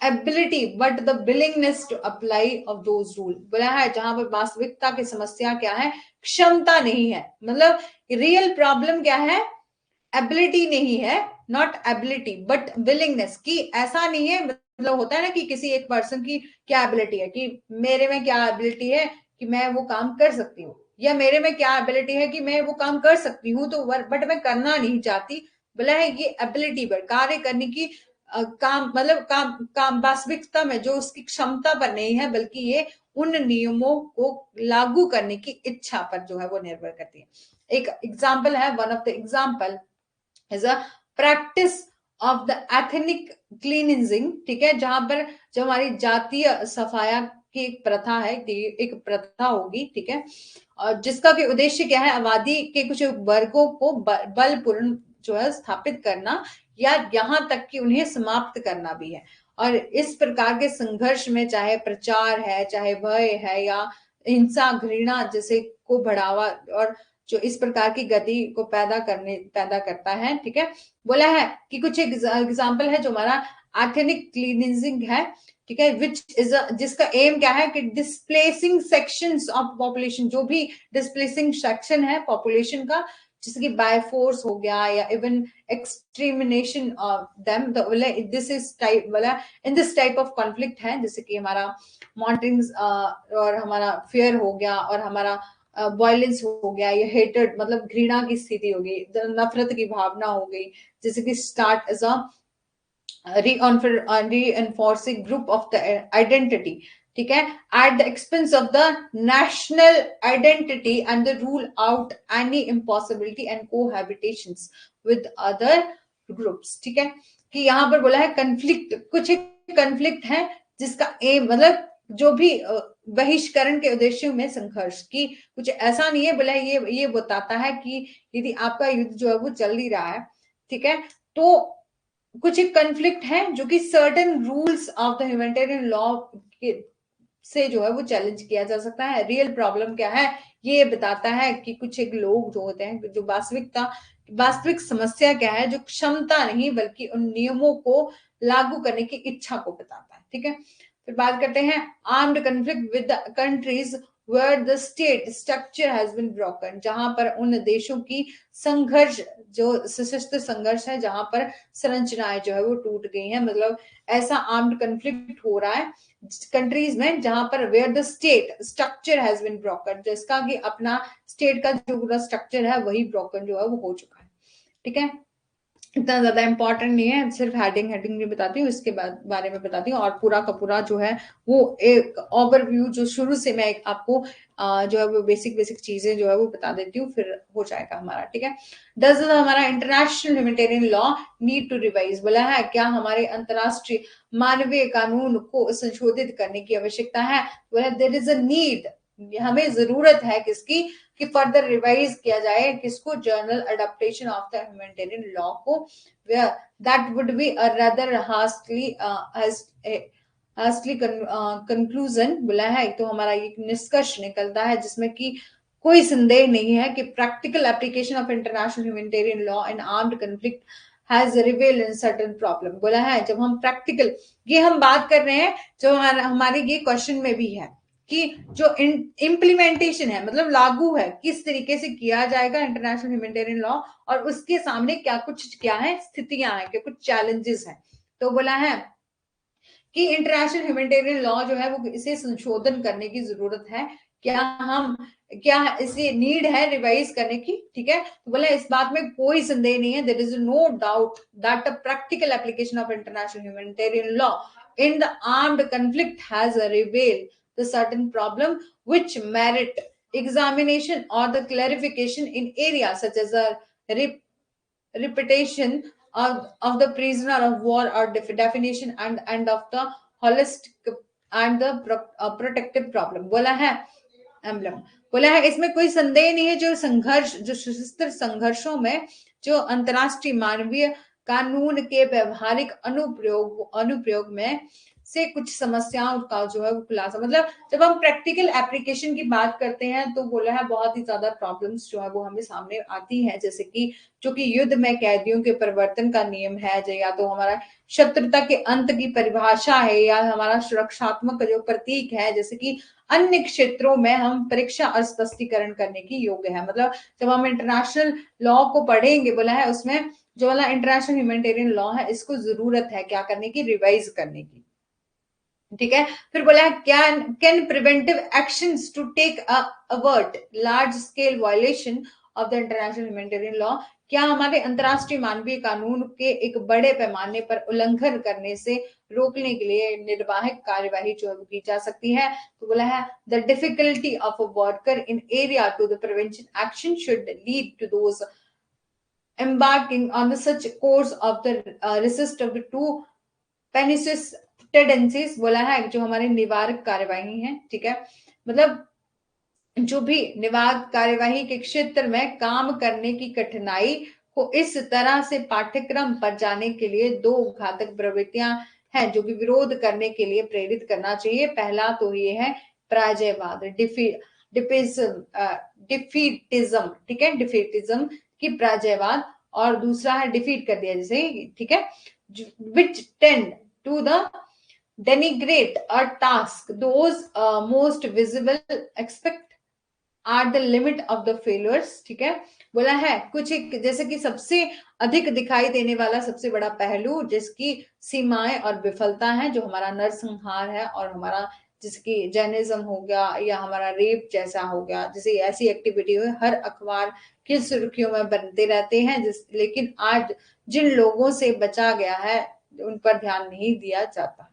ability but the willingness to apply of those rule, बोला है जहां पर वास्तविकता की समस्या क्या है, क्षमता नहीं है, मतलब रियल प्रॉब्लम क्या है, एबिलिटी नहीं है, नॉट एबिलिटी बट विलिंगनेस, कि ऐसा नहीं है, मतलब होता है ना कि किसी एक पर्सन की क्या एबिलिटी है, कि मेरे में क्या एबिलिटी है कि मैं वो काम कर सकती हूँ, या मेरे में क्या एबिलिटी है कि मैं वो काम कर सकती हूँ तो बट मैं करना नहीं चाहती, बोला है ये एबिलिटी पर कार्य करने की काम, मतलब काम वास्तविकता में जो उसकी क्षमता पर नहीं है, बल्कि ये उन नियमों को लागू करने की इच्छा पर जो है वो निर्भर करती है। एक एग्जाम्पल है, one of the example is a practice of the ethnic cleansing, ठीक है, जहां पर जो हमारी जातीय सफाया की एक प्रथा है, एक प्रथा होगी, ठीक है, और जिसका भी उद्देश्य क्या है, आबादी के कुछ वर्गों को बलपूर्ण जो है स्थापित करना या यहाँ तक कि उन्हें समाप्त करना भी है। और इस प्रकार के संघर्ष में चाहे प्रचार है, चाहे भय है, या हिंसा घृणा जैसे को बढ़ावा और जो इस प्रकार की गति को पैदा करता है, ठीक है, बोला है कि कुछ एग्जाम्पल है जो हमारा एथनिक क्लीनिंजिंग है, ठीक है, विच इज जिसका एम क्या है कि डिस्प्लेसिंग सेक्शंस ऑफ पॉपुलेशन, जो भी डिस्प्लेसिंग सेक्शन है पॉपुलेशन का, जैसे कि बाय फोर्स हो गया या even extermination of them, this is type वाला in this type of conflict है, जैसे कि हमारा मॉन्टिंग्स और हमारा फियर हो गया और हमारा वायलेंस हो गया, या हेटेड मतलब घृणा की स्थिति हो गई, नफरत की भावना हो गई, जैसे कि start as a reinforcing group of the identity, ठीक है, at the expense of the national identity and the rule out any impossibility and cohabitations with other groups, ठीक है, कि यहाँ पर बोला है कंफ्लिक्ट, कुछ एक कंफ्लिक्ट है जिसका एम मतलब जो भी बहिष्करण के उद्देश्यों में संघर्ष की कुछ ऐसा नहीं है, बोला ये बताता है कि यदि आपका युद्ध जो है वो चल ही रहा है, ठीक है, तो कुछ एक कन्फ्लिक्ट है जो कि certain rules of the humanitarian law से जो है वो चैलेंज किया जा सकता है। रियल प्रॉब्लम क्या है, ये बताता है कि कुछ एक लोग जो होते हैं जो वास्तविक समस्या क्या है, जो क्षमता नहीं बल्कि उन नियमों को लागू करने की इच्छा को बताता है, ठीक है। फिर बात करते हैं armed conflict with countries where the state structure has been broken, जहां पर उन देशों की संघर्ष जो सशस्त्र संघर्ष है जहां पर संरचनाएं जो है वो टूट गई हैं, मतलब ऐसा आर्म्ड कन्फ्लिक्ट हो रहा है कंट्रीज में जहां पर where the state structure has been broken, जिसका कि अपना स्टेट का जो पूरा स्ट्रक्चर है वही ब्रोकन जो है वो हो चुका है, ठीक है। इतना ज्यादा इंपॉर्टेंट नहीं है, सिर्फ हेडिंग भी बताती हूँ, इसके बाद बारे में बताती हूँ, और पूरा का पूरा जो है वो एक ओवरव्यू जो शुरू से मैं आपको जो है वो बेसिक चीजें जो है वो बता देती हूँ, फिर हो जाएगा हमारा, ठीक है। डज हमारा international humanitarian law need to revise, बोला है क्या हमारे अंतरराष्ट्रीय मानवीय कानून को संशोधित करने की आवश्यकता है, बोला देयर इज अ नीड, हमें जरूरत है किसकी, कि फर्दर रिवाइज किया जाए किसको, general adaptation of the humanitarian law को, that would be a rather hastily conclusion, बोला है तो हमारा एक निष्कर्ष निकलता है जिसमें कि कोई संदेह नहीं है कि practical application of international humanitarian law in armed conflict has रिवेल in certain problem, बोला है जब हम प्रैक्टिकल, ये हम बात कर रहे हैं जो हमारे ये क्वेश्चन में भी है कि जो इम्प्लीमेंटेशन है मतलब लागू है किस तरीके से किया जाएगा इंटरनेशनल ह्यूमैनिटेरियन लॉ, और उसके सामने क्या है स्थितियां हैं, क्या कुछ चैलेंजेस हैं, तो बोला है कि इंटरनेशनल ह्यूमैनिटेरियन लॉ जो है वो इसे संशोधन करने की जरूरत है, क्या इसे नीड है रिवाइज करने की, ठीक है, तो बोला इस बात में कोई संदेह नहीं है, there is no doubt that the practical application of international humanitarian law in the armed conflict has revealed the certain problem which merit examination or the clarification in areas such as a repetition of the prisoner of war or definition and of the holistic and the protective problem, बोला है एम्बलम, बोला है इसमें कोई संदेह नहीं है, जो सशस्त्र संघर्षों में जो अंतरराष्ट्रीय मानवीय कानून के व्यवहारिक अनुप्रयोग में से कुछ समस्याओं का जो है वो खुलासा, मतलब जब हम प्रैक्टिकल एप्लीकेशन की बात करते हैं तो बोला है बहुत ही ज्यादा प्रॉब्लम्स जो है वो हमें सामने आती हैं, जैसे कि जो कि युद्ध में कैदियों के परिवर्तन का नियम है, या तो हमारा शत्रुता के अंत की परिभाषा है, या हमारा सुरक्षात्मक जो प्रतीक है, जैसे कि अन्य क्षेत्रों में हम परीक्षा और स्पष्टीकरण करने की योग्य है। मतलब जब हम इंटरनेशनल लॉ को पढ़ेंगे, बोला है उसमें जो वाला इंटरनेशनल ह्यूमैनिटेरियन लॉ है इसको जरूरत है क्या करने की, रिवाइज करने की। ठीक है, फिर बोला है can preventive actions to take avert large scale violation of the international humanitarian law, क्या हमारे अंतरराष्ट्रीय मानवीय कानून के एक बड़े पैमाने पर उल्लंघन करने से रोकने के लिए निर्वाहक कार्यवाही जो है वो की जा सकती है। तो बोला है the difficulty of a worker in area to the prevention action should lead to those embarking on the such course of the resist of the two pernicious tendencies। बोला है जो हमारे निवारक कार्यवाही है, ठीक है, मतलब जो भी निवारक कार्यवाही के क्षेत्र में काम करने की कठिनाई को इस तरह से पाठ्यक्रम पर जाने के लिए दो घातक प्रवृत्तियां हैं जो कि विरोध करने के लिए प्रेरित करना चाहिए। पहला तो ये है पराजयवाद, डिफीटिज्म, ठीक है, डिफीटिज्म की पराजयवाद, और दूसरा है डिफीट कर दिया जैसे, ठीक है, which tend to the denigrate a task those most visible expect at the limit of the failures। ठीक है, बोला है कुछ एक जैसे कि सबसे अधिक दिखाई देने वाला सबसे बड़ा पहलू जिसकी सीमाएं और विफलता है, जो हमारा नरसंहार है, और हमारा जिसकी जैनिज्म हो गया, या हमारा रेप जैसा हो गया, जैसे ऐसी एक्टिविटी हो हर अखबार की सुर्खियों में बनते रहते हैं, लेकिन आज जिन लोगों से बचा गया है उन पर ध्यान नहीं दिया जाता।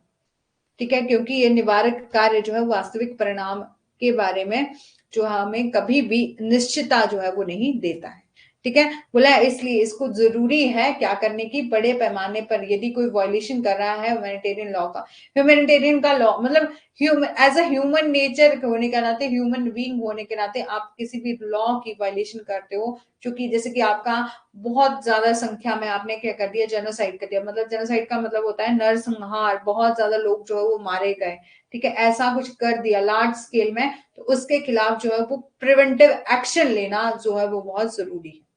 ठीक है, क्योंकि ये निवारक कार्य जो है वास्तविक परिणाम के बारे में जो हमें कभी भी निश्चितता जो है वो नहीं देता है। ठीक है, बोला इसलिए इसको जरूरी है क्या करने की, बड़े पैमाने पर यदि कोई वायलेशन कर रहा है ह्यूमैनिटेरियन लॉ का, ह्यूमैनिटेरियन का लॉ मतलब human as a human nature होने के नाते, ह्यूमन बीइंग होने के नाते आप किसी भी लॉ की वायलेशन करते हो, क्योंकि जैसे कि आपका बहुत ज्यादा संख्या में आपने क्या कर दिया, जेनोसाइड कर दिया, मतलब जेनोसाइड का मतलब होता है नरसंहार, बहुत ज्यादा लोग जो है वो मारे गए, ठीक है, ऐसा कुछ कर दिया लार्ज स्केल में, तो उसके खिलाफ जो है वो प्रिवेंटिव एक्शन लेना जो है वो बहुत जरूरी है।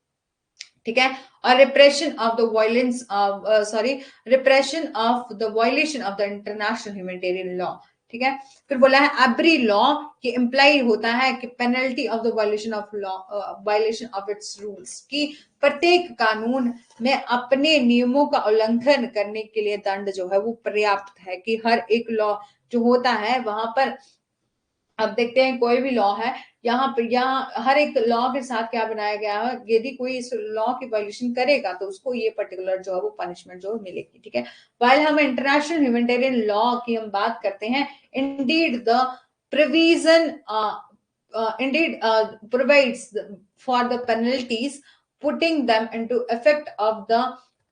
ठीक है, और repression of the violence repression of the violation of the international humanitarian law. ठीक है, फिर बोला है एवरी लॉ कि इम्प्लाई होता है कि penalty of the violation of law, violation of its rules, कि प्रत्येक कानून में अपने नियमों का उल्लंघन करने के लिए दंड जो है वो पर्याप्त है, कि हर एक लॉ जो होता है वहां पर, अब देखते हैं कोई भी लॉ है यहाँ पर, यहाँ हर एक लॉ के साथ क्या बनाया गया है, यदि कोई इस लॉ की वायलेशन करेगा तो उसको ये पर्टिकुलर जो है वो पनिशमेंट जो मिलेगी। ठीक है, वाइल हम इंटरनेशनल ह्यूमैनिटेरियन लॉ की हम बात करते हैं, Indeed the provision indeed provides for the penalties, putting them into effect of the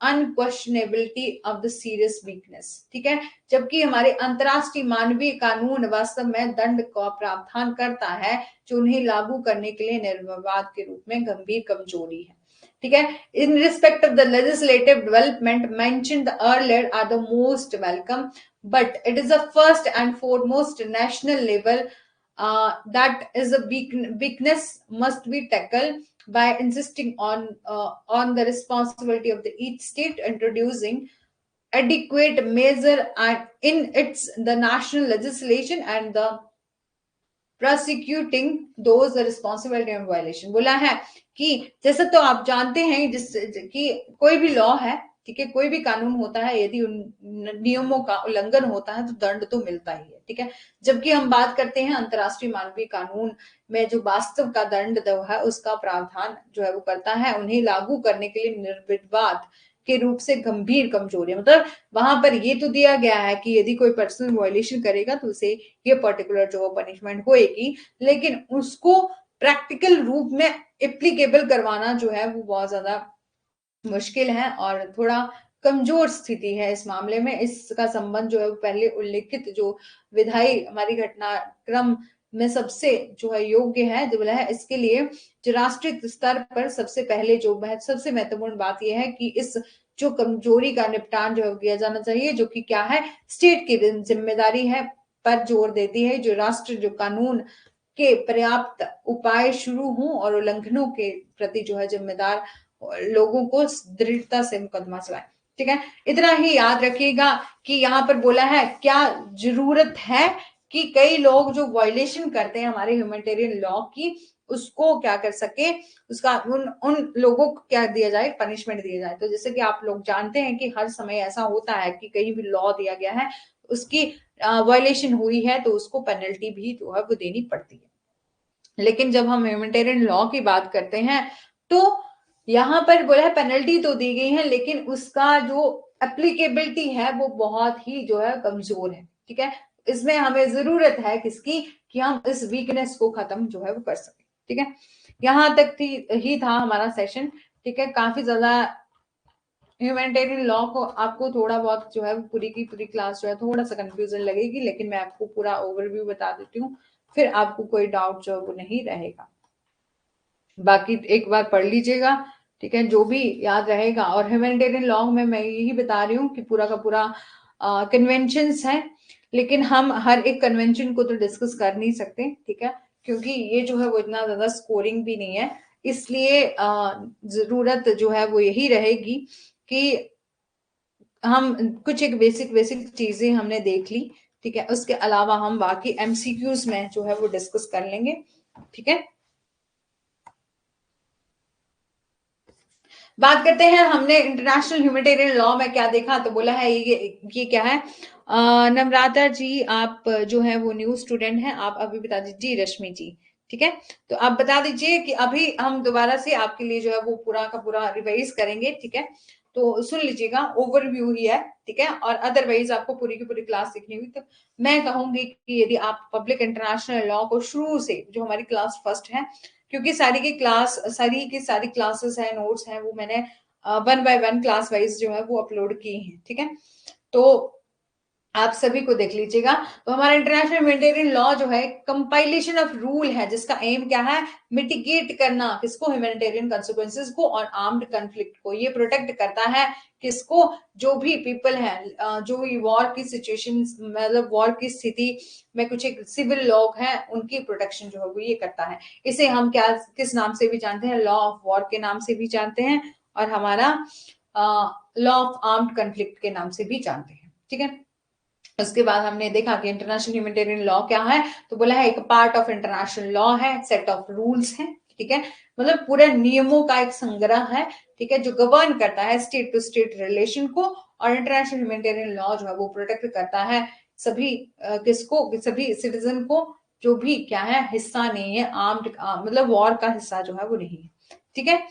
unquestionability of the serious weakness. ठीक है, जबकि हमारे अंतरराष्ट्रीय मानवीय कानून वास्तव में दंड का प्रावधान करता है जो उन्हें लागू करने के लिए निर्विवाद के रूप में गंभीर कमजोरी है। ठीक है, in respect of the legislative development mentioned earlier are the most welcome, but it is the first and foremost national level that is a weakness must be tackled by insisting on the responsibility of the each state introducing adequate measure and in its the national legislation and the prosecuting those responsibility of violation। बोला है कि जैसे तो आप जानते हैं जिस कि कोई भी लॉ है, ठीक है, कोई भी कानून होता है, यदि उन नियमों का उल्लंघन होता है तो दंड तो मिलता ही है। ठीक है, जबकि हम बात करते हैं अंतरराष्ट्रीय मानवीय कानून में जो वास्तव का दंड जो है उसका प्रावधान जो है वो करता है उन्हें लागू करने के लिए निर्विवाद के रूप से गंभीर कमजोरी, मतलब वहां पर ये तो दिया गया है कि यदि कोई पर्सनल वायलेशन करेगा तो उसे ये पर्टिकुलर जो पनिशमेंट होएगी, लेकिन उसको प्रैक्टिकल रूप में एप्लीकेबल करवाना जो है वो बहुत ज्यादा मुश्किल है और थोड़ा कमजोर स्थिति है इस मामले में। इसका संबंध जो है वो पहले उल्लेखित जो विधायी हमारी घटनाक्रम में सबसे जो है योग्य है, जो बोला है इसके लिए जो राष्ट्रीय स्तर पर सबसे पहले जो सबसे महत्वपूर्ण बात यह है कि इस जो कमजोरी का निपटान जो किया जाना चाहिए, जो कि क्या है स्टेट की जिम्मेदारी है, पर जोर देती है जो राष्ट्र जो कानून के पर्याप्त उपाय शुरू हों और उल्लंघनों के प्रति जो है जिम्मेदार लोगों को दृढ़ता से मुकदमा चलाए। ठीक है, इतना ही याद रखिएगा कि यहाँ पर बोला है क्या जरूरत है कि कई लोग जो वायलेशन करते हैं हमारे ह्यूमैनिटेरियन लॉ की, उसको क्या कर सके, उसका उन लोगों को क्या दिया जाए, पनिशमेंट दिया जाए। तो जैसे कि आप लोग जानते हैं कि हर समय ऐसा होता है कि कहीं भी लॉ दिया गया है, उसकी वायलेशन हुई है तो उसको पेनल्टी भी जो है वो देनी पड़ती है। लेकिन जब हम ह्यूमैनिटेरियन लॉ की बात करते हैं तो यहाँ पर बोला है पेनल्टी तो दी गई है, लेकिन उसका जो एप्लीकेबिलिटी है वो बहुत ही जो है कमजोर है। ठीक है, इसमें हमें जरूरत है किसकी, कि हम इस वीकनेस को खत्म जो है वो कर सके। ठीक है, यहाँ तक ही था हमारा सेशन। ठीक है, काफी ज्यादा ह्यूमैनिटेरियन लॉ को आपको थोड़ा बहुत जो है पूरी की पूरी क्लास जो है थोड़ा सा कंफ्यूजन लगेगी, लेकिन मैं आपको पूरा ओवरव्यू बता देती हूँ, फिर आपको कोई डाउट जो है वो नहीं रहेगा। बाकी एक बार पढ़ लीजिएगा। ठीक है, जो भी याद रहेगा। और ह्यूमैनिटेरियन लॉ में मैं यही बता रही हूँ कि पूरा का पूरा कन्वेंशंस है, लेकिन हम हर एक कन्वेंशन को तो डिस्कस कर नहीं सकते। ठीक है, क्योंकि ये जो है वो इतना ज्यादा स्कोरिंग भी नहीं है, इसलिए जरूरत जो है वो यही रहेगी कि हम कुछ एक बेसिक बेसिक चीजें हमने देख ली। ठीक है, उसके अलावा हम बाकी एमसीक्यूज में जो है वो डिस्कस कर लेंगे। ठीक है, बात करते हैं हमने इंटरनेशनल ह्यूमैनिटेरियन लॉ में क्या देखा। तो बोला है ये क्या है। नम्रता जी आप जो है वो न्यू स्टूडेंट हैं, आप अभी बता दीजिए। जी रश्मि जी, ठीक है, तो आप बता दीजिए कि अभी हम दोबारा से आपके लिए जो है वो पूरा का पूरा रिवाइज करेंगे। ठीक है, तो सुन लीजिएगा, ओवरव्यू ही है। ठीक है, और अदरवाइज आपको पूरी की पूरी क्लास देखनी हुई तो मैं कहूंगी कि यदि आप पब्लिक इंटरनेशनल लॉ को शुरू से, जो हमारी क्लास फर्स्ट है, क्योंकि सारी की सारी क्लासेस है, नोट्स हैं, वो मैंने 1 by 1 क्लास वाइज जो है वो अपलोड की हैं। ठीक है, तो आप सभी को देख लीजिएगा। तो हमारा इंटरनेशनल ह्यूमैनिटेरियन लॉ जो है कंपाइलेशन ऑफ रूल है, जिसका एम क्या है, मिटिगेट करना किसको, ह्यूमैनिटेरियन कंसिक्वेंसेस को और आर्म्ड कॉन्फ्लिक्ट को। ये प्रोटेक्ट करता है किसको, जो भी पीपल है, जो वॉर की सिचुएशन, मतलब वॉर की स्थिति में कुछ एक सिविल लोग हैं, उनकी प्रोटेक्शन जो है वो ये करता है। इसे हम क्या किस नाम से भी जानते हैं, लॉ ऑफ वॉर के नाम से भी जानते हैं, और हमारा लॉ ऑफ आर्म्ड कॉन्फ्लिक्ट के नाम से भी जानते हैं। ठीक है, उसके बाद हमने देखा कि इंटरनेशनल ह्यूमैनिटेरियन लॉ क्या है। तो बोला है एक पार्ट ऑफ इंटरनेशनल लॉ है, सेट ऑफ रूल्स है। ठीक है, मतलब पूरे नियमों का एक संग्रह है। ठीक है, जो गवर्न करता है स्टेट टू स्टेट रिलेशन को। और इंटरनेशनल ह्यूमैनिटेरियन लॉ जो है वो प्रोटेक्ट करता है सभी किसको, सभी सिटीजन को, जो भी क्या है हिस्सा नहीं है आर्म्ड, मतलब वॉर का हिस्सा जो है वो नहीं है। ठीक है,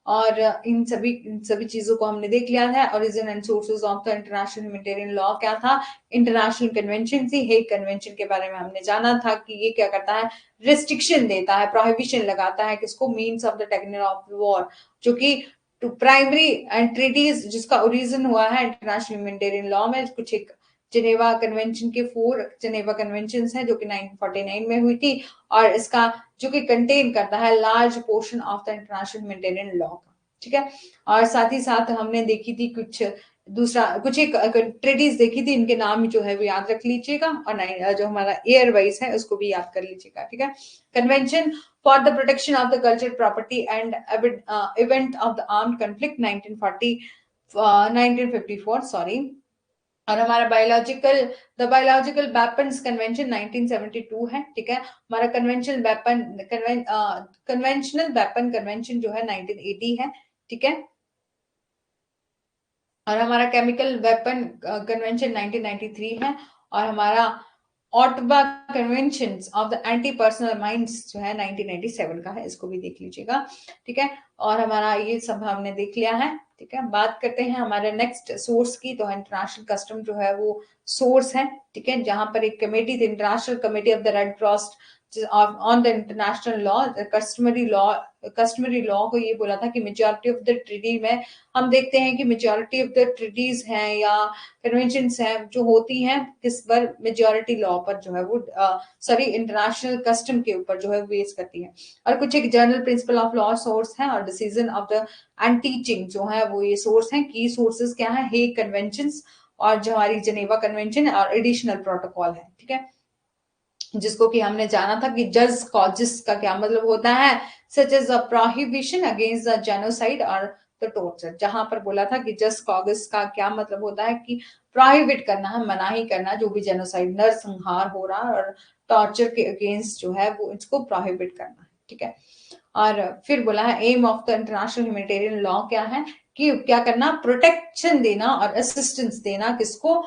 और इन सभी चीजों को हमने देख लिया है। Origin and sources of the international humanitarian law क्या था, इंटरनेशनल कन्वेंशन थी। हेग कन्वेंशन के बारे में हमने जाना था कि ये क्या करता है, रिस्ट्रिक्शन देता है, प्रोहिबिशन लगाता है किसको, means of the technique of war, जो कि टू प्राइमरी एंड ट्रीटीज, जिसका ओरिजिन हुआ है इंटरनेशनल ह्यूमैनिटेरियन लॉ में। कुछ एक जिनेवा कन्वेंशन के 4 जिनेवा कन्वेंशन है जो कि 1949 में हुई थी, और इसका जो कि कंटेन करता है large portion of the international humanitarian law का। ठीक है, और साथ ही साथ हमने देखी थी कुछ एक ट्रेडिस देखी थी, इनके नाम जो है वो याद रख लीजिएगा, और जो हमारा एयर वाइज है उसको भी याद कर लीजिएगा। ठीक है, convention for the protection of the culture property and event of the armed conflict 1954 sorry. और हमारा द बायोलॉजिकल वेपन्स कन्वेंशन 1972 है। ठीक है, हमारा कन्वेंशनल वेपन कन्वेंशन जो है 1980 है। ठीक है, और हमारा केमिकल वेपन कन्वेंशन 1993 है। और हमारा Ottawa convention of the anti personal mines जो है 1997 का है, इसको भी देख लीजिएगा। ठीक है, और हमारा ये सब हमने देख लिया है। ठीक है, बात करते हैं हमारे नेक्स्ट सोर्स की। तो इंटरनेशनल कस्टम जो है वो सोर्स है। ठीक है, जहां पर एक कमेटी थी, international committee of the red cross, on the international law, customary law को ये बोला था कि मेजॉरिटी ऑफ द ट्रीटी में हम देखते हैं कि मेजॉरिटी ऑफ द ट्रीटीज हैं या कन्वेंशंस हैं जो होती हैं किस पर, मेजॉरिटी लॉ पर जो है वो सॉरी इंटरनेशनल कस्टम के ऊपर जो है बेस करती है। और कुछ एक general principle of law source है और decision of the end teaching जो है वो ये सोर्स है। की सोर्सेज क्या है, हेग कन्वेंशंस और जो हमारी जेनेवा कन्वेंशन और एडिशनल प्रोटोकॉल है, ठीक है, जिसको कि हमने जाना था कि जज कॉजेस का क्या मतलब होता है, such as a prohibition against the genocide और द टॉर्चर। जहां पर बोला था कि जज कॉजेस का क्या मतलब होता है कि प्रोहिबिट करना है, मनाही करना, जो भी जेनोसाइड नरसंहार हो रहा है और टॉर्चर के अगेंस्ट जो है वो इसको प्रोहिबिट करना है, ठीक है। और फिर बोला है aim of the international humanitarian law क्या है, कि क्या करना, प्रोटेक्शन देना और असिस्टेंस देना किसको,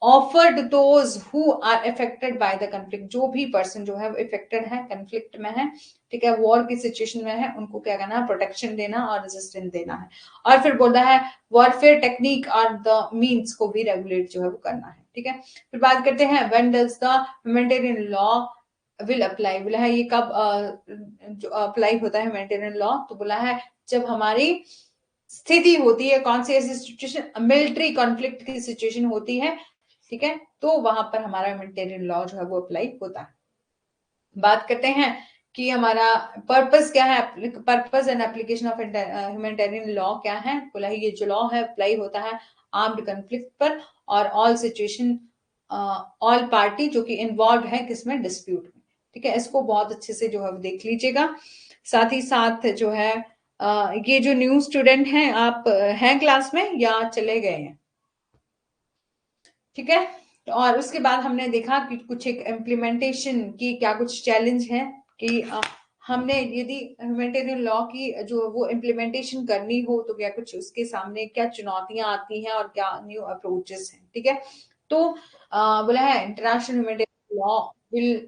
offered those who are affected by the conflict, जो भी पर्सन जो है इफेक्टेड है, कन्फ्लिक्ट में है, ठीक है, वॉर की सिचुएशन में है, उनको क्या करना है, प्रोटेक्शन देना और रेजिस्टेंस देना है। और फिर बोलता है वॉरफेयर टेक्निक और द मीन्स को भी रेगुलेट जो है वो करना है, ठीक है। फिर बात करते हैं when does the humanitarian law will apply, बोला है ये कब जो अप्लाई होता है ह्यूमैनिटेरियन लॉ, तो बोला है जब हमारी स्थिति होती है, कौन सी ऐसी सिचुएशन, मिलिट्री कॉन्फ्लिक्ट की सिचुएशन होती है, ठीक है, तो वहां पर हमारा ह्यूमैनिटेरियन लॉ जो है वो अप्लाई होता है। बात करते हैं कि हमारा पर्पस क्या है, purpose and application of humanitarian law क्या है, बोला है ये जो लॉ है अप्लाई होता है आर्म्ड कन्फ्लिक्ट पर और ऑल सिचुएशन, ऑल पार्टी जो कि इन्वॉल्व है किसमें, डिस्प्यूट में, ठीक है। इसको बहुत अच्छे से जो है देख लीजिएगा। साथ ही साथ जो है ये जो न्यू स्टूडेंट हैं आप हैं क्लास में या चले गए हैं, ठीक है। और उसके बाद हमने देखा कि कुछ एक इम्प्लीमेंटेशन की क्या कुछ चैलेंज है कि हमने यदि ह्यूमैनिटेरियन लॉ की जो वो इम्प्लीमेंटेशन करनी हो तो क्या कुछ उसके सामने क्या चुनौतियां आती हैं और क्या न्यू अप्रोचेस हैं, ठीक है। तो बोला है international humanitarian law will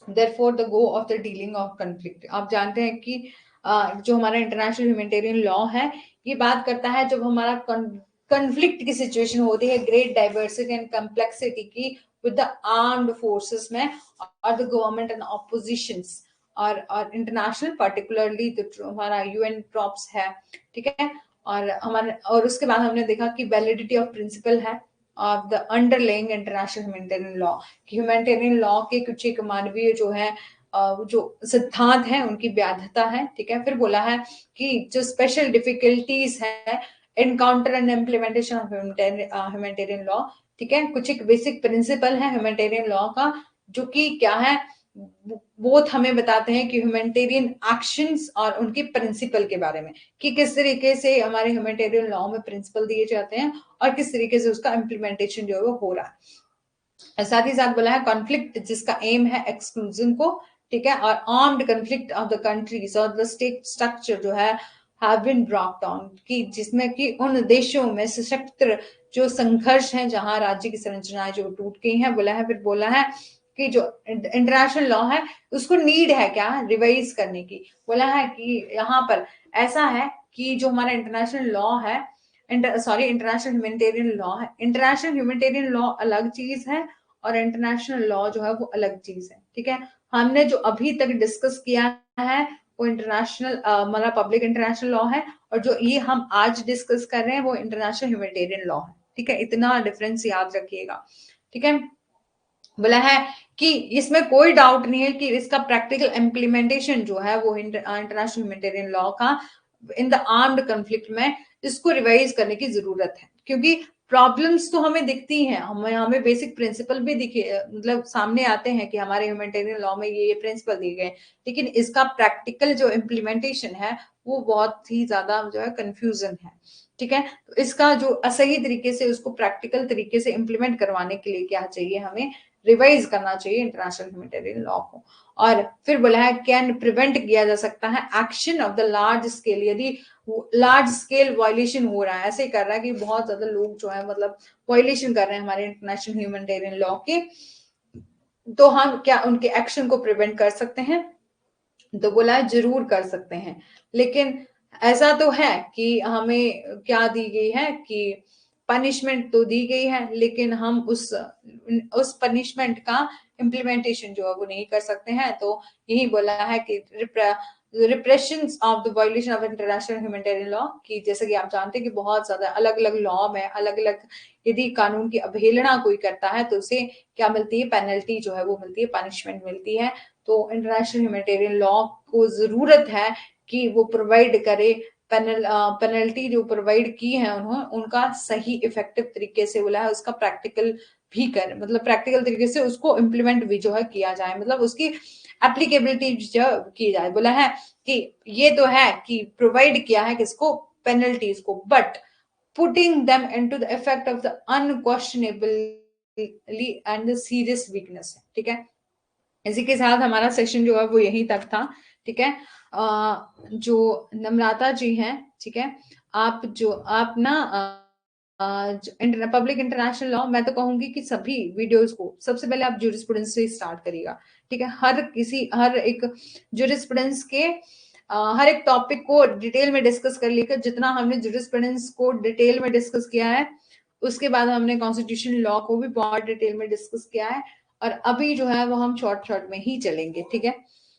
therefore the go of the dealing of conflict. आप जानते हैं कि जो हमारा इंटरनेशनल ह्यूमैनिटेरियन लॉ है ये बात करता है जब हमारा कन्फ्लिक्ट की सिचुएशन होती है ग्रेट डाइवर्सिटी एंड कम्प्लेक्सिटी की विद द आर्म्ड फोर्सेस में और द गवर्नमेंट एंड ऑपोजिशंस और इंटरनेशनल पर्टिकुलरली हमारा यूएन प्रॉप्स है, ठीक है। और हमारे और उसके बाद हमने देखा कि वैलिडिटी ऑफ प्रिंसिपल है of the underlying international humanitarian law, humanitarian law के कुछ एक मानवीय जो है जो सिद्धांत है उनकी वैधता है, ठीक है। फिर बोला है कि जो स्पेशल डिफिकल्टीज है encounter and implementation of humanitarian law, ठीक है। कुछ एक बेसिक प्रिंसिपल है ह्यूमैनिटेरियन लॉ का जो कि क्या है, बोथ हमें बताते हैं कि ह्यूमैनिटेरियन एक्शंस और उनके प्रिंसिपल के बारे में कि किस तरीके से हमारे ह्यूमैनिटेरियन लॉ में प्रिंसिपल दिए जाते हैं और किस तरीके से उसका इम्प्लीमेंटेशन जो है वो हो रहा है। साथ ही साथ बोला है कॉन्फ्लिक्ट जिसका एम है एक्सक्लूजन को, ठीक है, और armed conflict of the countries और द स्टेट स्ट्रक्चर जो है हैव बीन ब्रॉट डाउन, कि जिसमें कि उन देशों में सशक्त जो संघर्ष है जहां राज्य की संरचनाएं जो टूट गई हैं, बोला है। फिर बोला है कि जो इंटरनेशनल लॉ है उसको नीड है क्या, रिवाइज करने की। बोला है कि यहाँ पर ऐसा है कि जो हमारा इंटरनेशनल लॉ है, इंटरनेशनल ह्यूमैनिटेरियन लॉ है, इंटरनेशनल ह्यूमैनिटेरियन लॉ अलग चीज है और इंटरनेशनल लॉ जो है वो अलग चीज है, ठीक है। हमने जो अभी तक डिस्कस किया है वो इंटरनेशनल हमारा पब्लिक इंटरनेशनल लॉ है और जो ये हम आज डिस्कस कर रहे हैं वो इंटरनेशनल ह्यूमैनिटेरियन लॉ है, ठीक है। इतना डिफरेंस याद रखिएगा, ठीक है। बोला है कि इसमें कोई डाउट नहीं है कि इसका प्रैक्टिकल इम्प्लीमेंटेशन जो है वो इंटरनेशनल ह्यूमैनिटेरियन लॉ का इन द आर्म्ड कन्फ्लिक्ट में इसको रिवाइज करने की जरूरत है, क्योंकि प्रॉब्लम्स तो हमें दिखती हैं, हमें हमें बेसिक प्रिंसिपल भी दिखे, मतलब सामने आते हैं कि हमारे ह्यूमैनिटेरियन लॉ में ये प्रिंसिपल दिए गए, लेकिन इसका प्रैक्टिकल जो इम्प्लीमेंटेशन है वो बहुत ही ज्यादा जो है कंफ्यूजन है, ठीक है। तो इसका जो सही तरीके से उसको प्रैक्टिकल तरीके से इम्प्लीमेंट करवाने के लिए क्या चाहिए, हमें रिवाइज करना चाहिए इंटरनेशनल ह्यूमैनिटेरियन लॉ को। और फिर बोला है कैन प्रिवेंट किया जा सकता है action of the large scale, यदि लार्ज स्केल वायलेशन हो रहा है, ऐसे कर रहा है कि बहुत ज्यादा लोग जो है मतलब वायलेशन कर रहे हैं हमारे इंटरनेशनल ह्यूमैनिटेरियन लॉ के, तो हम क्या उनके एक्शन को प्रिवेंट कर सकते हैं, तो बोला है जरूर कर सकते हैं। लेकिन ऐसा तो है कि हमें क्या दी गई है कि पनिशमेंट तो दी गई है, लेकिन हम उस पनिशमेंट का इम्प्लीमेंटेशन जो है वो नहीं कर सकते हैं। तो यही बोला है कि repression of the violation of international humanitarian law, कि जैसे कि आप जानते हैं कि बहुत ज्यादा अलग अलग लॉ में अलग अलग, यदि कानून की अवहेलना कोई करता है तो उसे क्या मिलती है, पेनल्टी जो है वो मिलती है, पनिशमेंट मिलती है। तो इंटरनेशनल ह्यूमैनिटेरियन लॉ को जरूरत है कि वो प्रोवाइड करे पेनल्टी जो प्रोवाइड की है उन्होंने, उनका सही इफेक्टिव तरीके से बोला है, उसका प्रैक्टिकल भी कर, मतलब प्रैक्टिकल तरीके से उसको इम्प्लीमेंट भी जो है किया जाए, मतलब उसकी एप्लीकेबिलिटी जो की जाए। बोला है कि ये तो है कि प्रोवाइड किया है किसको, पेनल्टीज को, but putting them into the effect of the unquestionably and the serious weakness. ठीक है, इसी के साथ हमारा सेशन जो है वो यहीं तक था। ठीक है, जो नम्रता जी हैं, ठीक है, आप ना पब्लिक इंटरनेशनल लॉ, मैं तो कहूंगी कि सभी वीडियोस को सबसे पहले आप जूरिस्प्रूडेंस से स्टार्ट करिएगा। ठीक है, हर एक जूरिस्प्रूडेंस के हर एक टॉपिक को डिटेल में डिस्कस कर लिया। जितना हमने जूरिस्प्रूडेंस को डिटेल में डिस्कस किया है, उसके बाद हमने कॉन्स्टिट्यूशन लॉ को भी बहुत डिटेल में डिस्कस किया है, और अभी जो है वो हम शॉर्ट में ही चलेंगे। ठीक है,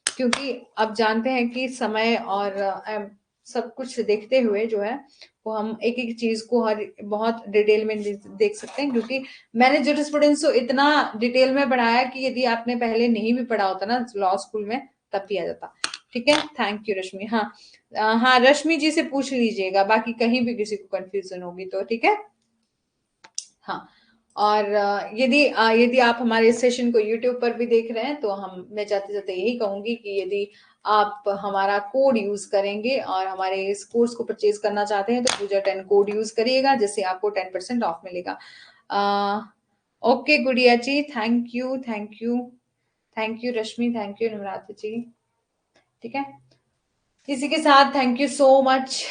क्योंकि अब जानते हैं कि समय और सब कुछ देखते हुए जो है वो हम एक एक चीज को हर बहुत डिटेल में देख सकते हैं, क्योंकि मैंने जूरिस्प्रूडेंस को इतना डिटेल में पढ़ाया कि यदि आपने पहले नहीं भी पढ़ा होता ना लॉ स्कूल में, तब भी आ जाता। ठीक है, थैंक यू रश्मि। हाँ हाँ, रश्मि जी से पूछ लीजिएगा, बाकी कहीं भी किसी को कंफ्यूजन होगी तो। ठीक है, हाँ, और यदि आप हमारे इस सेशन को यूट्यूब पर भी देख रहे हैं तो मैं जाते जाते यही कहूंगी कि यदि आप हमारा कोड यूज करेंगे और हमारे इस कोर्स को परचेज करना चाहते हैं तो पूजा 10 कोड यूज करिएगा, जिससे आपको 10% ऑफ मिलेगा। Okay Gudiya ji, thank you thank you thank you Rashmi, thank you Namrata ji. ठीक है, इसी के साथ थैंक यू सो मच